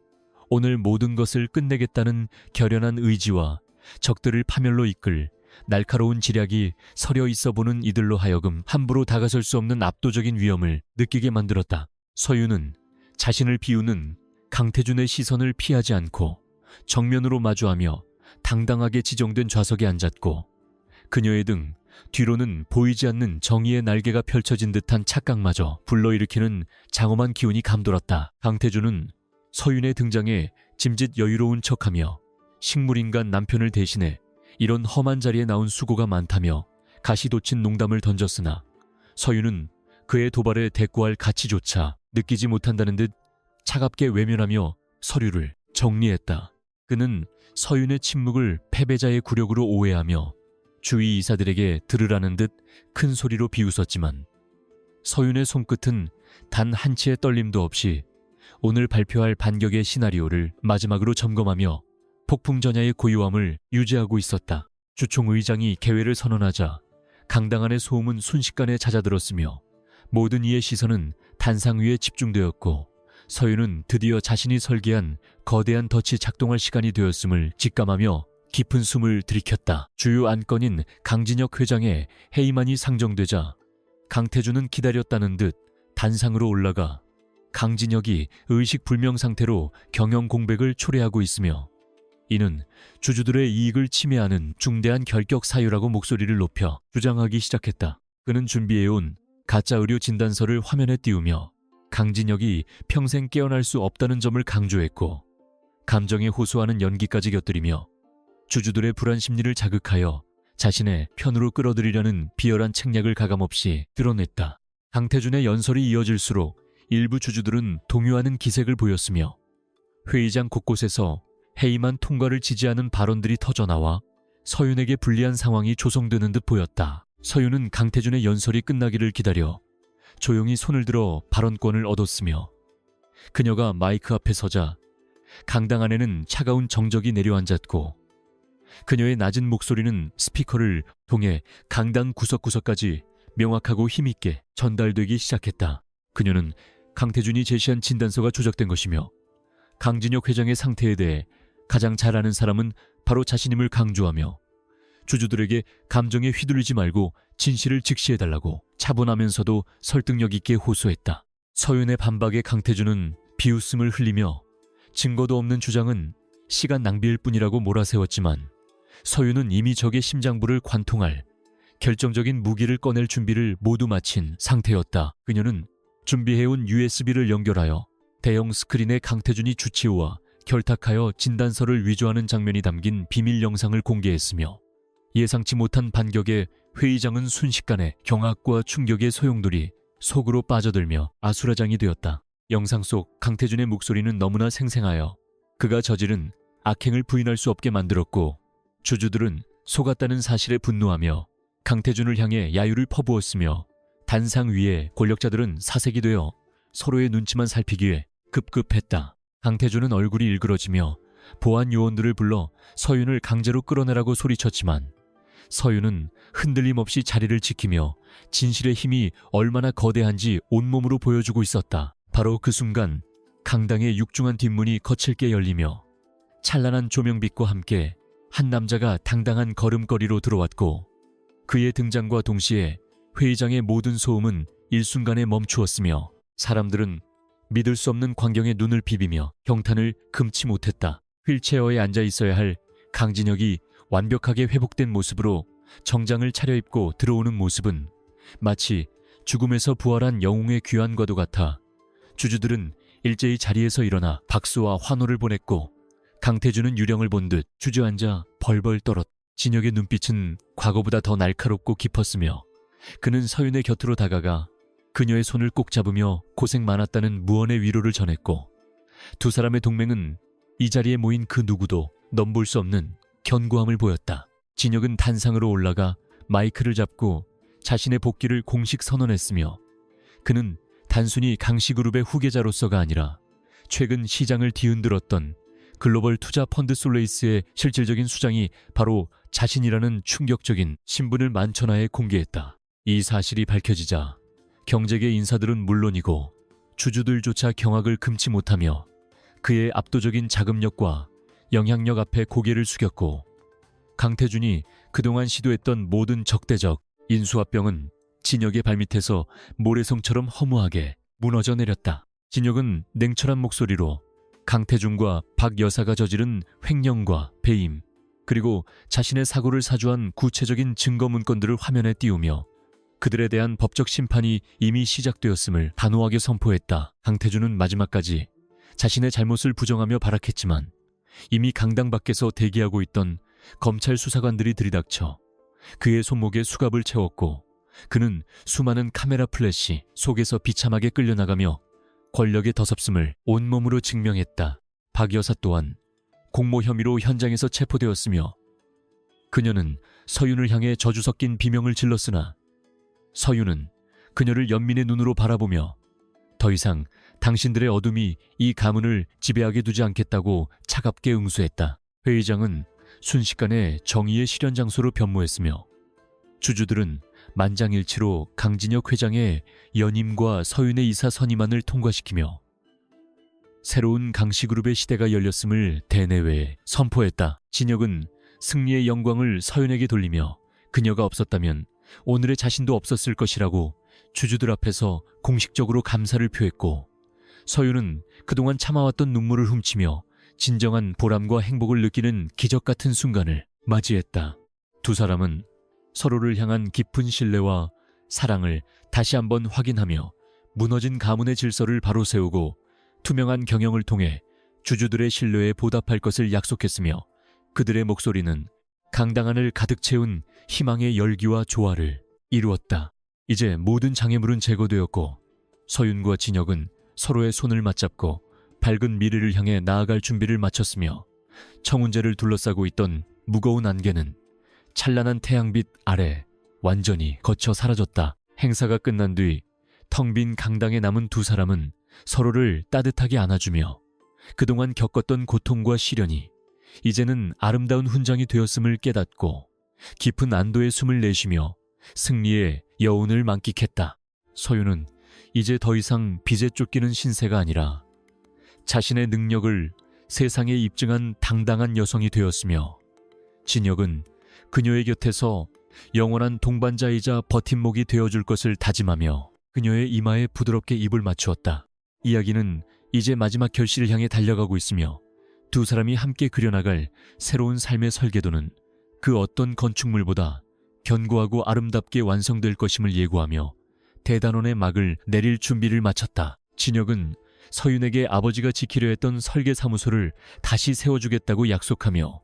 오늘 모든 것을 끝내겠다는 결연한 의지와 적들을 파멸로 이끌 날카로운 지략이 서려 있어 보는 이들로 하여금 함부로 다가설 수 없는 압도적인 위험을 느끼게 만들었다. 서윤은 자신을 비우는 강태준의 시선을 피하지 않고 정면으로 마주하며 당당하게 지정된 좌석에 앉았고, 그녀의 등 뒤로는 보이지 않는 정의의 날개가 펼쳐진 듯한 착각마저 불러일으키는 장엄한 기운이 감돌았다. 강태준은 서윤의 등장에 짐짓 여유로운 척하며 식물인간 남편을 대신해 이런 험한 자리에 나온 수고가 많다며 가시돋친 농담을 던졌으나 서윤은 그의 도발에 대꾸할 가치조차 느끼지 못한다는 듯 차갑게 외면하며 서류를 정리했다. 그는 서윤의 침묵을 패배자의 굴욕으로 오해하며 주위 이사들에게 들으라는 듯 큰 소리로 비웃었지만 서윤의 손끝은 단 한치의 떨림도 없이 오늘 발표할 반격의 시나리오를 마지막으로 점검하며 폭풍전야의 고요함을 유지하고 있었다. 주총의장이 개회를 선언하자 강당 안의 소음은 순식간에 잦아들었으며 모든 이의 시선은 단상 위에 집중되었고, 서윤은 드디어 자신이 설계한 거대한 덫이 작동할 시간이 되었음을 직감하며 깊은 숨을 들이켰다. 주요 안건인 강진혁 회장의 해임안이 상정되자 강태준은 기다렸다는 듯 단상으로 올라가 강진혁이 의식불명 상태로 경영 공백을 초래하고 있으며 이는 주주들의 이익을 침해하는 중대한 결격 사유라고 목소리를 높여 주장하기 시작했다. 그는 준비해온 가짜 의료 진단서를 화면에 띄우며 강진혁이 평생 깨어날 수 없다는 점을 강조했고, 감정에 호소하는 연기까지 곁들이며 주주들의 불안 심리를 자극하여 자신의 편으로 끌어들이려는 비열한 책략을 가감없이 드러냈다. 강태준의 연설이 이어질수록 일부 주주들은 동요하는 기색을 보였으며 회의장 곳곳에서 해임안 통과를 지지하는 발언들이 터져나와 서윤에게 불리한 상황이 조성되는 듯 보였다. 서윤은 강태준의 연설이 끝나기를 기다려 조용히 손을 들어 발언권을 얻었으며, 그녀가 마이크 앞에 서자 강당 안에는 차가운 정적이 내려앉았고, 그녀의 낮은 목소리는 스피커를 통해 강당 구석구석까지 명확하고 힘있게 전달되기 시작했다. 그녀는 강태준이 제시한 진단서가 조작된 것이며 강진혁 회장의 상태에 대해 가장 잘 아는 사람은 바로 자신임을 강조하며 주주들에게 감정에 휘둘리지 말고 진실을 직시해달라고 차분하면서도 설득력 있게 호소했다. 서윤의 반박에 강태준은 비웃음을 흘리며 증거도 없는 주장은 시간 낭비일 뿐이라고 몰아세웠지만 서윤은 이미 적의 심장부를 관통할 결정적인 무기를 꺼낼 준비를 모두 마친 상태였다. 그녀는 준비해온 USB를 연결하여 대형 스크린에 강태준이 주치의와 결탁하여 진단서를 위조하는 장면이 담긴 비밀 영상을 공개했으며 예상치 못한 반격에 회의장은 순식간에 경악과 충격의 소용돌이 속으로 빠져들며 아수라장이 되었다. 영상 속 강태준의 목소리는 너무나 생생하여 그가 저지른 악행을 부인할 수 없게 만들었고 주주들은 속았다는 사실에 분노하며 강태준을 향해 야유를 퍼부었으며 단상 위에 권력자들은 사색이 되어 서로의 눈치만 살피기에 급급했다. 강태준은 얼굴이 일그러지며 보안 요원들을 불러 서윤을 강제로 끌어내라고 소리쳤지만 서윤은 흔들림 없이 자리를 지키며 진실의 힘이 얼마나 거대한지 온몸으로 보여주고 있었다. 바로 그 순간 강당의 육중한 뒷문이 거칠게 열리며 찬란한 조명빛과 함께 한 남자가 당당한 걸음걸이로 들어왔고 그의 등장과 동시에 회의장의 모든 소음은 일순간에 멈추었으며 사람들은 믿을 수 없는 광경에 눈을 비비며 경탄을 금치 못했다. 휠체어에 앉아 있어야 할 강진혁이 완벽하게 회복된 모습으로 정장을 차려입고 들어오는 모습은 마치 죽음에서 부활한 영웅의 귀환과도 같아 주주들은 일제히 자리에서 일어나 박수와 환호를 보냈고 강태준은 유령을 본 듯 주저앉아 벌벌 떨었다. 진혁의 눈빛은 과거보다 더 날카롭고 깊었으며 그는 서윤의 곁으로 다가가 그녀의 손을 꼭 잡으며 고생 많았다는 무언의 위로를 전했고 두 사람의 동맹은 이 자리에 모인 그 누구도 넘볼 수 없는 견고함을 보였다. 진혁은 단상으로 올라가 마이크를 잡고 자신의 복귀를 공식 선언했으며 그는 단순히 강씨그룹의 후계자로서가 아니라 최근 시장을 뒤흔들었던 글로벌 투자 펀드 솔레이스의 실질적인 수장이 바로 자신이라는 충격적인 신분을 만천하에 공개했다. 이 사실이 밝혀지자 경제계 인사들은 물론이고 주주들조차 경악을 금치 못하며 그의 압도적인 자금력과 영향력 앞에 고개를 숙였고 강태준이 그동안 시도했던 모든 적대적 인수합병은 진혁의 발밑에서 모래성처럼 허무하게 무너져 내렸다. 진혁은 냉철한 목소리로 강태준과 박 여사가 저지른 횡령과 배임 그리고 자신의 사고를 사주한 구체적인 증거 문건들을 화면에 띄우며 그들에 대한 법적 심판이 이미 시작되었음을 단호하게 선포했다. 강태준은 마지막까지 자신의 잘못을 부정하며 발악했지만 이미 강당 밖에서 대기하고 있던 검찰 수사관들이 들이닥쳐 그의 손목에 수갑을 채웠고 그는 수많은 카메라 플래시 속에서 비참하게 끌려나가며 권력의 더섭음을 온몸으로 증명했다. 박 여사 또한 공모 혐의로 현장에서 체포되었으며 그녀는 서윤을 향해 저주 섞인 비명을 질렀으나 서윤은 그녀를 연민의 눈으로 바라보며 더 이상 당신들의 어둠이 이 가문을 지배하게 두지 않겠다고 차갑게 응수했다. 회의장은 순식간에 정의의 실현 장소로 변모했으며 주주들은 만장일치로 강진혁 회장의 연임과 서윤의 이사 선임안을 통과시키며 새로운 강씨그룹의 시대가 열렸음을 대내외에 선포했다. 진혁은 승리의 영광을 서윤에게 돌리며 그녀가 없었다면 오늘의 자신도 없었을 것이라고 주주들 앞에서 공식적으로 감사를 표했고 서윤은 그동안 참아왔던 눈물을 훔치며 진정한 보람과 행복을 느끼는 기적 같은 순간을 맞이했다. 두 사람은 서로를 향한 깊은 신뢰와 사랑을 다시 한번 확인하며 무너진 가문의 질서를 바로 세우고 투명한 경영을 통해 주주들의 신뢰에 보답할 것을 약속했으며 그들의 목소리는 강당안을 가득 채운 희망의 열기와 조화를 이루었다. 이제 모든 장애물은 제거되었고 서윤과 진혁은 서로의 손을 맞잡고 밝은 미래를 향해 나아갈 준비를 마쳤으며 청운제를 둘러싸고 있던 무거운 안개는 찬란한 태양빛 아래 완전히 거쳐 사라졌다. 행사가 끝난 뒤 텅 빈 강당에 남은 두 사람은 서로를 따뜻하게 안아주며 그동안 겪었던 고통과 시련이 이제는 아름다운 훈장이 되었음을 깨닫고 깊은 안도의 숨을 내쉬며 승리의 여운을 만끽했다. 서윤은 이제 더 이상 빚에 쫓기는 신세가 아니라 자신의 능력을 세상에 입증한 당당한 여성이 되었으며 진혁은 그녀의 곁에서 영원한 동반자이자 버팀목이 되어줄 것을 다짐하며 그녀의 이마에 부드럽게 입을 맞추었다. 이야기는 이제 마지막 결실을 향해 달려가고 있으며 두 사람이 함께 그려나갈 새로운 삶의 설계도는 그 어떤 건축물보다 견고하고 아름답게 완성될 것임을 예고하며 대단원의 막을 내릴 준비를 마쳤다. 진혁은 서윤에게 아버지가 지키려 했던 설계사무소를 다시 세워주겠다고 약속하며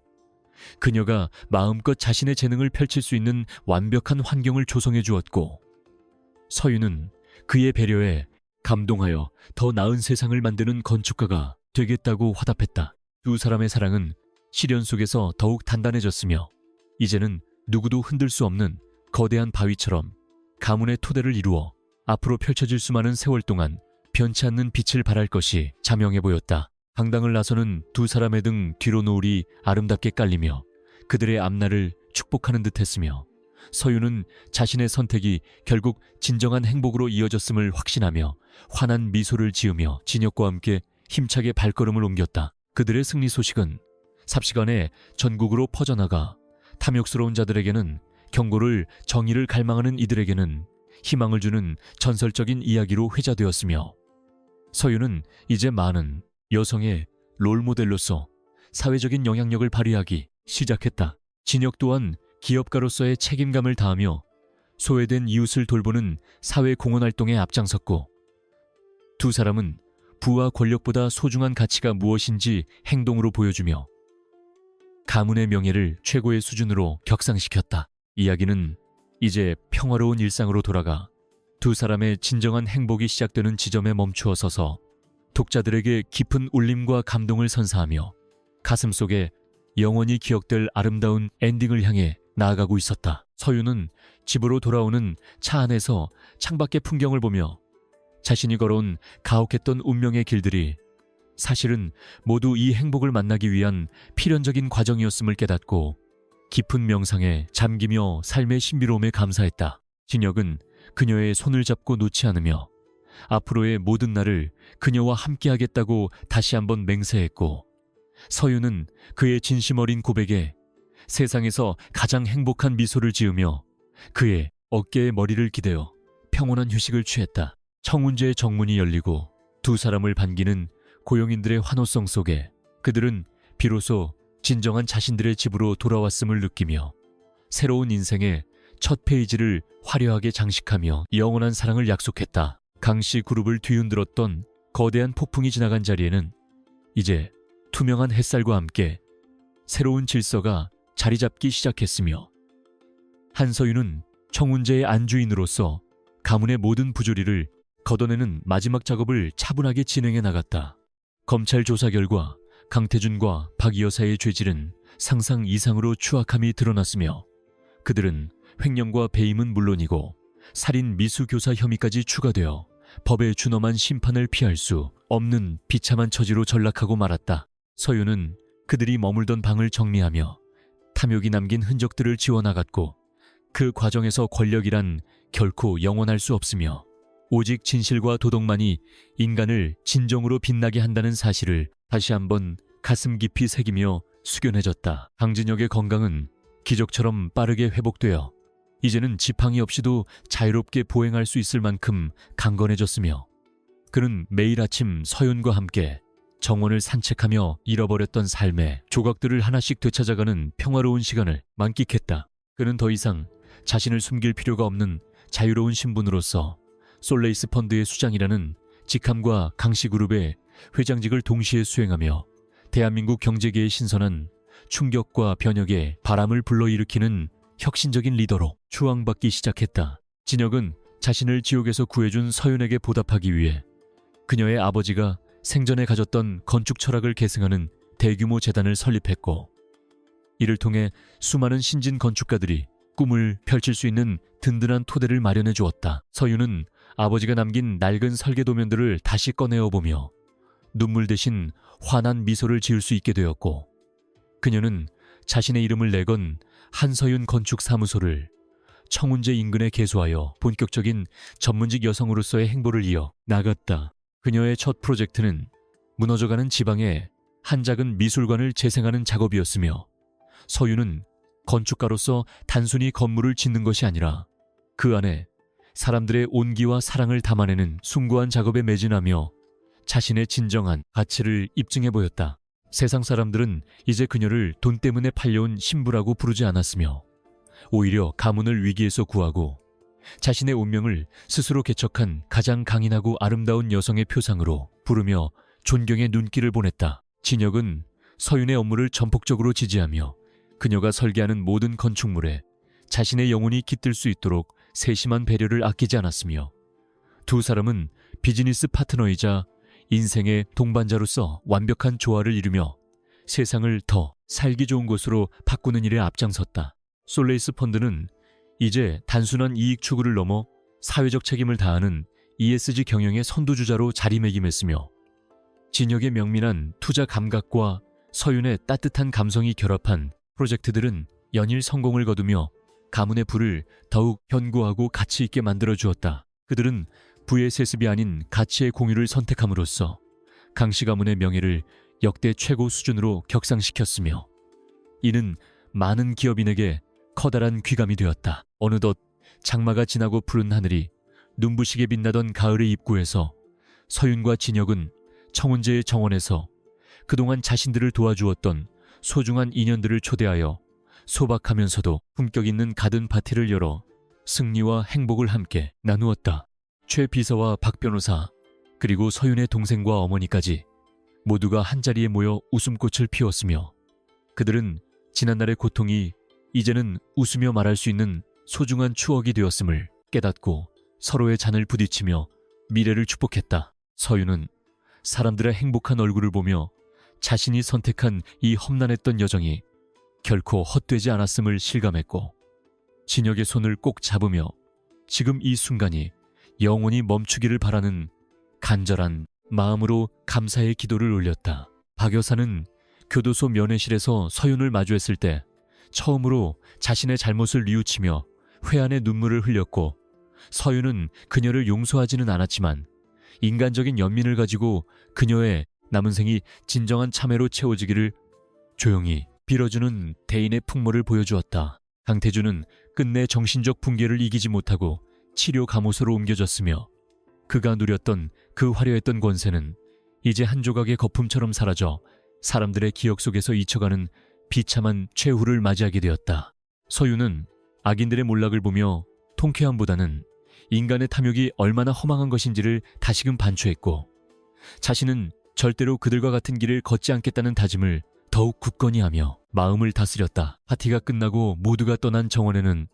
그녀가 마음껏 자신의 재능을 펼칠 수 있는 완벽한 환경을 조성해 주었고, 서윤은 그의 배려에 감동하여 더 나은 세상을 만드는 건축가가 되겠다고 화답했다. 두 사람의 사랑은 시련 속에서 더욱 단단해졌으며 이제는 누구도 흔들 수 없는 거대한 바위처럼 가문의 토대를 이루어 앞으로 펼쳐질 수많은 세월 동안 변치 않는 빛을 발할 것이 자명해 보였다. 강당을 나서는 두 사람의 등 뒤로 노을이 아름답게 깔리며 그들의 앞날을 축복하는 듯했으며 서윤은 자신의 선택이 결국 진정한 행복으로 이어졌음을 확신하며 환한 미소를 지으며 진혁과 함께 힘차게 발걸음을 옮겼다. 그들의 승리 소식은 삽시간에 전국으로 퍼져나가 탐욕스러운 자들에게는 경고를, 정의를 갈망하는 이들에게는 희망을 주는 전설적인 이야기로 회자되었으며 서윤은 이제 많은 여성의 롤모델로서 사회적인 영향력을 발휘하기 시작했다. 진혁 또한 기업가로서의 책임감을 다하며 소외된 이웃을 돌보는 사회 공헌 활동에 앞장섰고, 두 사람은 부와 권력보다 소중한 가치가 무엇인지 행동으로 보여주며 가문의 명예를 최고의 수준으로 격상시켰다. 이야기는 이제 평화로운 일상으로 돌아가 두 사람의 진정한 행복이 시작되는 지점에 멈추어 서서 독자들에게 깊은 울림과 감동을 선사하며 가슴속에 영원히 기억될 아름다운 엔딩을 향해 나아가고 있었다. 서윤은 집으로 돌아오는 차 안에서 창밖의 풍경을 보며 자신이 걸어온 가혹했던 운명의 길들이 사실은 모두 이 행복을 만나기 위한 필연적인 과정이었음을 깨닫고 깊은 명상에 잠기며 삶의 신비로움에 감사했다. 진혁은 그녀의 손을 잡고 놓지 않으며 앞으로의 모든 날을 그녀와 함께하겠다고 다시 한번 맹세했고, 서윤은 그의 진심 어린 고백에 세상에서 가장 행복한 미소를 지으며 그의 어깨에 머리를 기대어 평온한 휴식을 취했다. 청운제의 정문이 열리고 두 사람을 반기는 고용인들의 환호성 속에 그들은 비로소 진정한 자신들의 집으로 돌아왔음을 느끼며 새로운 인생의 첫 페이지를 화려하게 장식하며 영원한 사랑을 약속했다. 강씨 그룹을 뒤흔들었던 거대한 폭풍이 지나간 자리에는 이제 투명한 햇살과 함께 새로운 질서가 자리 잡기 시작했으며 한서윤은 청운제의 안주인으로서 가문의 모든 부조리를 걷어내는 마지막 작업을 차분하게 진행해 나갔다. 검찰 조사 결과 강태준과 박 여사의 죄질은 상상 이상으로 추악함이 드러났으며 그들은 횡령과 배임은 물론이고 살인 미수교사 혐의까지 추가되어 법에 준엄한 심판을 피할 수 없는 비참한 처지로 전락하고 말았다. 서윤은 그들이 머물던 방을 정리하며 탐욕이 남긴 흔적들을 지워나갔고 그 과정에서 권력이란 결코 영원할 수 없으며 오직 진실과 도덕만이 인간을 진정으로 빛나게 한다는 사실을 다시 한번 가슴 깊이 새기며 숙연해졌다. 강진혁의 건강은 기적처럼 빠르게 회복되어 이제는 지팡이 없이도 자유롭게 보행할 수 있을 만큼 강건해졌으며 그는 매일 아침 서윤과 함께 정원을 산책하며 잃어버렸던 삶의 조각들을 하나씩 되찾아가는 평화로운 시간을 만끽했다. 그는 더 이상 자신을 숨길 필요가 없는 자유로운 신분으로서 솔레이스 펀드의 수장이라는 직함과 강씨그룹의 회장직을 동시에 수행하며 대한민국 경제계의 신선한 충격과 변혁에 바람을 불러일으키는 혁신적인 리더로 추앙받기 시작했다. 진혁은 자신을 지옥에서 구해준 서윤에게 보답하기 위해 그녀의 아버지가 생전에 가졌던 건축 철학을 계승하는 대규모 재단을 설립했고, 이를 통해 수많은 신진 건축가들이 꿈을 펼칠 수 있는 든든한 토대를 마련해 주었다. 서윤은 아버지가 남긴 낡은 설계 도면들을 다시 꺼내어 보며 눈물 대신 환한 미소를 지을 수 있게 되었고, 그녀는 자신의 이름을 내건 한서윤 건축사무소를 청운제 인근에 개소하여 본격적인 전문직 여성으로서의 행보를 이어 나갔다. 그녀의 첫 프로젝트는 무너져가는 지방에 한 작은 미술관을 재생하는 작업이었으며, 서윤은 건축가로서 단순히 건물을 짓는 것이 아니라 그 안에 사람들의 온기와 사랑을 담아내는 숭고한 작업에 매진하며 자신의 진정한 가치를 입증해 보였다. 세상 사람들은 이제 그녀를 돈 때문에 팔려온 신부라고 부르지 않았으며 오히려 가문을 위기에서 구하고 자신의 운명을 스스로 개척한 가장 강인하고 아름다운 여성의 표상으로 부르며 존경의 눈길을 보냈다. 진혁은 서윤의 업무를 전폭적으로 지지하며 그녀가 설계하는 모든 건축물에 자신의 영혼이 깃들 수 있도록 세심한 배려를 아끼지 않았으며 두 사람은 비즈니스 파트너이자 인생의 동반자로서 완벽한 조화를 이루며 세상을 더 살기 좋은 곳으로 바꾸는 일에 앞장섰다. 솔레이스 펀드는 이제 단순한 이익 추구를 넘어 사회적 책임을 다하는 ESG 경영의 선두주자로 자리매김했으며 진혁의 명민한 투자 감각과 서윤의 따뜻한 감성이 결합한 프로젝트들은 연일 성공을 거두며 가문의 부를 더욱 견고하고 가치 있게 만들어 주었다. 그들은 부의 세습이 아닌 가치의 공유를 선택함으로써 강씨 가문의 명예를 역대 최고 수준으로 격상시켰으며 이는 많은 기업인에게 커다란 귀감이 되었다. 어느덧 장마가 지나고 푸른 하늘이 눈부시게 빛나던 가을의 입구에서 서윤과 진혁은 청운제의 정원에서 그동안 자신들을 도와주었던 소중한 인연들을 초대하여 소박하면서도 품격 있는 가든 파티를 열어 승리와 행복을 함께 나누었다. 최 비서와 박 변호사 그리고 서윤의 동생과 어머니까지 모두가 한자리에 모여 웃음꽃을 피웠으며 그들은 지난날의 고통이 이제는 웃으며 말할 수 있는 소중한 추억이 되었음을 깨닫고 서로의 잔을 부딪히며 미래를 축복했다. 서윤은 사람들의 행복한 얼굴을 보며 자신이 선택한 이 험난했던 여정이 결코 헛되지 않았음을 실감했고 진혁의 손을 꼭 잡으며 지금 이 순간이 영원히 멈추기를 바라는 간절한 마음으로 감사의 기도를 올렸다. 박 여사는 교도소 면회실에서 서윤을 마주했을 때 처음으로 자신의 잘못을 뉘우치며 회한의 눈물을 흘렸고 서윤은 그녀를 용서하지는 않았지만 인간적인 연민을 가지고 그녀의 남은 생이 진정한 참회로 채워지기를 조용히 빌어주는 대인의 풍모를 보여주었다. 강태주는 끝내 정신적 붕괴를 이기지 못하고 치료 감호소로 옮겨졌으며 그가 누렸던 그 화려했던 권세는 이제 한 조각의 거품처럼 사라져 사람들의 기억 속에서 잊혀가는 비참한 최후를 맞이하게 되었다. 서윤은 악인들의 몰락을 보며 통쾌함보다는 인간의 탐욕이 얼마나 허망한 것인지를 다시금 반추했고 자신은 절대로 그들과 같은 길을 걷지 않겠다는 다짐을 더욱 굳건히 하며 마음을 다스렸다. 파티가 끝나고 모두가 떠난 정원에는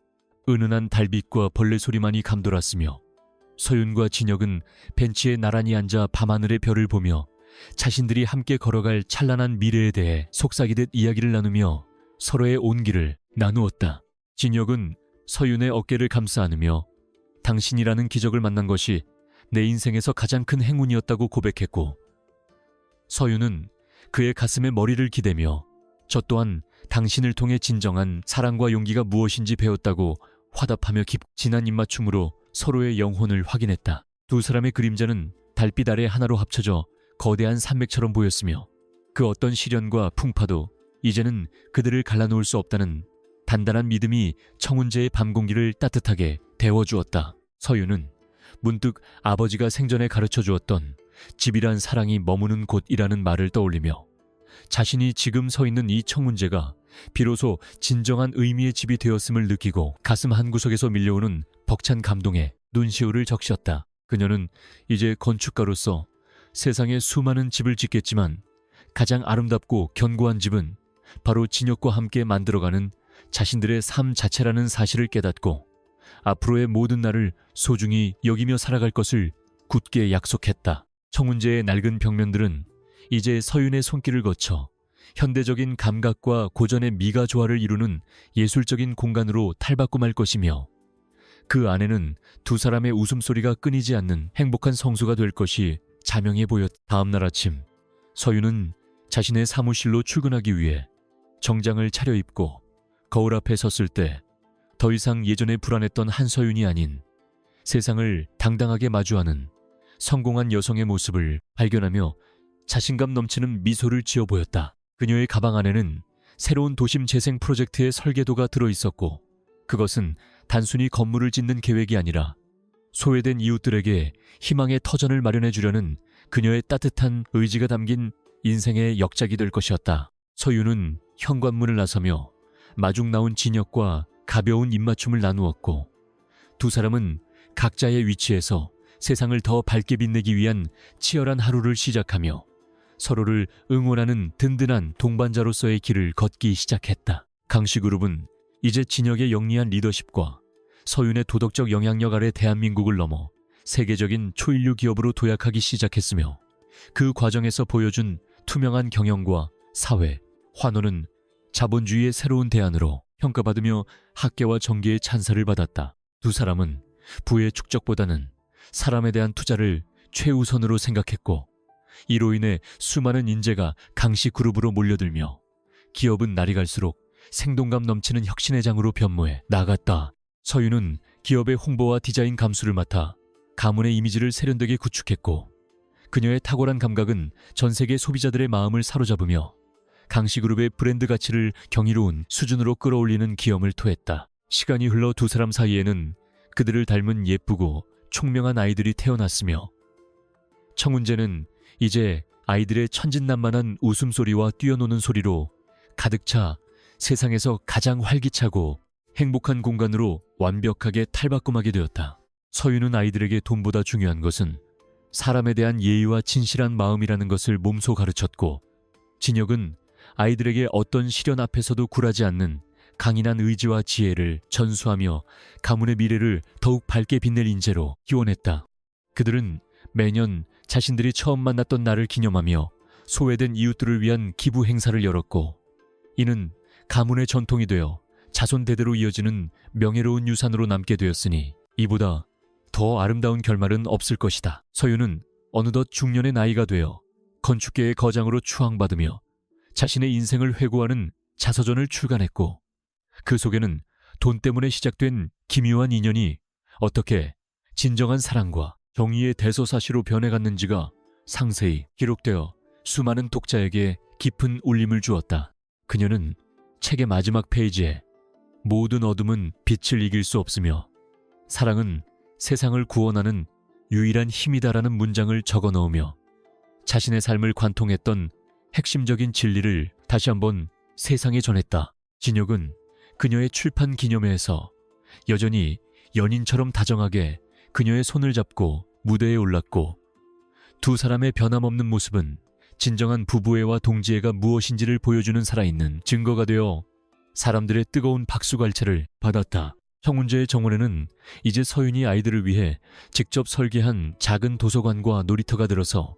은은한 달빛과 벌레 소리만이 감돌았으며 서윤과 진혁은 벤치에 나란히 앉아 밤하늘의 별을 보며 자신들이 함께 걸어갈 찬란한 미래에 대해 속삭이듯 이야기를 나누며 서로의 온기를 나누었다. 진혁은 서윤의 어깨를 감싸 안으며 당신이라는 기적을 만난 것이 내 인생에서 가장 큰 행운이었다고 고백했고 서윤은 그의 가슴에 머리를 기대며 저 또한 당신을 통해 진정한 사랑과 용기가 무엇인지 배웠다고 화답하며 진한 입맞춤으로 서로의 영혼을 확인했다. 두 사람의 그림자는 달빛 아래 하나로 합쳐져 거대한 산맥처럼 보였으며 그 어떤 시련과 풍파도 이제는 그들을 갈라놓을 수 없다는 단단한 믿음이 청운제의 밤 공기를 따뜻하게 데워주었다. 서윤은 문득 아버지가 생전에 가르쳐 주었던 집이란 사랑이 머무는 곳이라는 말을 떠올리며 자신이 지금 서 있는 이 청운제가 비로소 진정한 의미의 집이 되었음을 느끼고 가슴 한구석에서 밀려오는 벅찬 감동에 눈시울을 적셨다. 그녀는 이제 건축가로서 세상에 수많은 집을 짓겠지만 가장 아름답고 견고한 집은 바로 진혁과 함께 만들어가는 자신들의 삶 자체라는 사실을 깨닫고 앞으로의 모든 날을 소중히 여기며 살아갈 것을 굳게 약속했다. 청운제의 낡은 벽면들은 이제 서윤의 손길을 거쳐 현대적인 감각과 고전의 미가 조화를 이루는 예술적인 공간으로 탈바꿈할 것이며 그 안에는 두 사람의 웃음소리가 끊이지 않는 행복한 성수가 될 것이 자명해 보였다. 다음 날 아침 서윤은 자신의 사무실로 출근하기 위해 정장을 차려입고 거울 앞에 섰을 때 더 이상 예전에 불안했던 한서윤이 아닌 세상을 당당하게 마주하는 성공한 여성의 모습을 발견하며 자신감 넘치는 미소를 지어 보였다. 그녀의 가방 안에는 새로운 도심 재생 프로젝트의 설계도가 들어있었고 그것은 단순히 건물을 짓는 계획이 아니라 소외된 이웃들에게 희망의 터전을 마련해 주려는 그녀의 따뜻한 의지가 담긴 인생의 역작이 될 것이었다. 서윤은 현관문을 나서며 마중 나온 진혁과 가벼운 입맞춤을 나누었고 두 사람은 각자의 위치에서 세상을 더 밝게 빛내기 위한 치열한 하루를 시작하며 서로를 응원하는 든든한 동반자로서의 길을 걷기 시작했다. 강씨그룹은 이제 진혁의 영리한 리더십과 서윤의 도덕적 영향력 아래 대한민국을 넘어 세계적인 초일류 기업으로 도약하기 시작했으며 그 과정에서 보여준 투명한 경영과 사회, 환호는 자본주의의 새로운 대안으로 평가받으며 학계와 정계의 찬사를 받았다. 두 사람은 부의 축적보다는 사람에 대한 투자를 최우선으로 생각했고 이로 인해 수많은 인재가 강씨 그룹으로 몰려들며 기업은 날이 갈수록 생동감 넘치는 혁신의 장으로 변모해 나갔다. 서윤은 기업의 홍보와 디자인 감수를 맡아 가문의 이미지를 세련되게 구축했고 그녀의 탁월한 감각은 전 세계 소비자들의 마음을 사로잡으며 강씨그룹의 브랜드 가치를 경이로운 수준으로 끌어올리는 기염을 토했다. 시간이 흘러 두 사람 사이에는 그들을 닮은 예쁘고 총명한 아이들이 태어났으며 청운재는 이제 아이들의 천진난만한 웃음소리와 뛰어노는 소리로 가득 차 세상에서 가장 활기차고 행복한 공간으로 완벽하게 탈바꿈하게 되었다. 서윤은 아이들에게 돈보다 중요한 것은 사람에 대한 예의와 진실한 마음이라는 것을 몸소 가르쳤고 진혁은 아이들에게 어떤 시련 앞에서도 굴하지 않는 강인한 의지와 지혜를 전수하며 가문의 미래를 더욱 밝게 빛낼 인재로 기원했다. 그들은 매년 자신들이 처음 만났던 날을 기념하며 소외된 이웃들을 위한 기부 행사를 열었고 이는 가문의 전통이 되어 자손 대대로 이어지는 명예로운 유산으로 남게 되었으니 이보다 더 아름다운 결말은 없을 것이다. 서윤은 어느덧 중년의 나이가 되어 건축계의 거장으로 추앙받으며 자신의 인생을 회고하는 자서전을 출간했고 그 속에는 돈 때문에 시작된 기묘한 인연이 어떻게 진정한 사랑과 정의의 대서사시로 변해갔는지가 상세히 기록되어 수많은 독자에게 깊은 울림을 주었다. 그녀는 책의 마지막 페이지에 모든 어둠은 빛을 이길 수 없으며 사랑은 세상을 구원하는 유일한 힘이다라는 문장을 적어 넣으며 자신의 삶을 관통했던 핵심적인 진리를 다시 한번 세상에 전했다. 진혁은 그녀의 출판 기념회에서 여전히 연인처럼 다정하게 그녀의 손을 잡고 무대에 올랐고 두 사람의 변함없는 모습은 진정한 부부애와 동지애가 무엇인지를 보여주는 살아있는 증거가 되어 사람들의 뜨거운 박수갈채를 받았다. 청운재의 정원에는 이제 서윤이 아이들을 위해 직접 설계한 작은 도서관과 놀이터가 들어서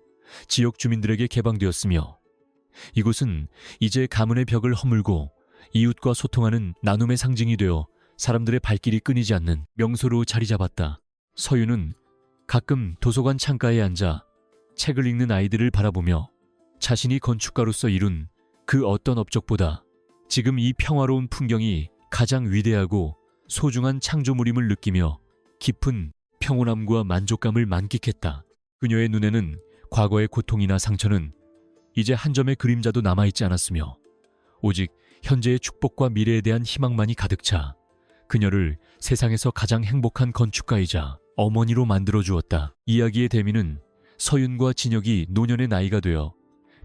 지역 주민들에게 개방되었으며 이곳은 이제 가문의 벽을 허물고 이웃과 소통하는 나눔의 상징이 되어 사람들의 발길이 끊이지 않는 명소로 자리 잡았다. 서윤은 가끔 도서관 창가에 앉아 책을 읽는 아이들을 바라보며 자신이 건축가로서 이룬 그 어떤 업적보다 지금 이 평화로운 풍경이 가장 위대하고 소중한 창조물임을 느끼며 깊은 평온함과 만족감을 만끽했다. 그녀의 눈에는 과거의 고통이나 상처는 이제 한 점의 그림자도 남아있지 않았으며 오직 현재의 축복과 미래에 대한 희망만이 가득 차 그녀를 세상에서 가장 행복한 건축가이자 어머니로 만들어주었다. 이야기의 대미는 서윤과 진혁이 노년의 나이가 되어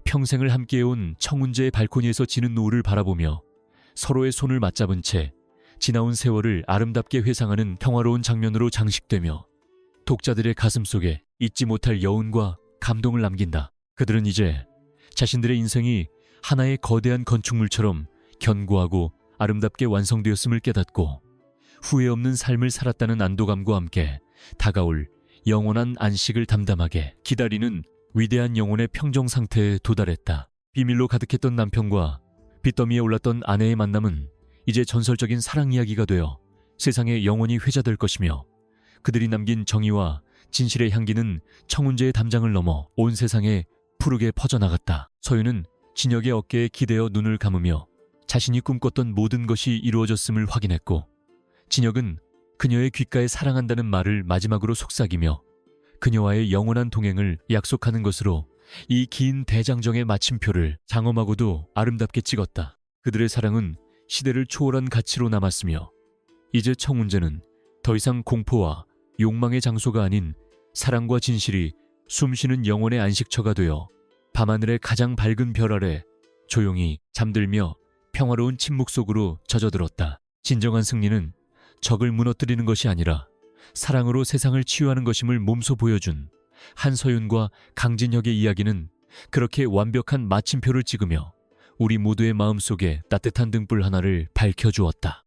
평생을 함께해온 청운재의 발코니에서 지는 노을을 바라보며 서로의 손을 맞잡은 채 지나온 세월을 아름답게 회상하는 평화로운 장면으로 장식되며 독자들의 가슴 속에 잊지 못할 여운과 감동을 남긴다. 그들은 이제 자신들의 인생이 하나의 거대한 건축물처럼 견고하고 아름답게 완성되었음을 깨닫고 후회 없는 삶을 살았다는 안도감과 함께 다가올 영원한 안식을 담담하게 기다리는 위대한 영혼의 평정 상태에 도달했다. 비밀로 가득했던 남편과 빚더미에 올랐던 아내의 만남은 이제 전설적인 사랑 이야기가 되어 세상에 영원히 회자될 것이며 그들이 남긴 정의와 진실의 향기는 청운재의 담장을 넘어 온 세상에 푸르게 퍼져나갔다. 서윤은 진혁의 어깨에 기대어 눈을 감으며 자신이 꿈꿨던 모든 것이 이루어졌음을 확인했고 진혁은 그녀의 귓가에 사랑한다는 말을 마지막으로 속삭이며 그녀와의 영원한 동행을 약속하는 것으로 이 긴 대장정의 마침표를 장엄하고도 아름답게 찍었다. 그들의 사랑은 시대를 초월한 가치로 남았으며 이제 청운재는 더 이상 공포와 욕망의 장소가 아닌 사랑과 진실이 숨쉬는 영혼의 안식처가 되어 밤하늘의 가장 밝은 별 아래 조용히 잠들며 평화로운 침묵 속으로 젖어들었다. 진정한 승리는 적을 무너뜨리는 것이 아니라 사랑으로 세상을 치유하는 것임을 몸소 보여준 한서윤과 강진혁의 이야기는 그렇게 완벽한 마침표를 찍으며 우리 모두의 마음속에 따뜻한 등불 하나를 밝혀주었다.